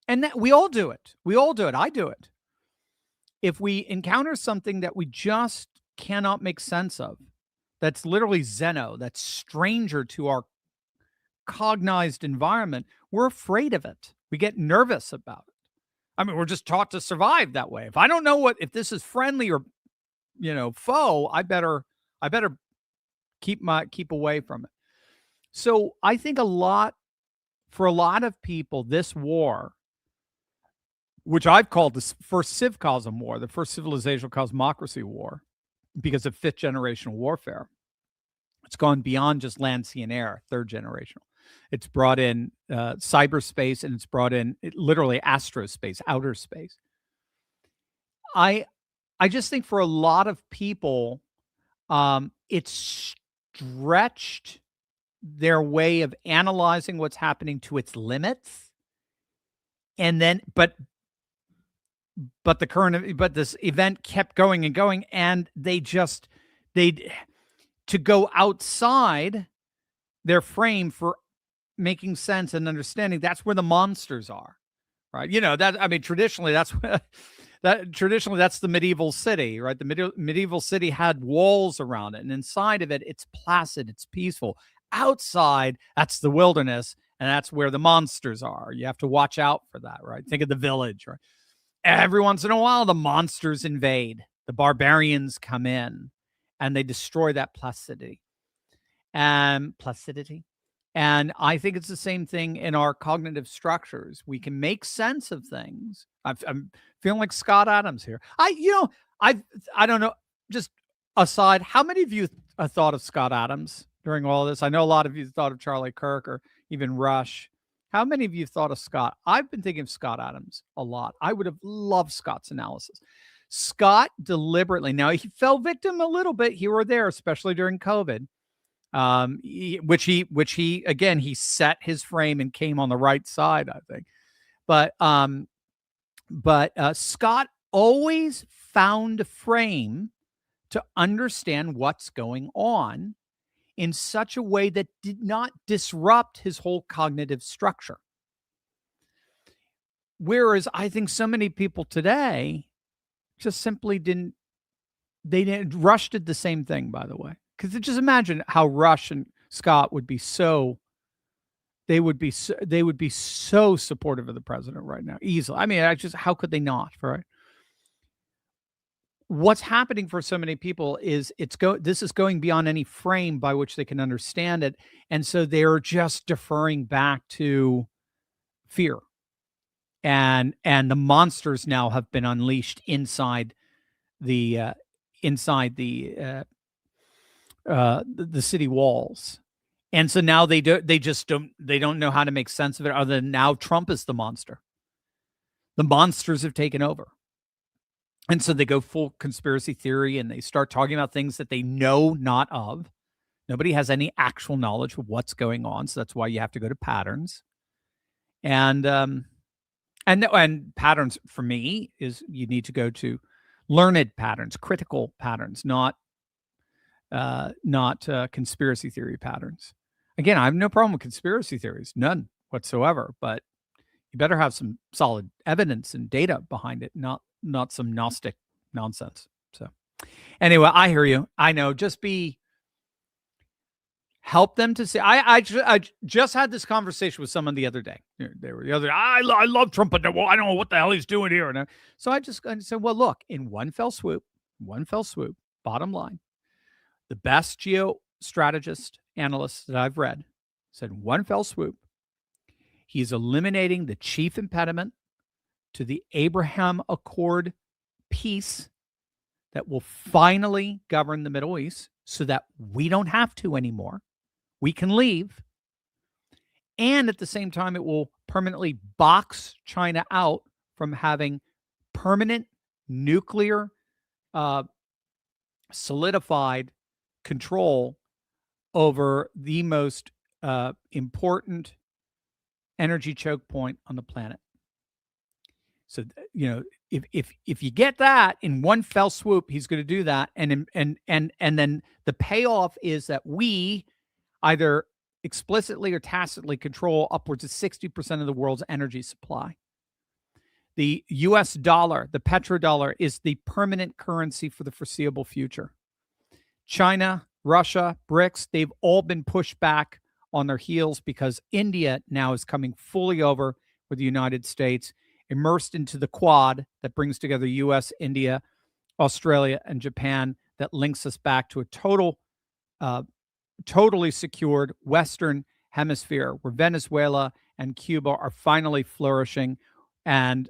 And that we all do it. I do it. If we encounter something that we just cannot make sense of, that's literally xeno, that's stranger to our cognized environment, we're afraid of it. We get nervous about it. I mean, we're just taught to survive that way. If I don't know if this is friendly or, foe, I better keep away from it. So I think for a lot of people, this war, which I've called the first civcosm war, the first civilizational cosmocracy war, because of fifth generational warfare. It's gone beyond just land, sea, and air, third generational. It's brought in cyberspace, and it's brought in literally astrospace, outer space. I just think for a lot of people, it's stretched their way of analyzing what's happening to its limits. And then, but this event kept going and going, and to go outside their frame for making sense and understanding, that's where the monsters are, right? Traditionally that's the medieval city, right? The medieval city had walls around it, and inside of it, it's placid, it's peaceful. Outside, that's the wilderness, and that's where the monsters are. You have to watch out for that, right? Think of the village, right? Every once in a while, the monsters invade. The barbarians come in, and they destroy that placidity. And I think it's the same thing in our cognitive structures. We can make sense of things. I'm feeling like Scott Adams here. I don't know. Just aside, how many of you thought of Scott Adams during all this? I know a lot of you thought of Charlie Kirk or even Rush. How many of you thought of Scott? I've been thinking of Scott Adams a lot. I would have loved Scott's analysis. Scott deliberately, now he fell victim a little bit here or there, especially during COVID, which he again, he set his frame and came on the right side, I think. But Scott always found a frame to understand what's going on in such a way that did not disrupt his whole cognitive structure. Whereas I think so many people today just simply didn't. Rush did the same thing, by the way, because just imagine how Rush and Scott would be so. They would be so supportive of the president right now, easily. I mean, how could they not, right? What's happening for so many people is this is going beyond any frame by which they can understand it. And so they're just deferring back to fear. And the monsters now have been unleashed inside the city walls. And so now they don't know how to make sense of it, other than now Trump is the monster. The monsters have taken over. And so they go full conspiracy theory, and they start talking about things that they know not of. Nobody has any actual knowledge of what's going on. So that's why you have to go to patterns. And patterns for me is you need to go to learned patterns, critical patterns, not conspiracy theory patterns. Again, I have no problem with conspiracy theories, none whatsoever, but you better have some solid evidence and data behind it, not some Gnostic nonsense. So anyway, I hear you. I know. Just be Help them to see. I just had this conversation with someone the other day. They were the other day, I love Trump, but I don't know what the hell he's doing here. And so I said, well, look, in one fell swoop, bottom line, the best geostrategist analysts that I've read said one fell swoop, he's eliminating the chief impediment to the Abraham Accord peace that will finally govern the Middle East so that we don't have to anymore. We can leave. And at the same time, it will permanently box China out from having permanent nuclear solidified control over the most important energy choke point on the planet. So, if you get that in one fell swoop, he's going to do that. And then the payoff is that we either explicitly or tacitly control upwards of 60% of the world's energy supply. The US dollar, the petrodollar, is the permanent currency for the foreseeable future. China, Russia, BRICS, they've all been pushed back on their heels because India now is coming fully over with the United States, immersed into the Quad that brings together US, India, Australia, and Japan, that links us back to a totally secured Western hemisphere where Venezuela and Cuba are finally flourishing, and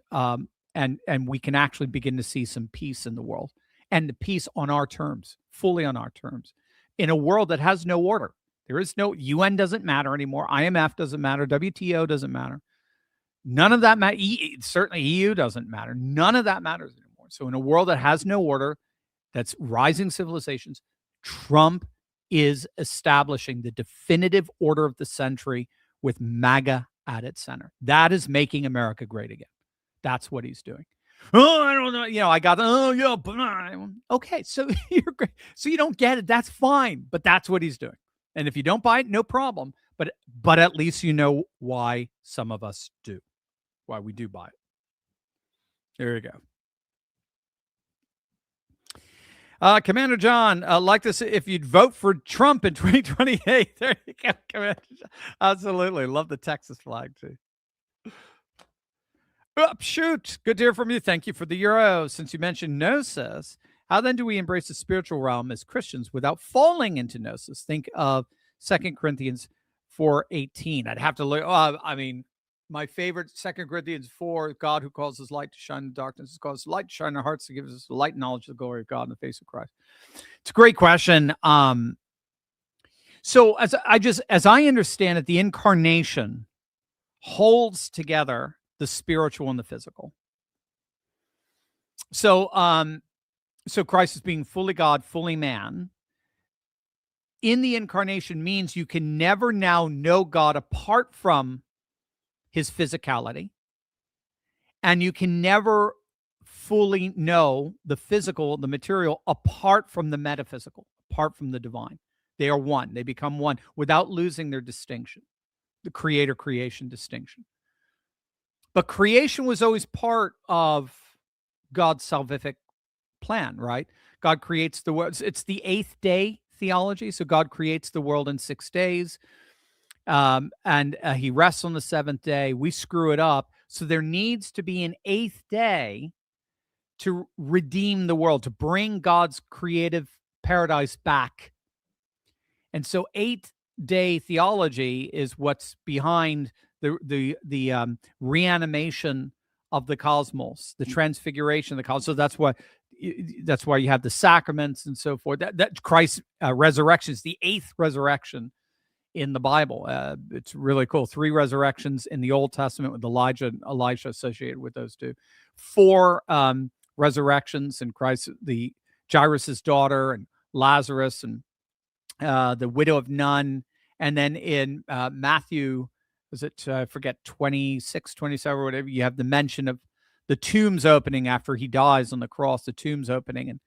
we can actually begin to see some peace in the world, and the peace on our terms, fully on our terms, in a world that has no order. There is no UN, doesn't matter anymore. IMF doesn't matter. WTO doesn't matter. None of that matters. Certainly EU doesn't matter. None of that matters anymore. So in a world that has no order, that's rising civilizations, Trump is establishing the definitive order of the century with MAGA at its center. That is making America great again. That's what he's doing. Oh, I don't know. I got okay. So you're great. So you don't get it. That's fine. But that's what he's doing. And if you don't buy it, no problem. But at least you know why some of us do. Why we do buy it. There you go. Commander John, like this, if you'd vote for Trump in 2028. There you go, Commander John. Absolutely. Love the Texas flag, too. Shoot. Good to hear from you. Thank you for the euro. Since you mentioned gnosis, how then do we embrace the spiritual realm as Christians without falling into gnosis? Think of 2 Corinthians 4:18. I'd have to look. My favorite, 2 Corinthians 4, God who calls us light to shine in darkness, calls us light to shine in our hearts, to give us the light and knowledge of the glory of God in the face of Christ. It's a great question. So as I understand it, the incarnation holds together the spiritual and the physical. So Christ is being fully God, fully man. In the incarnation means you can never now know God apart from his physicality, and you can never fully know the physical, the material, apart from the metaphysical, apart from the divine. They are one. They become one without losing their distinction, the creator-creation distinction. But creation was always part of God's salvific plan, right? God creates the world. It's the eighth day theology. So God creates the world in 6 days. And he rests on the seventh day. We screw it up. So there needs to be an eighth day to redeem the world, to bring God's creative paradise back. And so 8-day theology is what's behind the reanimation of the cosmos, the transfiguration of the cosmos. So that's why you have the sacraments and so forth. That Christ's resurrection is the 8th resurrection in the Bible. It's really cool. 3 resurrections in the Old Testament with Elijah and Elisha associated with those 2. 4 resurrections in Christ, the Jairus' daughter and Lazarus and the widow of Nun. And then in Matthew, was it, I forget, 26, 27 or whatever, you have the mention of the tombs opening after he dies on the cross, the tombs opening, and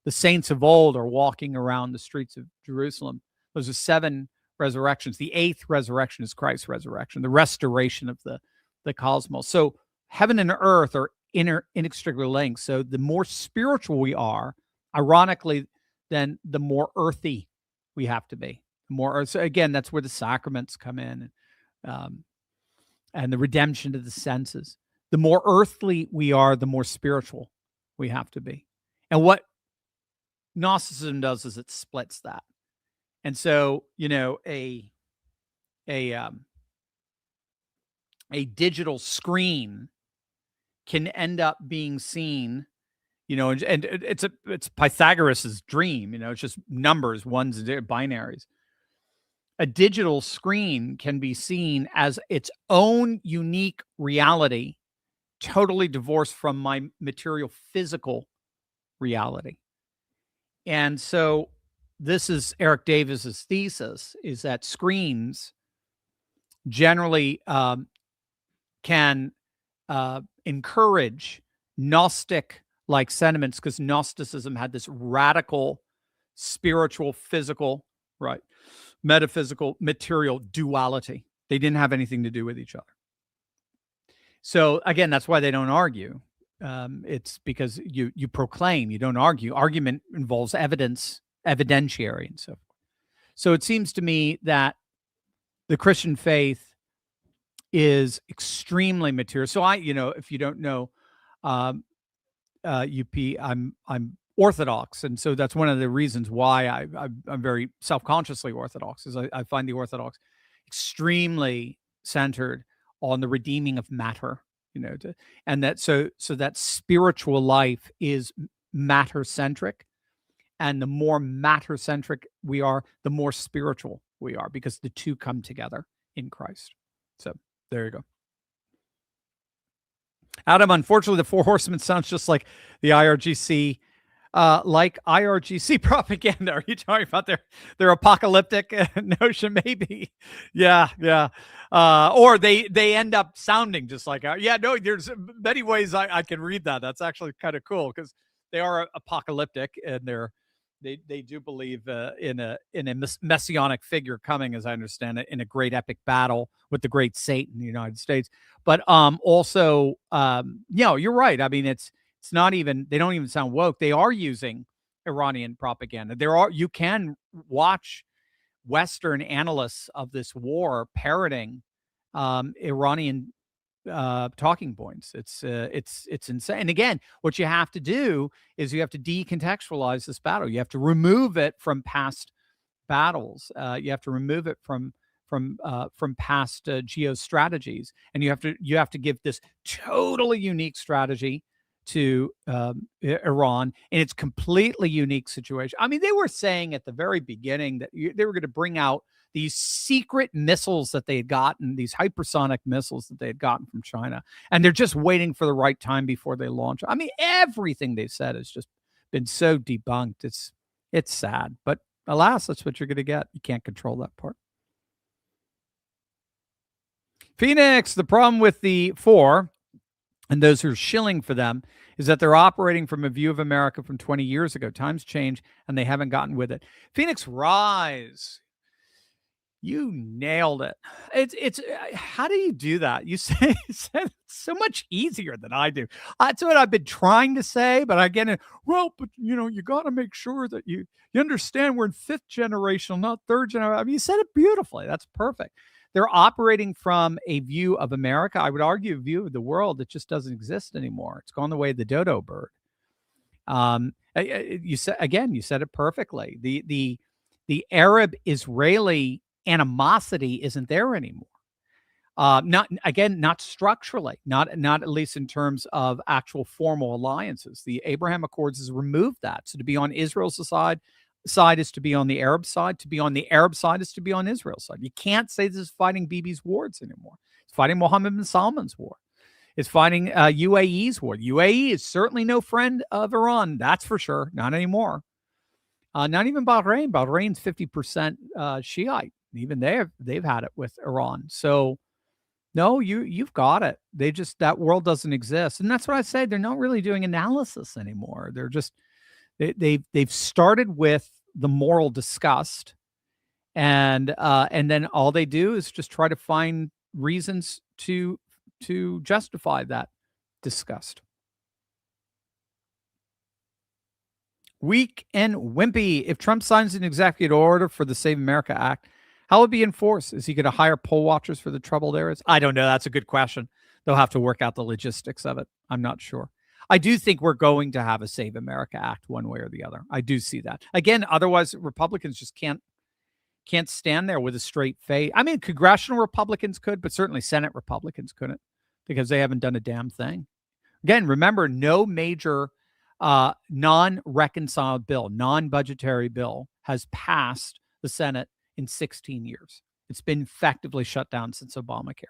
the saints of old are walking around the streets of Jerusalem. Those are 7 resurrections. The 8th resurrection is Christ's resurrection, the restoration of the cosmos. So heaven and earth are inextricably linked. So the more spiritual we are, ironically, then the more earthy we have to be. So again, that's where the sacraments come in, and the redemption of the senses. The more earthly we are, the more spiritual we have to be. And what Gnosticism does is it splits that. And so, a digital screen can end up being seen, and it's Pythagoras' dream, it's just numbers, ones and binaries. A digital screen can be seen as its own unique reality, totally divorced from my material physical reality. And so this is Eric Davis's thesis, is that screens generally can encourage Gnostic-like sentiments, because Gnosticism had this radical spiritual, physical, metaphysical, material duality. They didn't have anything to do with each other. So again, that's why they don't argue. It's because you proclaim, you don't argue. Argument involves evidence, evidentiary, and so forth. So it seems to me that the Christian faith is extremely material. So if you don't know, I'm Orthodox, and so that's one of the reasons why I'm very self-consciously Orthodox, is I find the Orthodox extremely centered on the redeeming of matter, and that so that spiritual life is matter-centric, and the more matter-centric we are, the more spiritual we are, because the two come together in Christ. So there you go. Adam, unfortunately, the Four Horsemen sounds just like the IRGC, propaganda. Are you talking about their apocalyptic notion? Maybe. Yeah. Or they end up sounding just like no, there's many ways I can read that. That's actually kind of cool, because they are apocalyptic, and they do believe in a messianic figure coming, as I understand it, in a great epic battle with the great Satan in the United States. But also, you're right. I mean, it's not even, they don't even sound woke. They are using Iranian propaganda. You can watch Western analysts of this war parroting Iranian talking points. It's insane. And again, what you have to do is you have to decontextualize this battle. You have to remove it from past battles. You have to remove it from past geostrategies, and you have to give this totally unique strategy to Iran in its completely unique situation. I mean, they were saying at the very beginning that they were going to bring out these secret missiles that they had gotten, these hypersonic missiles that they had gotten from China, and they're just waiting for the right time before they launch. I mean, everything they've said has just been so debunked. It's sad, but alas, that's what you're going to get. You can't control that part. Phoenix, the problem with the four and those who are shilling for them is that they're operating from a view of America from 20 years ago. Times change, and they haven't gotten with it. Phoenix, rise. You nailed it. It's how do you do that? You said it so much easier than I do. That's what I've been trying to say, but again, but you got to make sure that you understand we're in fifth generation, not third generation. I mean, you said it beautifully. That's perfect. They're operating from a view of America. I would argue a view of the world that just doesn't exist anymore. It's gone the way of the dodo bird. You said it perfectly. The Arab-Israeli animosity isn't there anymore. Not structurally, not at least in terms of actual formal alliances. The Abraham Accords has removed that. So to be on Israel's side is to be on the Arab side. To be on the Arab side is to be on Israel's side. You can't say this is fighting Bibi's wars anymore. It's fighting Mohammed bin Salman's war. It's fighting UAE's war. UAE is certainly no friend of Iran. That's for sure. Not anymore. Not even Bahrain. Bahrain's 50% Shiite. Even they've had it with Iran. So no, you've got it. That world doesn't exist. And that's what I say. They're not really doing analysis anymore. They're just, they've started with the moral disgust, and then all they do is just try to find reasons to justify that disgust. Weak and wimpy. If Trump signs an executive order for the Save America Act, how will it be enforced? Is he going to hire poll watchers for the troubled areas? I don't know. That's a good question. They'll have to work out the logistics of it. I'm not sure. I do think we're going to have a Save America Act one way or the other. I do see that. Again, otherwise Republicans just can't stand there with a straight face. I mean, congressional Republicans could, but certainly Senate Republicans couldn't because they haven't done a damn thing. Again, remember, no major non-reconciled bill, non-budgetary bill has passed the Senate in 16 years. It's been effectively shut down since Obamacare.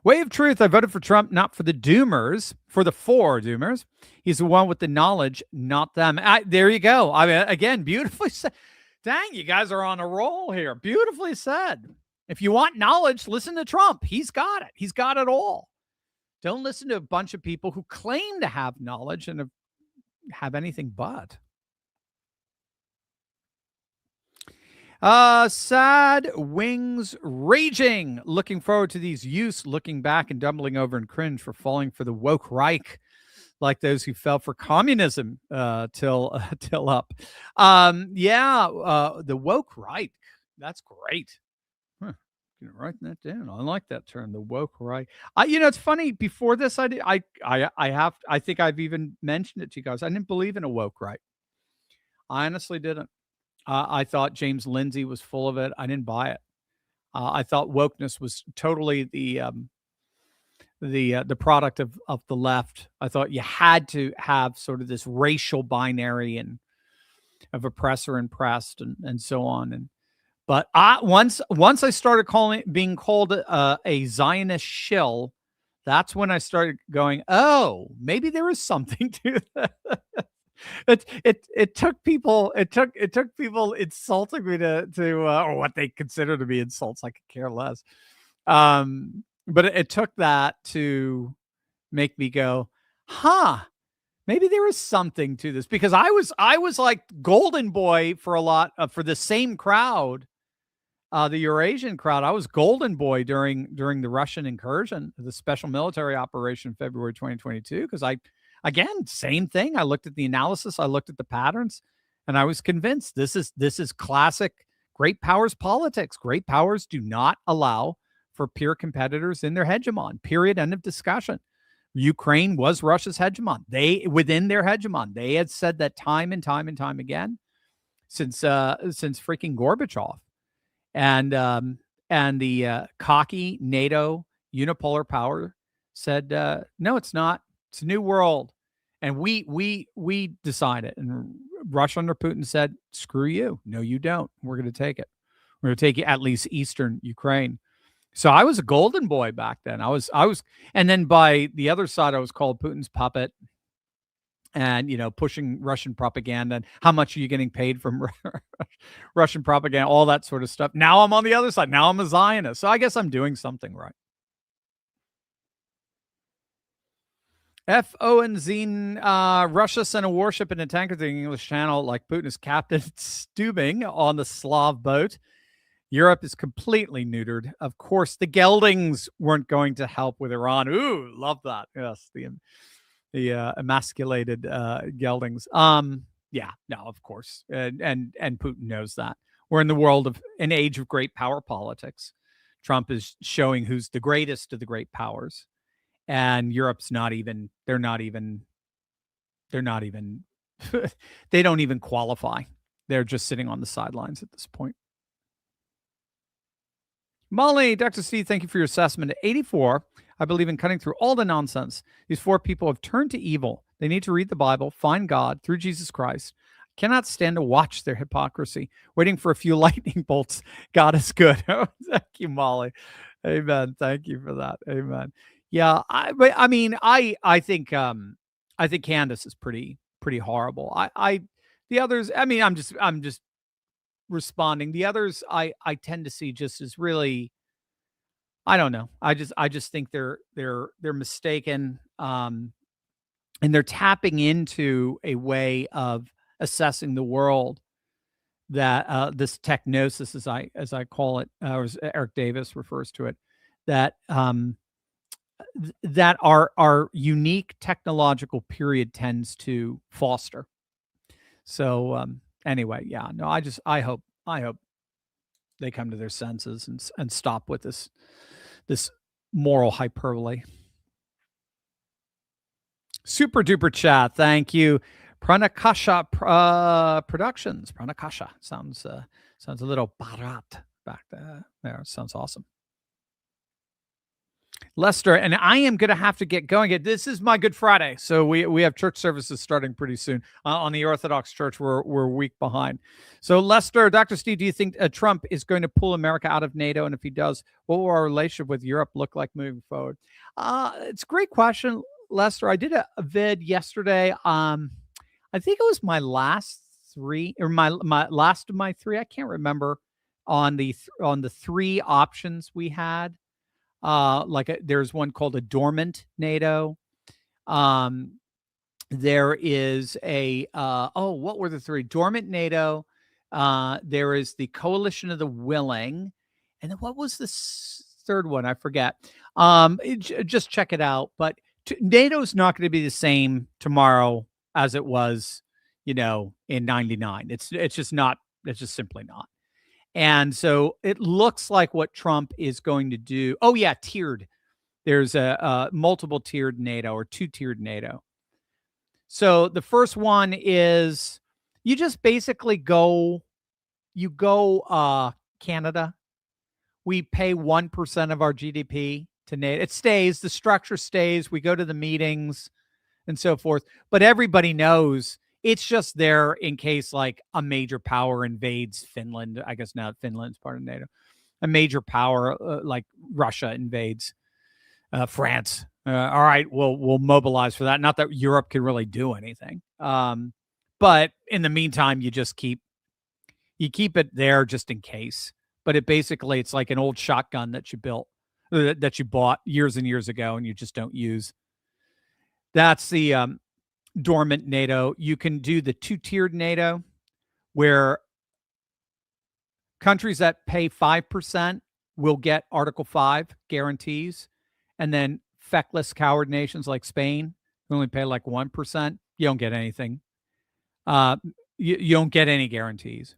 Way of Truth, I voted for Trump, not for the doomers, for the four doomers. He's the one with the knowledge, not them. There you go. I mean, again, beautifully said. Dang, you guys are on a roll here. Beautifully said. If you want knowledge, listen to Trump. He's got it. He's got it all. Don't listen to a bunch of people who claim to have knowledge and have anything but. Sad wings raging. Looking forward to these youths looking back and doubling over in cringe for falling for the woke Reich, like those who fell for communism till up. The woke Reich. That's great. Huh. Writing that down. I like that term, the woke Reich. It's funny. Before this, I think I've even mentioned it to you guys. I didn't believe in a woke Reich. I honestly didn't. I thought James Lindsay was full of it. I didn't buy it. I thought wokeness was totally the product of the left. I thought you had to have sort of this racial binary and of oppressor and oppressed and so on. But once I started being called a Zionist shill, that's when I started going, oh, maybe there is something to that. It took people insulting me to or what they consider to be insults. I could care less. But it took that to make me go, maybe there is something to this, because I was like golden boy for a lot for the same crowd, the Eurasian crowd. I was golden boy during the Russian incursion, the special military operation, February 2022, because again, same thing. I looked at the analysis, I looked at the patterns, and I was convinced this is classic great powers politics. Great powers do not allow for peer competitors in their hegemon. Period. End of discussion. Ukraine was Russia's hegemon. Within their hegemon, they had said that time and time and time again since freaking Gorbachev, and the cocky NATO unipolar power said, no, it's not. It's a new world. And we decided, and Russia under Putin said, screw you. No, you don't. We're going to take it. We're going to take at least Eastern Ukraine. So I was a golden boy back then. I was, and then by the other side, I was called Putin's puppet, and, pushing Russian propaganda. And how much are you getting paid from Russian propaganda? All that sort of stuff. Now I'm on the other side. Now I'm a Zionist. So I guess I'm doing something right. FONZ, Russia sent a warship in a tanker to the English Channel like Putin is Captain Stubing on the Slav boat. Europe is completely neutered. Of course, the geldings weren't going to help with Iran. Ooh, love that. Yes, the emasculated geldings. Yeah, no, of course. And Putin knows that. We're in the world of an age of great power politics. Trump is showing who's the greatest of the great powers. And Europe's they're not even, they don't even qualify. They're just sitting on the sidelines at this point. Molly, Dr. Steve, thank you for your assessment. At 84, I believe in cutting through all the nonsense. These four people have turned to evil. They need to read the Bible, find God through Jesus Christ. I cannot stand to watch their hypocrisy, waiting for a few lightning bolts. God is good. Thank you, Molly. Amen. Thank you for that. Amen. Yeah, I think Candace is pretty horrible. The others, I'm just responding. The others, I tend to see just as really, I don't know. I just think they're mistaken, and they're tapping into a way of assessing the world that this technosis, as I call it, or as Eric Davis refers to it, that that our unique technological period tends to foster. So anyway, yeah, no, I hope they come to their senses and stop with this moral hyperbole. Super duper chat, thank you, Pranakasha Productions. Pranakasha sounds a little Bharat back there. Sounds awesome. Lester, and I am going to have to get going. This is my Good Friday, so we have church services starting pretty soon. On the Orthodox Church, we're a week behind. So Lester, Dr. Steve, do you think Trump is going to pull America out of NATO? And if he does, what will our relationship with Europe look like moving forward? It's a great question, Lester. I did a vid yesterday. I think it was my last three, or my last of my three. I can't remember on the three options we had. There's one called a dormant NATO. There is a what were the three? Dormant NATO. There is the coalition of the willing, and then what was the third one? I forget. Just check it out. But NATO's not going to be the same tomorrow as it was, in '99. It's just not. It's just simply not. And so it looks like what Trump is going to do. Oh, yeah, tiered. There's a multiple tiered NATO or two-tiered NATO. So the first one is you just basically go Canada. We pay 1% of our GDP to NATO. It stays. The structure stays. We go to the meetings and so forth. But everybody knows it's just there in case like a major power invades Finland. I guess now Finland's part of NATO. A major power like Russia invades France. All right, we'll mobilize for that. Not that Europe can really do anything. But in the meantime, you keep it there just in case. But it's like an old shotgun that you built, that you bought years and years ago, and you just don't use. That's the dormant NATO. You can do the two-tiered NATO, where countries that pay 5% will get Article 5 guarantees, and then feckless coward nations like Spain who only pay like 1%, you don't get anything. You don't get any guarantees.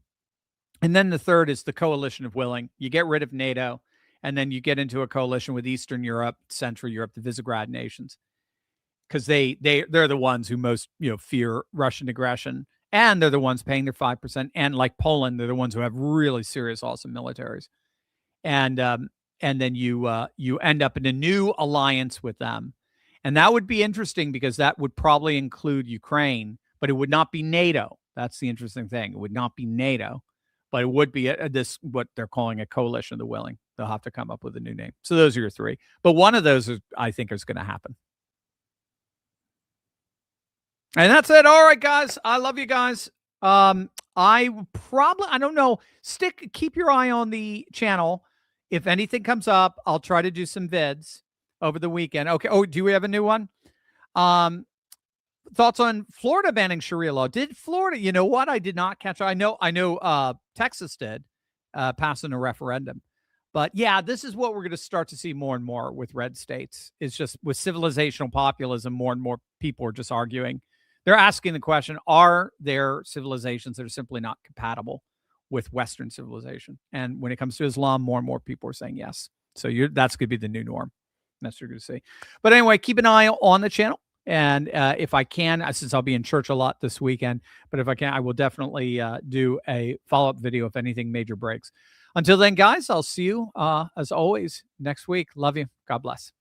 And then the third is the coalition of willing. You get rid of NATO, and then you get into a coalition with Eastern Europe, Central Europe, the Visegrad nations, because they're the ones who most fear Russian aggression, and they're the ones paying their 5%. And like Poland, they're the ones who have really serious, awesome militaries. And then you end up in a new alliance with them, and that would be interesting because that would probably include Ukraine, but it would not be NATO. That's the interesting thing. It would not be NATO, but it would be what they're calling a coalition of the willing. They'll have to come up with a new name. So those are your three, but one of those I think is going to happen. And that's it. All right, guys. I love you guys. I don't know. Keep your eye on the channel. If anything comes up, I'll try to do some vids over the weekend. Okay. Oh, do we have a new one? Thoughts on Florida banning Sharia law? Did Florida? You know what? I did not catch. I know. Texas did, passing a referendum. But yeah, this is what we're going to start to see more and more with red states. It's just with civilizational populism, more and more people are just arguing. They're asking the question, are there civilizations that are simply not compatible with Western civilization? And when it comes to Islam, more and more people are saying yes. So that's going to be the new norm. That's what you're going to see. But anyway, keep an eye on the channel. And if I can, since I'll be in church a lot this weekend, but if I can, I will definitely do a follow-up video if anything major breaks. Until then, guys, I'll see you, as always, next week. Love you. God bless.